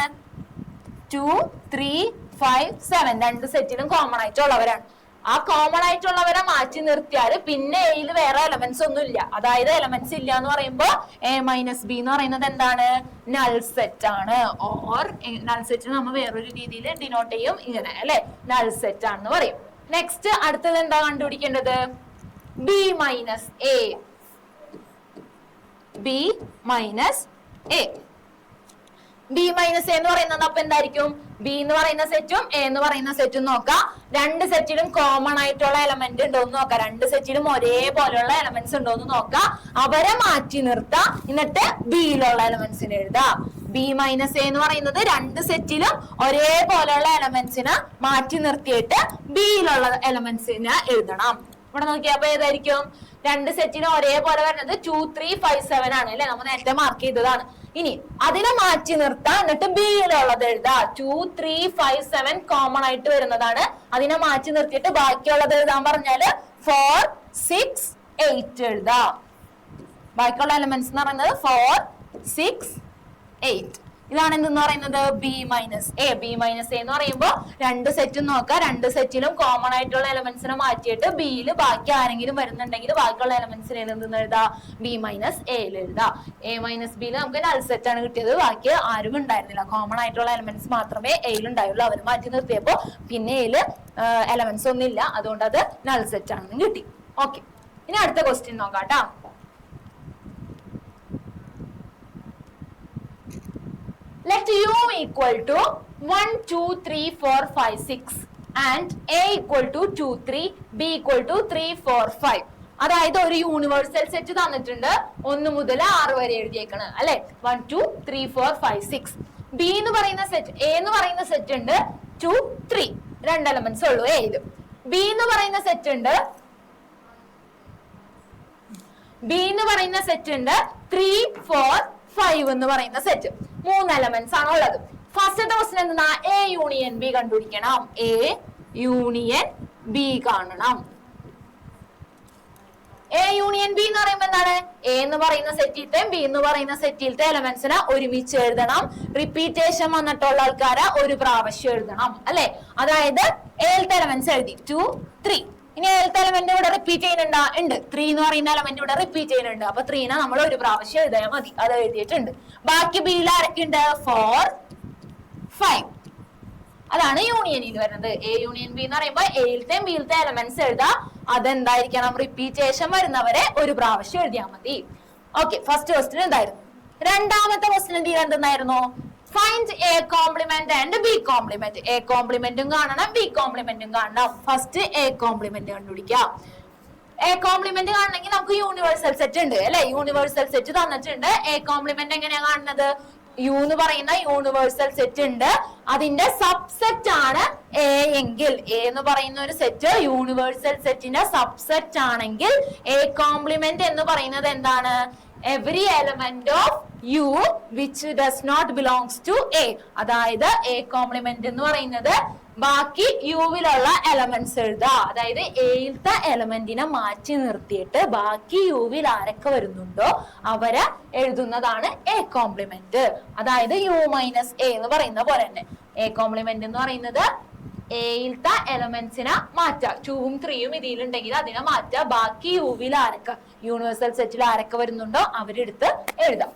2 3 5 7 2 സെറ്റിലും കോമൺ ആയിട്ടുള്ളവരാണ്. ആ കോമൺ ആയിട്ടുള്ളവരെ മാറ്റി നിർത്തിയാൽ പിന്നെ എയിൽ വേറെ എലമെന്റ്സ് ഒന്നും ഇല്ല. അതായത് എലമെന്റ്സ് ഇല്ല എന്ന് പറയുമ്പോ എ മൈനസ് ബി എന്ന് പറയുന്നത് എന്താണ്? നൾ സെറ്റ് ആണ്. ഓർ നൾ സെറ്റ് നമ്മൾ വേറൊരു രീതിയിൽ ഡിനോട്ട് ചെയ്യും, ഇങ്ങനെ അല്ലെ. നൾ സെറ്റ് ആണെന്ന് പറയും. നെക്സ്റ്റ് അടുത്തത് എന്താ കണ്ടുപിടിക്കേണ്ടത്? B minus A. B minus A. B minus A എന്ന് പറയുന്നത് അപ്പൊ എന്തായിരിക്കും? ബി എന്ന് പറയുന്ന സെറ്റും എ എന്ന് പറയുന്ന സെറ്റും നോക്കാം. രണ്ട് സെറ്റിലും കോമൺ ആയിട്ടുള്ള എലമെന്റ് ഉണ്ടോ എന്ന് നോക്കാം. രണ്ട് സെറ്റിലും ഒരേപോലെയുള്ള എലമെന്റ്സ് ഉണ്ടോ എന്ന് നോക്കാം. അവരെ മാറ്റി നിർത്താം. എന്നിട്ട് ബിയിലുള്ള എലമെന്റ്സിന് എഴുതാം. ബി മൈനസ് എ എന്ന് പറയുന്നത് രണ്ട് സെറ്റിലും ഒരേപോലെയുള്ള എലമെന്റ്സിന് മാറ്റി നിർത്തിയിട്ട് ബിയിലുള്ള എലമെന്റ്സിന് എഴുതണം. ഇവിടെ നോക്കിയാൽ അപ്പൊ ഏതായിരിക്കും? രണ്ട് സെറ്റിനും ഒരേപോലെ വരുന്നത് 2, 3, 5, 7 ആണ് അല്ലെ? നമ്മൾ നേരത്തെ മാർക്ക് ചെയ്തതാണ്. ഇനി അതിനെ മാറ്റി നിർത്താം. എന്നിട്ട് ബിയിലുള്ളത് എഴുതാ. 2, 3, 5, 7 കോമൺ ആയിട്ട് വരുന്നതാണ്. അതിനെ മാറ്റി നിർത്തിയിട്ട് ബാക്കിയുള്ളത് എഴുതാൻ പറഞ്ഞാല് 4, 6, 8 എഴുതാ. ബാക്കിയുള്ള എലമെന്റ്സ് എന്ന് പറയുന്നത് 4, 6, 8. ഇതാണ് എന്തെന്ന് പറയുന്നത്? B minus A. B minus A എന്ന് പറയുമ്പോൾ രണ്ട് സെറ്റും നോക്കാം. രണ്ട് സെറ്റിലും കോമൺ ആയിട്ടുള്ള എലമെന്റ്സിനെ മാറ്റിയിട്ട് ബിയിൽ ബാക്കി ആരെങ്കിലും വരുന്നുണ്ടെങ്കിൽ ബാക്കിയുള്ള എലമെന്റ്സിന് എന്തെന്ന് എഴുതാ? ബി മൈനസ് എയിൽ എഴുതാ. എ മൈനസ് ബിയിൽ നമുക്ക് നൾ സെറ്റ് ആണ് കിട്ടിയത്. ബാക്കി ആരും ഉണ്ടായിരുന്നില്ല. കോമൺ ആയിട്ടുള്ള എലമെന്റ്സ് മാത്രമേ എയിൽ ഉണ്ടായുള്ളൂ. അവർ മാറ്റി നിർത്തിയപ്പോ പിന്നെ എയില് എലമെന്റ്സ് ഒന്നും ഇല്ല. അതുകൊണ്ട് അത് നൾ സെറ്റ് ആണെന്ന് കിട്ടി. ഓക്കെ, ഇനി അടുത്ത ക്വസ്റ്റ്യൻ നോക്കാം ട്ടാ. Let u equal to 1, 2, 3, 4, 5, 6 and a equal to 2, 3, b equal to 3, 4, 5. അതായത് ഒരു യൂണിവേഴ്സൽ സെറ്റ് തന്നിട്ടുണ്ട്. 1 മുതൽ 6 വരെ എഴുതിയേക്കണ് അല്ലെ? 1, 2, 3, 4, 5, 6. ബി എന്ന് പറയുന്ന സെറ്റ്, എ എന്ന് പറയുന്ന സെറ്റ് ഉണ്ട് 2, 3. രണ്ട് എലമെന്റ്സ് ഉള്ളൂ എയിൽ. ബി എന്ന് പറയുന്ന സെറ്റ് ഉണ്ട് 3, 4, 5 എന്ന് പറയുന്ന സെറ്റ്. 3 എലമെന്റ്സ് ആണ് ഉള്ളത്. ഫസ്റ്റ് ക്വസ്റ്റ്യൻ എന്താ? എ യൂണിയൻ ബി കണ്ടുപിടിക്കണം. എ യൂണിയൻ ബി കാണണം. എ യൂണിയൻ ബി എന്ന് പറയുമ്പോൾ എന്താണ്? എ എന്ന് പറയുന്ന സെറ്റിലത്തെ ബി എന്ന് പറയുന്ന സെറ്റിലത്തെ എലമെന്റ്സിനെ ഒരുമിച്ച് എഴുതണം. റിപ്പീറ്റേഷൻ വന്നിട്ടുള്ള ആൾക്കാരെ ഒരു പ്രാവശ്യം എഴുതണം അല്ലെ? അതായത് എയിലത്തെ എലമെന്റ്സ് എഴുതി 2, 3. ഇനി ഏഴത്തെ എലമെന്റ് ഇവിടെ റിപ്പീറ്റ് ചെയ്യുന്നുണ്ടാ? ഉണ്ട്. 3 എന്ന് പറയുന്ന എലമെന്റ് ഇവിടെ റിപ്പീറ്റ് ചെയ്യുന്നുണ്ട്. അപ്പൊ 3നെ നമ്മൾ ഒരു പ്രാവശ്യം എഴുതിയാൽ മതി. അത് എഴുതിയിട്ടുണ്ട്. ബാക്കി ബിയിൽ ആരൊക്കെയുണ്ട്? 4, 5. അതാണ് യൂണിയനിൽ വരുന്നത്. എ യൂണിയൻ ബി എന്ന് പറയുമ്പോൾ എയിലത്തെയും ബിയിലത്തെ എലമെന്റ്സ് എഴുതാ. അതെന്തായിരിക്കണം? റിപ്പീറ്റേഷൻ വരുന്നവരെ ഒരു പ്രാവശ്യം എഴുതിയാൽ മതി. ഓക്കെ, ഫസ്റ്റ് ക്വസ്റ്റ്യൻ എന്തായിരുന്നു? രണ്ടാമത്തെ ക്വസ്റ്റ്യൻ എന്തെന്നായിരുന്നു? Find A complement and B complement. A കോംപ്ലിമെന്റും കാണണം, ബി കോംപ്ലിമെന്റും കാണണം. ഫസ്റ്റ് എ കോംപ്ലിമെന്റ് കണ്ടുപിടിക്കാം. എ കോംപ്ലിമെന്റ് കാണണമെങ്കിൽ നമുക്ക് യൂണിവേഴ്സൽ സെറ്റ് ഉണ്ട് അല്ലെ? യൂണിവേഴ്സൽ സെറ്റ് തന്നിട്ടുണ്ട്. എ കോംപ്ലിമെന്റ് എങ്ങനെയാ കാണുന്നത്? യു എന്ന് പറയുന്ന യൂണിവേഴ്സൽ സെറ്റ് ഉണ്ട്. അതിന്റെ സബ്സെറ്റ് ആണ് എ എങ്കിൽ, എ എന്ന് പറയുന്ന ഒരു സെറ്റ് യൂണിവേഴ്സൽ സെറ്റിന്റെ സബ്സെറ്റ് ആണെങ്കിൽ എ കോംപ്ലിമെന്റ് എന്ന് പറയുന്നത് എന്താണ്? every element of u which does not belongs to a. അതായത് എ കോംപ്ലിമെന്റ് എന്ന് പറയുന്നത് ബാക്കി യുവിലുള്ള എലമെന്റ്സ് എഴുതാ. അതായത് എയിലത്തെ എലമെന്റിനെ മാറ്റി നിർത്തിയിട്ട് ബാക്കി യുവിൽ ആരൊക്കെ വരുന്നുണ്ടോ അവരെ എഴുതുന്നതാണ് എ കോംപ്ലിമെന്റ്. അതായത് യു മൈനസ് എ എന്ന് പറയുന്ന പോലെ തന്നെ എ കോംപ്ലിമെന്റ് എന്ന് പറയുന്നത് എയിലത്തെ എലമെന്റ്സിനെ മാറ്റാം. 2ഉം 3ഉം ഇതിലുണ്ടെങ്കിൽ അതിനെ മാറ്റാം. ബാക്കി യുവിൽ ആരൊക്കെ യൂണിവേഴ്സൽ സെറ്റിൽ ആരൊക്കെ വരുന്നുണ്ടോ അവരെടുത്ത് എഴുതാം.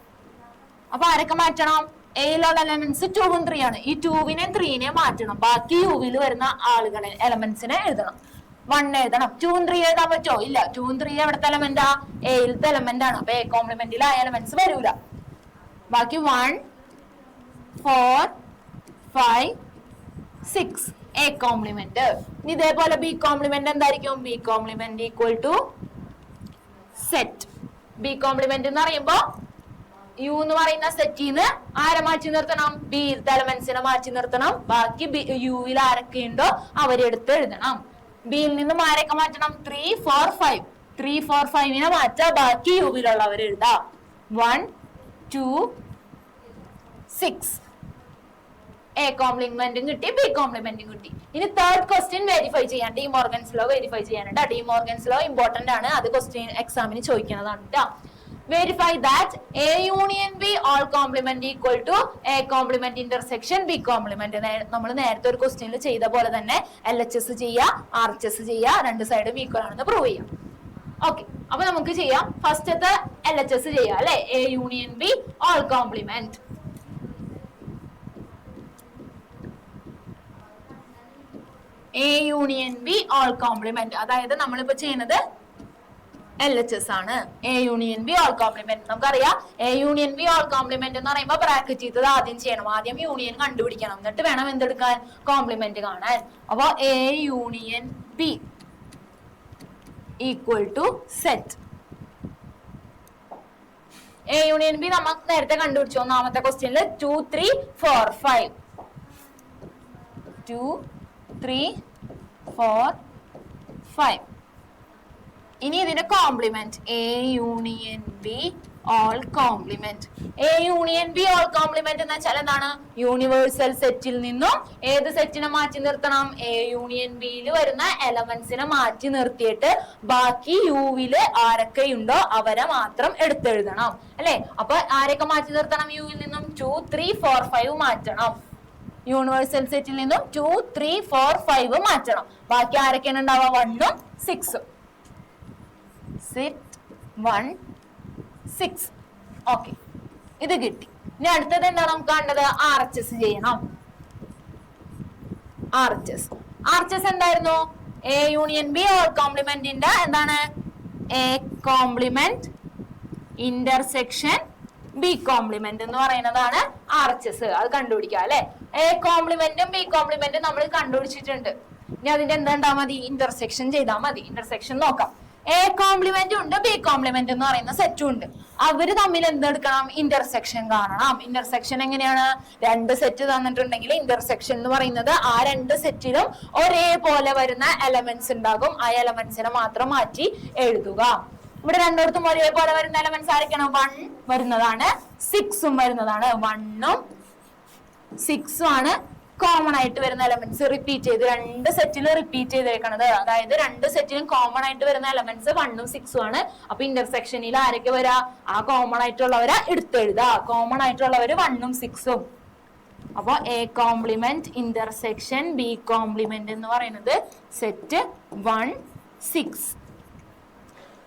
അപ്പൊ ആരൊക്കെ മാറ്റണം? എയിലുള്ള എലമെന്റ്സ് 2ഉം 3 ആണ്. ഈ 2വിനെയും 3നെയും മാറ്റണം. ബാക്കി യുവിൽ വരുന്ന ആളുകളെ എലമെന്റ്സിനെ എഴുതണം. 1 എഴുതണം. 2ഉം 3 എഴുതാൻ പറ്റോ? ഇല്ല. 2ഉം 3 എവിടത്തെ എലമെന്റാ? എയിലത്തെ എലമെന്റ് ആണ്. അപ്പൊ എ കോംപ്ലിമെന്റിൽ ആ എലമെന്റ്സ് വരൂല. ബാക്കി 1, 4, 5, 6 എ കോംപ്ലിമെന്റ്. ഇതേപോലെ ബി കോംപ്ലിമെന്റ് എന്തായിരിക്കും? B complement equal to set. B complement എന്ന് പറയുമ്പോ യു എന്ന് പറയുന്ന സെറ്റിൽ നിന്ന് ആരെ മാറ്റി നിർത്തണം? ബിയിലത്തെ എലമെന്റ്സിനെ മാറ്റി നിർത്തണം. ബാക്കി യുവിൽ ആരൊക്കെയുണ്ടോ അവരെടുത്ത് എഴുതണം. ബിയിൽ നിന്നും ആരൊക്കെ മാറ്റണം? 3, 4, 5. 3, 4, 5നെ മാറ്റാ. ബാക്കി യുവിലുള്ളവർ എഴുതാം. 1, 2, 6 എ കോംപ്ലിമെന്റും കിട്ടി, ബി കോംപ്ലിമെന്റും കിട്ടി. ഇനി തേർഡ് ക്വസ്റ്റ്യൻ വെരിഫൈ ചെയ്യാൻ ഡി മോർഗൻസ് ലോ വെരിഫൈ ചെയ്യാനുണ്ട്. ഡി മോർഗൻസ് ലോ ഇമ്പോർട്ടന്റ് ആണ്. അത് ക്വസ്റ്റ്യൻ എക്സാമിന് ചോദിക്കുന്നതാണ് കേട്ടോ. Verify that A union B whole complement equal to A complement intersection B complement. നമ്മൾ നേരത്തെ ഒരു ക്വസ്റ്റ്യനിൽ ചെയ്ത പോലെ തന്നെ LHS ചെയ്യുക, RHS ചെയ്യുക, രണ്ട് സൈഡും ഈക്വൽ ആണെന്ന് പ്രൂവ് ചെയ്യാം. ഓക്കെ, അപ്പൊ നമുക്ക് ചെയ്യാം. ഫസ്റ്റത്തെ LHS ചെയ്യാം അല്ലെ? A union B whole complement. A union B whole complement. അതായത് നമ്മളിപ്പോ ചെയ്യുന്നത് LHS ആണ്. A union B all complement. നമുക്കറിയാം A union B all complement എന്ന് പറയുമ്പോൾ ബ്രാക്കറ്റ് ചെയ്തത് ആദ്യം ചെയ്യണം. ആദ്യം യൂണിയൻ കണ്ടുപിടിക്കണം, എന്നിട്ട് വേണം എന്തെടുക്കാൻ, കോംപ്ലിമെന്റ് കാണാൻ. അപ്പൊ A union B equal to set. A union B നമ്മൾ നേരത്തെ കണ്ടുപിടിച്ചു ഒന്നാമത്തെ ക്വസ്റ്റ്യനിൽ 2 3 4 5 2 3 4 5. ഇനി ഇതിന്റെ complement A union B all complement. A union B all complement എന്ന് വെച്ചാൽ എന്താണ്, യൂണിവേഴ്സൽ സെറ്റിൽ നിന്നും ഏത് സെറ്റിനെ മാറ്റി നിർത്തണം, A യൂണിയൻ Bയിൽ വരുന്ന എലമെന്റ്സിനെ മാറ്റി നിർത്തിയിട്ട് ബാക്കി യുവില് ആരൊക്കെയുണ്ടോ അവരെ മാത്രം എടുത്തെഴുതണം അല്ലെ. അപ്പൊ ആരൊക്കെ മാറ്റി നിർത്തണം, യുവിൽ നിന്നും 2 3 4 5 മാറ്റണം. യൂണിവേഴ്സൽ സെറ്റിൽ നിന്നും 2 3 4 5 മാറ്റണം. ബാക്കി ആരൊക്കെയാണ് ഉണ്ടാവുക, 1 ഉം 6 ഉം. സെറ്റ് 1 6. ഓക്കെ, ഇത് കിട്ടി. ഇനി അടുത്തത് എന്താണ് നമുക്ക് കണ്ടത്, RHS ചെയ്യണം. RHS എന്തായിരുന്നു, A യൂണിയൻ B ഓൾ കോംപ്ലിമെന്റിന്റെ എന്താണ്, A complement intersection B complement എന്ന് പറയുന്നതാണ് RHS. അത് കണ്ടുപിടിക്കാം അല്ലെ. A കോംപ്ലിമെന്റും B കോംപ്ലിമെന്റും നമ്മൾ കണ്ടുപിടിച്ചിട്ടുണ്ട്. ഇനി അതിന്റെ എന്താ മതി, ഇന്റർസെക്ഷൻ ചെയ്താൽ മതി. ഇന്റർസെക്ഷൻ നോക്കാം. A കോംപ്ലിമെന്റും ഉണ്ട്, B കോംപ്ലിമെന്റ് എന്ന് പറയുന്ന സെറ്റും ഉണ്ട്. അവര് തമ്മിൽ എന്തെടുക്കണം, ഇന്റർസെക്ഷൻ കാണണം. ഇന്റർസെക്ഷൻ എങ്ങനെയാണ്, രണ്ട് സെറ്റ് തന്നിട്ടുണ്ടെങ്കിൽ ഇന്റർസെക്ഷൻ എന്ന് പറയുന്നത് ആ രണ്ട് സെറ്റിലും ഒരേപോലെ വരുന്ന എലമെന്റ്സ് ഉണ്ടാകും. ആ എലമെന്റ്സിനെ മാത്രം മാറ്റി എഴുതുക. ഇവിടെ രണ്ടിടത്തും ഒരേപോലെ വരുന്ന എലമെന്റ്സ് ആരൊക്കെയാണ്, 1 വരുന്നതാണ്, 6 വരുന്നതാണ്. 1 ഉം 6 ആണ് കോമൺ ആയിട്ട് വരുന്ന എലമെന്റ്സ്. റിപ്പീറ്റ് ചെയ്ത് രണ്ട് സെറ്റിൽ റിപ്പീറ്റ് ചെയ്തേക്കണത്, അതായത് രണ്ട് സെറ്റിലും കോമൺ ആയിട്ട് വരുന്ന എലമെന്റ്സ് 1 ഉം 6 ആണ്. അപ്പൊ ഇന്റർസെക്ഷനിൽ ആരൊക്കെ വരാ, ആ കോമൺ ആയിട്ടുള്ളവരെ എടുത്തെഴുതാ. കോമൺ ആയിട്ടുള്ളവര് 1 ഉം 6 ഉം. അപ്പൊ A complement intersection B complement എന്ന് പറയുന്നത് സെറ്റ് 1 6.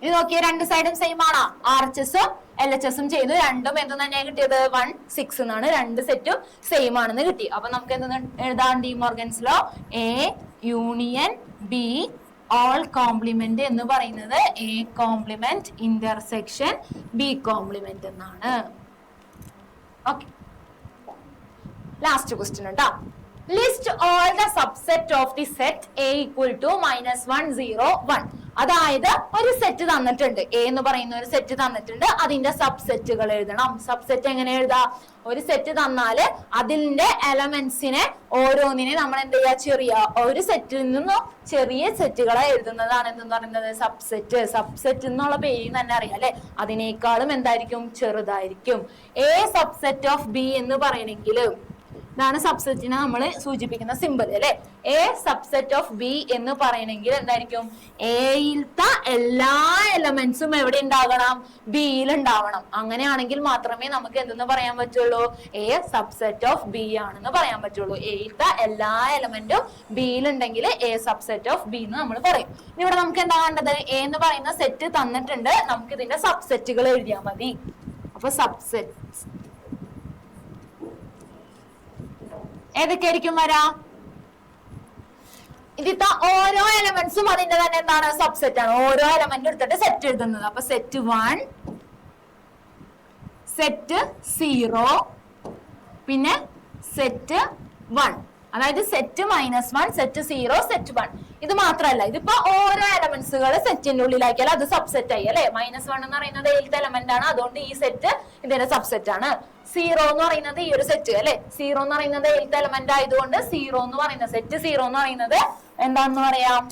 ഇത് നോക്കിയ രണ്ട് സൈഡും സെയിം ആണോ, RHS ഉം LHS ഉം ചെയ്തു. രണ്ടും എന്ത് തന്നെയാണ് കിട്ടിയത്, 1 6 എന്നാണ്. രണ്ട് സെറ്റും സെയിം ആണെന്ന് കിട്ടി. അപ്പൊ നമുക്ക് എന്ത് എഴുതാൻ, De Morgan's law A union B all complement എന്ന് പറയുന്നത് A complement intersection B complement എന്നാണ്. ഓക്കെ, ലാസ്റ്റ് ക്വസ്റ്റ്യൻ കേട്ടോ. List all the subset of the set A equal to -1 0 1. അതായത് ഒരു സെറ്റ് തന്നിട്ടുണ്ട്, A എന്ന് പറയുന്ന ഒരു സെറ്റ് തന്നിട്ടുണ്ട്, അതിന്റെ സബ്സെറ്റുകൾ എഴുതണം. സബ്സെറ്റ് എങ്ങനെ എഴുതാ, ഒരു സെറ്റ് തന്നാല് അതിന്റെ എലമെന്റ്സിനെ ഓരോന്നിനെ നമ്മൾ എന്ത് ചെയ്യാ, ചെറിയ ഒരു സെറ്റിൽ നിന്നും ചെറിയ സെറ്റുകളെ എഴുതുന്നതാണ് എന്ന് പറയുന്നത് സബ്സെറ്റ്. സബ്സെറ്റ് എന്നുള്ള പേര് തന്നെ അറിയാം അല്ലെ, അതിനേക്കാളും എന്തായിരിക്കും, ചെറുതായിരിക്കും. A സബ്സെറ്റ് ഓഫ് B എന്ന് പറയണമെങ്കിൽ ഇതാണ് സബ്സെറ്റിനെ നമ്മൾ സൂചിപ്പിക്കുന്ന സിമ്പിൾ അല്ലെ. A സബ്സെറ്റ് ഓഫ് B എന്ന് പറയണമെങ്കിൽ എന്തായിരിക്കും, എയിലത്തെ എല്ലാ എലമെന്റ്സും എവിടെ ഉണ്ടാകണം, ബിയിൽ ഉണ്ടാവണം. അങ്ങനെയാണെങ്കിൽ മാത്രമേ നമുക്ക് എന്തെന്ന് പറയാൻ പറ്റുള്ളൂ, A സബ്സെറ്റ് ഓഫ് B ആണെന്ന് പറയാൻ പറ്റുള്ളൂ. എയിലത്തെ എല്ലാ എലമെന്റും ബിയിൽ ഉണ്ടെങ്കിൽ A സബ്സെറ്റ് ഓഫ് B എന്ന് നമ്മൾ പറയും. ഇവിടെ നമുക്ക് എന്താ വേണ്ടത്, A എന്ന് പറയുന്ന സെറ്റ് തന്നിട്ടുണ്ട്, നമുക്ക് ഇതിന്റെ സബ്സെറ്റുകൾ എഴുതിയാൽ മതി. അപ്പൊ സബ്സെറ്റ് ഏതൊക്കെയായിരിക്കും വരാ, ഇതിത്തെ ഓരോ എലമെന്റ്സും അതിന്റെ തന്നെ എന്താണ്, സബ്സെറ്റ് ആണ്. ഓരോ എലമെന്റ് എടുത്തിട്ട് സെറ്റ് എഴുതുന്നത്. അപ്പൊ സെറ്റ് 1, സെറ്റ് 0, പിന്നെ സെറ്റ് 1. അതായത് സെറ്റ് -1, സെറ്റ് 0, സെറ്റ് 1. ഇത് മാത്രമല്ല, ഇതിപ്പോ ഓരോ എലമെന്റ്സുകൾ സെറ്റിന്റെ ഉള്ളിലാക്കിയാൽ അത് സബ്സെറ്റ് ആയി അല്ലെ. -1 എന്ന് പറയുന്നത് ഏഴത്തെ എലമെന്റ് ആണ്, അതുകൊണ്ട് ഈ സെറ്റ് ഇതിന്റെ സബ്സെറ്റ് ആണ്. 0 എന്ന് പറയുന്നത് ഈ ഒരു സെറ്റ് അല്ലെ, 0 എന്ന് പറയുന്നത് ഏഴത്തെ എലമെന്റ് ആയതുകൊണ്ട് 0 എന്ന് പറയുന്ന സെറ്റ് 0 എന്ന് പറയുന്നത് എന്താണെന്ന് പറയാം,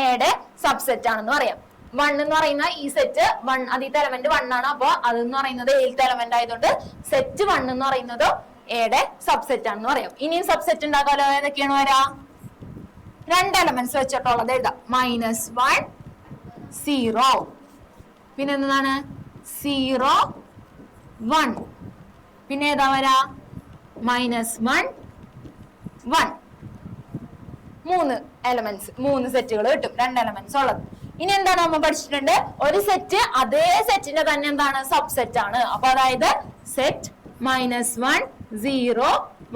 എയുടെ സബ്സെറ്റ് ആണെന്ന് പറയാം. 1 എന്ന് പറയുന്ന ഈ സെറ്റ് 1 അതിന്റെ എലമെന്റ് 1 ആണ്, അപ്പൊ അതെന്ന് പറയുന്നത് ഏഴത്തെ എലമെന്റ് ആയതുകൊണ്ട് സെറ്റ് 1 എന്ന് പറയുന്നത് എയുടെ സബ്സെറ്റ് ആണെന്ന് പറയാം. ഇനിയും സബ്സെറ്റ് ഉണ്ടാക്കാലോ, ഏതൊക്കെയാണ് വരാ, രണ്ട് എലമെന്റ്സ് വെച്ചിട്ടുള്ളത് എഴുതാം. -1 0, പിന്നെ എന്താണ് 0 1, പിന്നെ ഏതാ വരാ -1 1. 3 എലമെന്റ്സ്, 3 സെറ്റുകൾ കിട്ടും, 2 എലമെന്റ്സ് ഉള്ളത്. ഇനി എന്താണ് നമ്മൾ പഠിച്ചിട്ടുണ്ട്, ഒരു സെറ്റ് അതേ സെറ്റിന്റെ തന്നെ എന്താണ്, സബ്സെറ്റ് ആണ്. അപ്പൊ അതായത് സെറ്റ് -1 0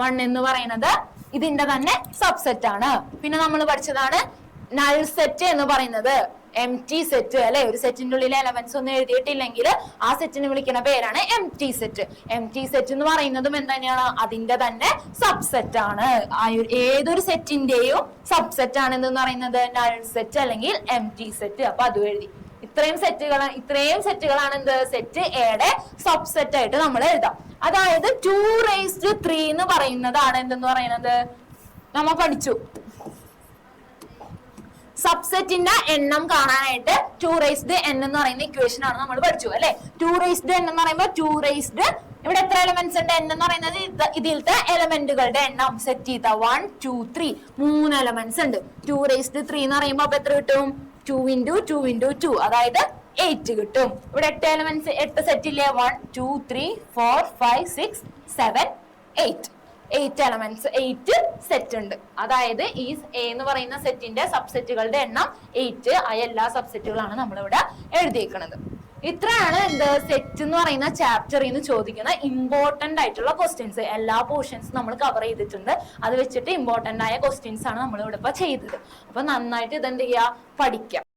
1 എന്ന് പറയുന്നത് ഇതിന്റെ തന്നെ സബ്സെറ്റ് ആണ്. പിന്നെ നമ്മൾ പഠിച്ചതാണ് നൾ സെറ്റ് എന്ന് പറയുന്നത്. എം ടി സെറ്റ് അല്ലെ. ഒരു സെറ്റിന്റെ ഉള്ളിൽ എലമെന്റ്സ് ഒന്നും എഴുതിയിട്ടില്ലെങ്കിൽ ആ സെറ്റിന് വിളിക്കുന്ന പേരാണ് M T set. M T set എന്ന് പറയുന്നതും എന്താണ്, അതിന്റെ തന്നെ സബ്സെറ്റ് ആണ്. ഏതൊരു സെറ്റിന്റെയും സബ്സെറ്റ് ആണ് എന്ന് പറയുന്നത് നൾ സെറ്റ് അല്ലെങ്കിൽ എം ടി സെറ്റ്. അപ്പൊ അതും എഴുതി. ഇത്രയും സെറ്റുകളാണ് എന്ത്, സെറ്റ് എയുടെ സബ്സെറ്റ് ആയിട്ട് നമ്മൾ എഴുതാം. അതായത് 2�3 എന്ന് പറയുന്നതാണ് എന്തെന്ന് പറയുന്നത്, നമ്മൾ പഠിച്ചു. സബ്സെറ്റിന്റെ എണ്ണം കാണാനായിട്ട് 2n എന്ന് പറയുന്ന ഇക്വേഷൻ ആണ് നമ്മൾ പഠിച്ചു അല്ലെ. 2n എന്ന് പറയുമ്പോൾ 2 ഇവിടെ എത്ര എലമെന്റ്സ് ഉണ്ട്, n എന്ന് പറയുന്നത് ഇതിലത്തെ എലമെന്റുകളുടെ എണ്ണം. സെറ്റ് ചെയ്ത 1 2 3 3 എലമെന്റ്സ് ഉണ്ട്. 2⁵ എന്ന് പറയുമ്പോൾ അപ്പൊ എത്ര കിട്ടും, 2 × 2 × 2 അതായത് 8 കിട്ടും. ഇവിടെ 8 എലമെന്റ്സ്, 8 സെറ്റ് ഇല്ലേ, 1 2 3 4 5 6 7 8 8 എലമെന്റ്സ്, 8 സെറ്റ് ഉണ്ട്. അതായത് ഈ എ എന്ന് പറയുന്ന സെറ്റിന്റെ സബ്സെറ്റുകളുടെ എണ്ണം 8. ആ എല്ലാ സബ്സെറ്റുകളാണ് നമ്മളിവിടെ എഴുതിയേക്കുന്നത്. ഇത്രയാണ് എന്ത്, സെറ്റ് എന്ന് പറയുന്ന ചാപ്റ്ററിൽ നിന്ന് ചോദിക്കുന്ന ഇമ്പോർട്ടന്റ് ആയിട്ടുള്ള ക്വസ്റ്റ്യൻസ്. എല്ലാ പോർഷൻസ് നമ്മൾ കവർ ചെയ്തിട്ടുണ്ട്. അത് വെച്ചിട്ട് ഇമ്പോർട്ടന്റ് ആയ ക്വസ്റ്റ്യൻസ് ആണ് നമ്മൾ ഇവിടെ ഇപ്പൊ ചെയ്തത്. അപ്പൊ നന്നായിട്ട് ഇതെന്ത് ചെയ്യുക, പഠിക്കാം.